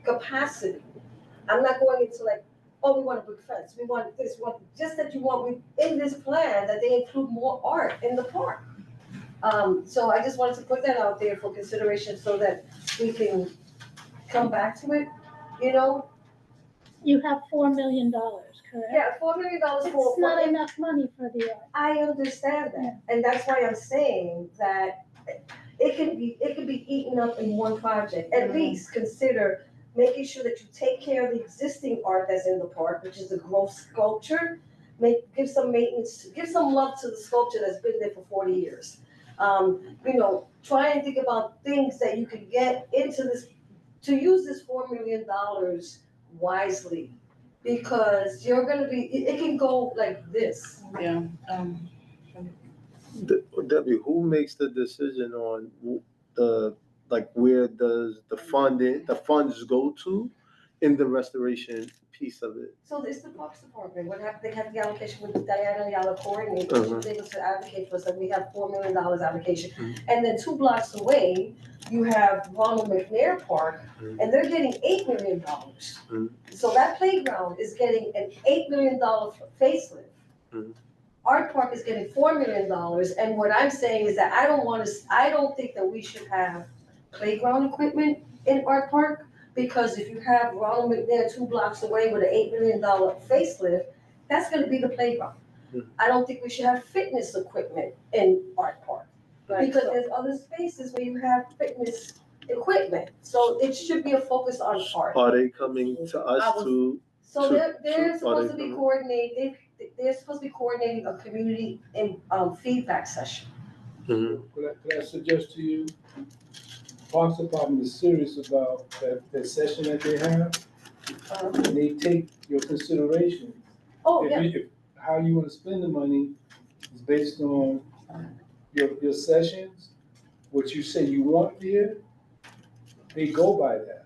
capacity. I'm not going into like, oh, we want a brick fence, we want this, just that you want, in this plan, that they include more art in the park. So I just wanted to put that out there for consideration so that we can come back to it, you know? You have $4 million, correct? Yeah, $4 million It's not enough money for the art. I understand that, and that's why I'm saying that it can be eaten up in one project. At least consider making sure that you take care of the existing art that's in the park, which is the growth sculpture. Give some maintenance, give some love to the sculpture that's been there for 40 years. Try and think about things that you can get into this, to use this $4 million wisely. Because you're gonna be, it can go like this. Yeah, Debbie, who makes the decision on the, like, where does the funds go to in the restoration piece of it? So it's the Parks Department, they have the allocation with Diana and Yala coordinator, she was able to advocate for us, that we have $4 million allocation. And then 2 blocks away, you have Ronald McNair Park, and they're getting $8 million. So that playground is getting an $8 million facelift. Art Park is getting $4 million, and what I'm saying is that I don't think that we should have playground equipment in Art Park, because if you have Ronald McNair 2 blocks away with an $8 million facelift, that's gonna be the playground. I don't think we should have fitness equipment in Art Park, because there's other spaces where you have fitness equipment, so it should be a focus on art. Are they coming to us to? So they're supposed to be coordinating, they're supposed to be coordinating a community feedback session. Could I suggest to you, Parks Department is serious about that session that they have, and they take your consideration. Oh, How you wanna spend the money is based on your sessions, what you say you want there, they go by that.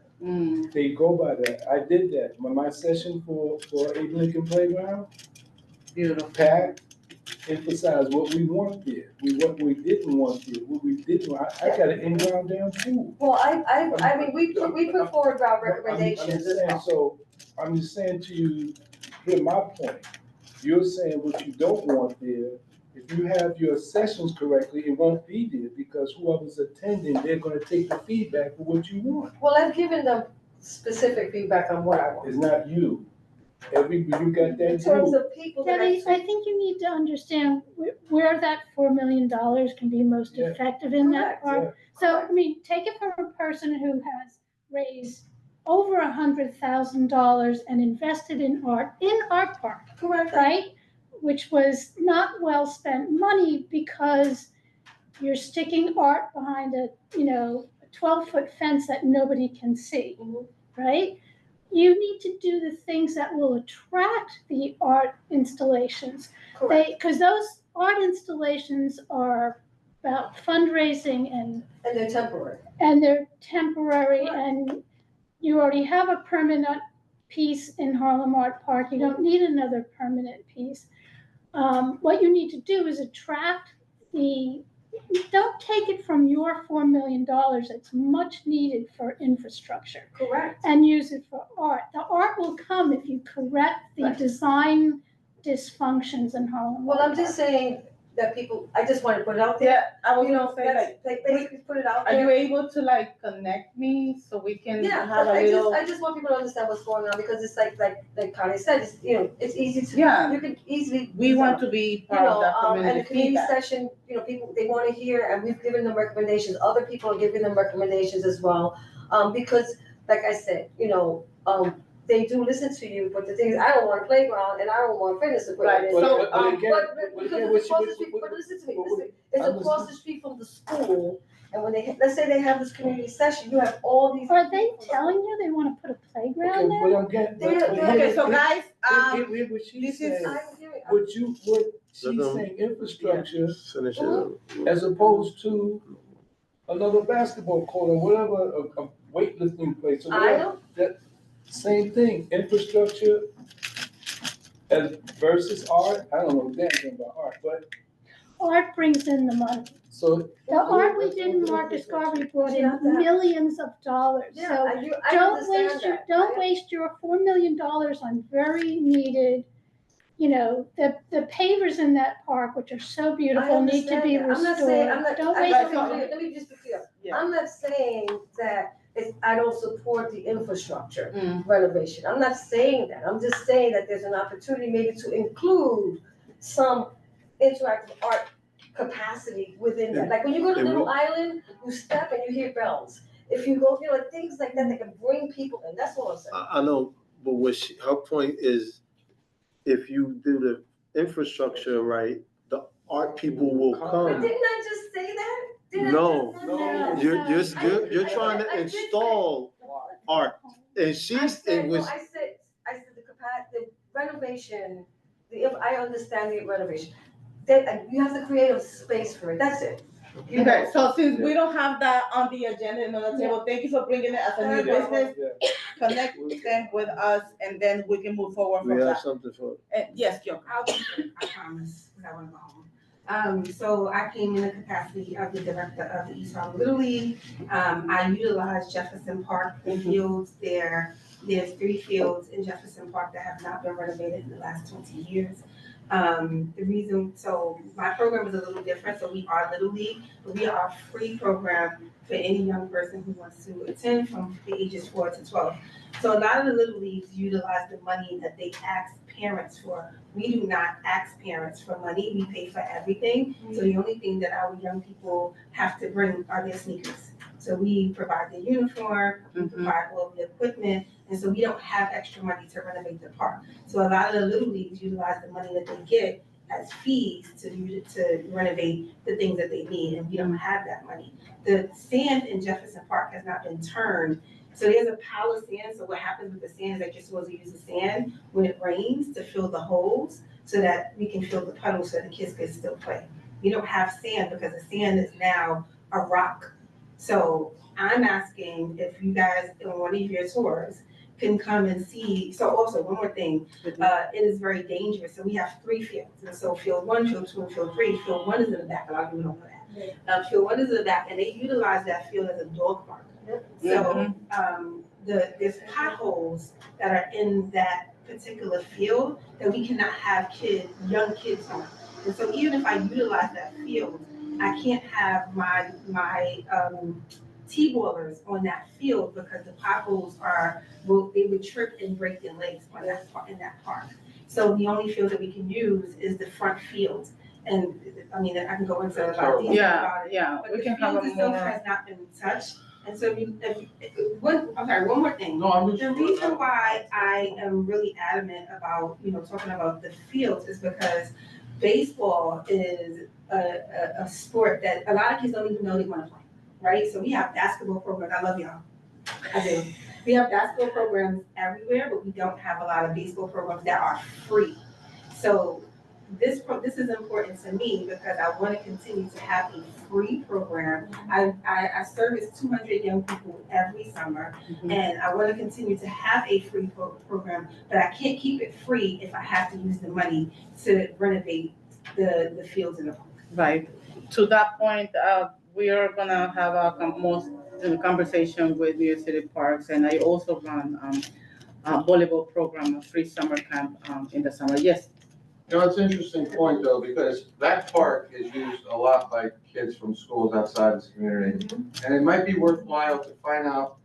They go by that. I did that. My session for Abe Lincoln Playground, Pat emphasized what we want there, what we didn't want there, what we didn't want. I got an in-ground dam too. Well, I mean, we put forward our recommendations as well. So, I'm just saying to you, hear my point. You're saying what you don't want there. If you have your sessions correctly, it won't be there, because whoever's attending, they're gonna take the feedback for what you want. Well, I've given them specific feedback on what I want. It's not you. You got that. In terms of people that Debbie, I think you need to understand where that $4 million can be most effective in that park. So, I mean, take it from a person who has raised over $100,000 and invested in art park. Correct. Right? Which was not well spent money, because you're sticking art behind a 12-foot fence that nobody can see, right? You need to do the things that will attract the art installations. Correct. Because those art installations are about fundraising and they're temporary. Correct. And you already have a permanent piece in Harlem Art Park. You don't need another permanent piece. What you need to do is attract don't take it from your $4 million that's much needed for infrastructure. Correct. And use it for art. The art will come if you correct the design dysfunctions in Harlem. Well, I'm just saying that people, I just want to put it out there. Yeah, I was gonna say, basically put it out are there. you able to connect me so we can Yeah, have a little? I just want people to understand what's going on, because it's like Connie said, it's, it's easy to, you can easily. We want to be part of that and the community community feedback. session, people, they want to hear, and we've given them recommendations, other people are giving them recommendations as well. Because, like I said, they do listen to you, but the thing is, I don't want a playground and I don't want fitness equipment. Right, So, so, because it's across the street, but listen to me, it's across the street from the school, and when let's say they have this community session, you have all these. Are they telling you they want to put a playground there? But I'm getting. Okay, so guys, What she's saying, what she's saying, infrastructure, as opposed to another basketball court or whatever, a weightlifting place or whatever. I know. That same thing, infrastructure versus art. I don't know anything about art, but art brings in the money. So The art we did in Marcus Garvey brought in millions of dollars. Yeah, So I don't waste understand that. don't waste your $4 million on very needed, you know, the pavers in that park, which are so beautiful, need to be restored. I'm not saying, Don't waste your money. let me just be clear. Yeah. I'm not saying that I don't support the infrastructure Mm. renovation. I'm not saying that. I'm just saying that there's an opportunity maybe to include some interactive art capacity within that. Like when you go to Little Island, you step and you hear bells. If you go, you know, like things like that can bring people in. That's what I'm saying. I know, but her point is, if you do the infrastructure right, the art people will But come. didn't I just say that? No, No. you're trying to install art, and it was. I said the renovation, I understand the renovation. That you have to create a space for it, that's it. You Okay, know. so since we don't have that on the agenda and on the table, thank you for bringing it as a new business. Connect them with us, and then we can move forward We from have that. something for. Yes, Kyoko. I'll be quick, I promise, because I want to go home. So I came in the capacity of the director of the East Harlem Little League. I utilized Jefferson Park, the fields there. There's 3 fields in Jefferson Park that have not been renovated in the last 20 years. So my program is a little different, so we are Little League, but we are a free program for any young person who wants to attend from the ages 4 to 12. So a lot of the Little Leagues utilize the money that they ask parents for. We do not ask parents for money, we pay for everything. So the only thing that our young people have to bring are their sneakers. So we provide the uniform, we provide all the equipment, and so we don't have extra money to renovate the park. So a lot of the Little Leagues utilize the money that they get as fees to renovate the things that they need, and we don't have that money. The sand in Jefferson Park has not been turned. So there's a pile of sand, so what happens with the sand is that you're supposed to use the sand when it rains to fill the holes so that we can fill the puddles so the kids can still play. We don't have sand because the sand is now a rock. So I'm asking if you guys, on one of your tours, can come and see. So also, one more thing, it is very dangerous. So we have 3 fields. And so field 1, field 2, and field 3. Field 1 is in the back, a lot of people don't know that. Field 1 is in the back, and they utilize that field as a dog park. So there's potholes that are in that particular field that we cannot have young kids on. And so even if I utilize that field, I can't have my T-ballers on that field because the potholes they would trip and break their legs on that in that park. So the only field that we can use is the front field. And I mean, I can go into a lot of detail about it. Yeah, but we can have a more. The field itself has not been touched. And so one more thing. The reason why I am really adamant about, talking about the fields is because baseball is a sport that a lot of kids don't even know they want to play, right? So we have basketball programs. I love y'all. I do. We have basketball programs everywhere, but we don't have a lot of baseball programs that are free. So this is important to me because I want to continue to have a free program. I service 200 young people every summer, and I want to continue to have a free program, but I can't keep it free if I have to use the money to renovate the fields in the park. Right. To that point, we are gonna have a conversation with New York City Parks, and I also run a volleyball program, a free summer camp in the summer. Yes. It's an interesting point though, because that park is used a lot by kids from schools outside this community. And it might be worthwhile to find out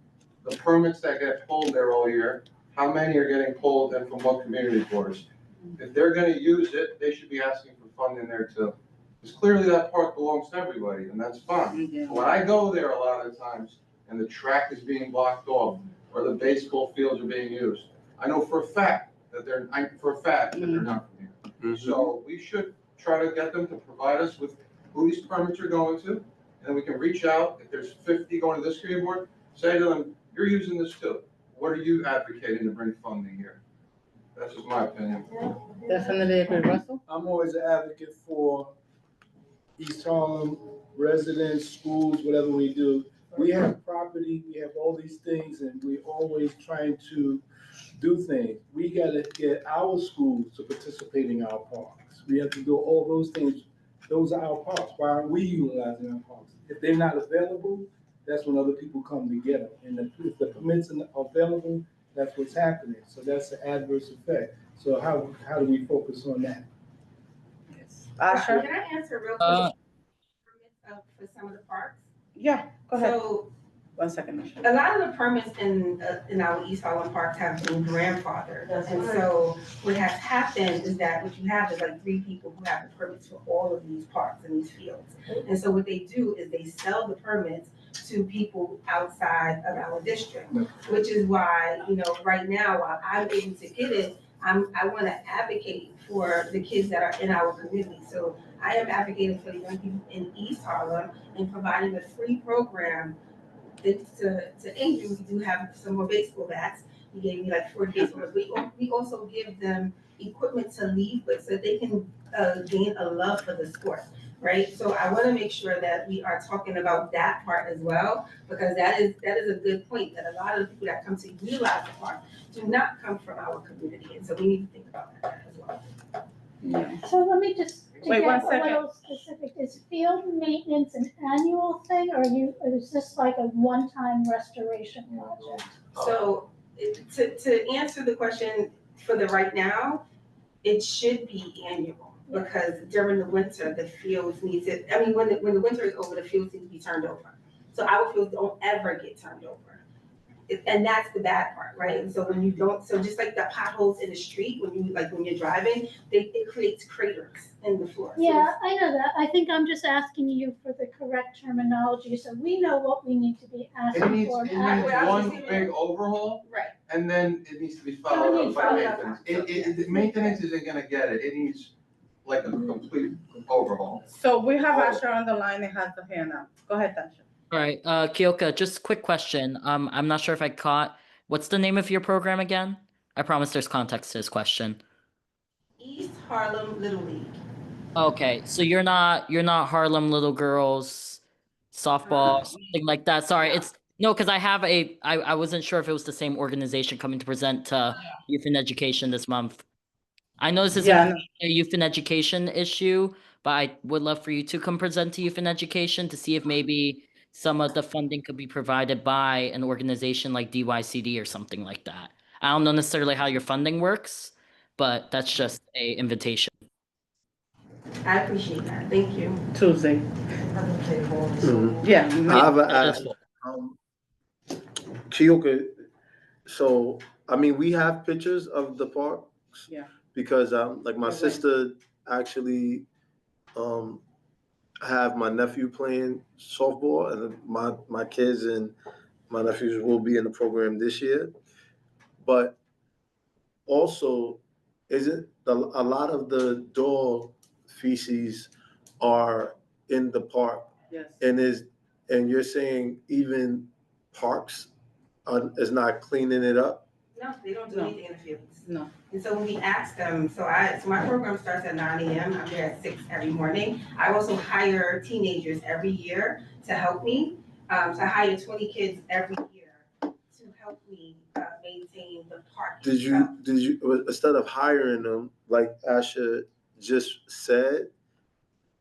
the permits that get pulled there all year, how many are getting pulled and from what community boards. If they're gonna use it, they should be asking for funding there too. Because clearly that park belongs to everybody and that's fine. But when I go there a lot of the times and the track is being blocked off or the baseball fields are being used, I know for a fact that they're not from here. So we should try to get them to provide us with who these permits are going to, and then we can reach out, if there's 50 going to this community board, say to them, you're using this too. What are you advocating to bring funding here? That's just my opinion. Definitely agree, Russell. I'm always an advocate for East Harlem residents, schools, whatever we do. We have property, we have all these things, and we're always trying to do things. We gotta get our schools to participate in our parks. We have to do all those things those are our parks. Why aren't we utilizing our parks? If they're not available, that's when other people come to get them. And if the permits are available, that's what's happening. So that's the adverse effect. So how do we focus on that? Asher? Can I answer real Uh, quick for some of the parks? Yeah, go ahead. So 1 second. a lot of the permits in our East Harlem parks have been grandfathered. And so what has happened is that what you have is like 3 people who have the permits for all of these parks and these fields. And so what they do is they sell the permits to people outside of our district, which is why, right now, while I'm able to get it, I want to advocate for the kids that are in our community. So I am advocating for the young people in East Harlem and providing a free program. To Andrew, we do have some more baseball bats. He gave me like 40 baseball bats. We also give them equipment to leave with so they can gain a love for the sport, right? So I want to make sure that we are talking about that part as well, because that is a good point, that a lot of the people that come to utilize the park do not come from our community. And so we need to think about that as well. Yeah. So let me just, to Wait, get 1 a second. little specific, is field maintenance an annual thing, or is this like a one-time restoration project? So to answer the question for the right now, it should be annual, because during the winter, the fields needs it. I mean, when the winter is over, the fields need to be turned over. So our fields don't ever get turned over. And that's the bad part, right? And so when you don't, so just like the potholes in the street, when you're driving, it creates craters in the floor. So Yeah, I know that. I think I'm just asking you for the correct terminology, so we know what we need to be asking for. It needs one big overhaul. Right. And then it needs to be followed up by maintenance. The maintenance isn't gonna get it. It needs like a complete overhaul. So we have Asher on the line and has the hand up. Go ahead, Asher. All right, Kyoka, just a quick question. I'm not sure if I caught, what's the name of your program again? I promise there's context to this question. East Harlem Little League. Okay, so you're not Harlem Little Girls softball, something like that. Sorry, it's no, because I wasn't sure if it was the same organization coming to present to Youth and Education this month. I know this is a youth and education issue, but I would love for you to come present to Youth and Education to see if maybe some of the funding could be provided by an organization like DYCD or something like that. I don't know necessarily how your funding works, but that's just a invitation. I appreciate that. Thank you. Tuesday. Yeah. I have an ask. Kyoka, so, I mean, we have pictures of the parks. Yeah. Because, like my sister actually, have my nephew playing softball, and my kids and my nephews will be in the program this year. But also, isn't a lot of the dog feces are in the park? Yes. And you're saying even parks is not cleaning it up? No, they don't do anything in the fields. No. And so when we ask them, so my program starts at 9 a.m. I'm there at 6 every morning. I also hire teenagers every year to help me. So I hire 20 kids every year to help me maintain the park. Did you instead of hiring them, like Asha just said,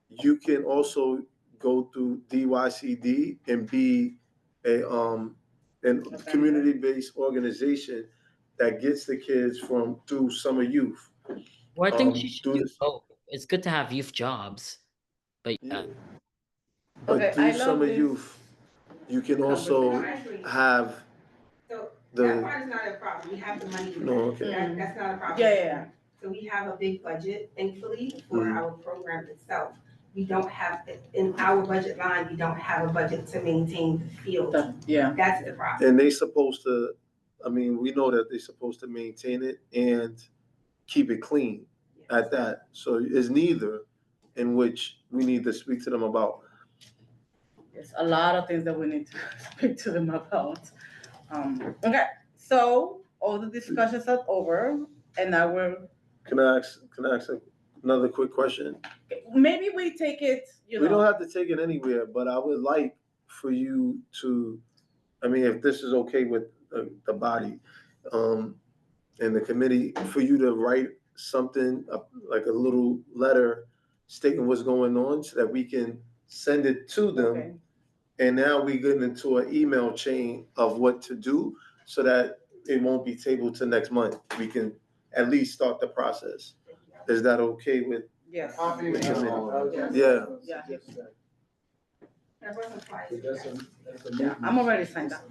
you can also go through DYCD and be a community-based organization that gets the kids through summer youth. Well, I think she should do both. It's good to have youth jobs, but yeah. But through summer youth, you can also have That part is not a problem. We have the money to do that. okay. That's not a problem. Yeah. So we have a big budget, thankfully, for our program itself. We don't have, in our budget line, we don't have a budget to maintain the field. That's the problem. And they supposed to, I mean, we know that they're supposed to maintain it and keep it clean at that. So it's neither, in which we need to speak to them about. There's a lot of things that we need to speak to them about. Okay, so all the discussions are over, and now we're. Can I ask another quick question? Maybe we take it, We don't have to take it anywhere, but I would like for you to, I mean, if this is okay with the body, and the committee, for you to write something like a little letter stating what's going on so that we can send it to them. Okay. And now we get into an email chain of what to do so that it won't be tabled to next month. We can at least start the process. Is that okay with? Yes. Copy me on all of it. Yeah. Yeah. There wasn't flies. That's a Yeah, I'm already signed up.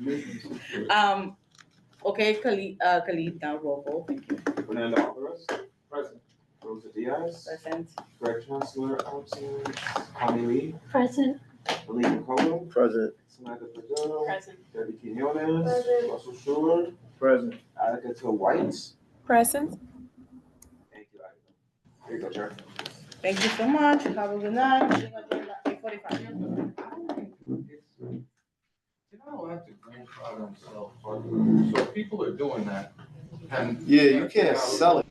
Okay, Khalid, now roll call, thank you. Fernando Alvarez, Present. Rosa Diaz, Present. Greg Chancellor, absent, Connie Lee, Present. Alina Cohen, President. Samantha Perdomo, Present. Debbie Quinones, Present. Russell Stewart, President. Agatha White. Present. Thank you, Agatha. Here you go, Chair. Thank you so much, have a good night. Meeting adjourned at 8:45. You're not allowed to grandfather themselves, so if people are doing that, and. Yeah, you can't sell it.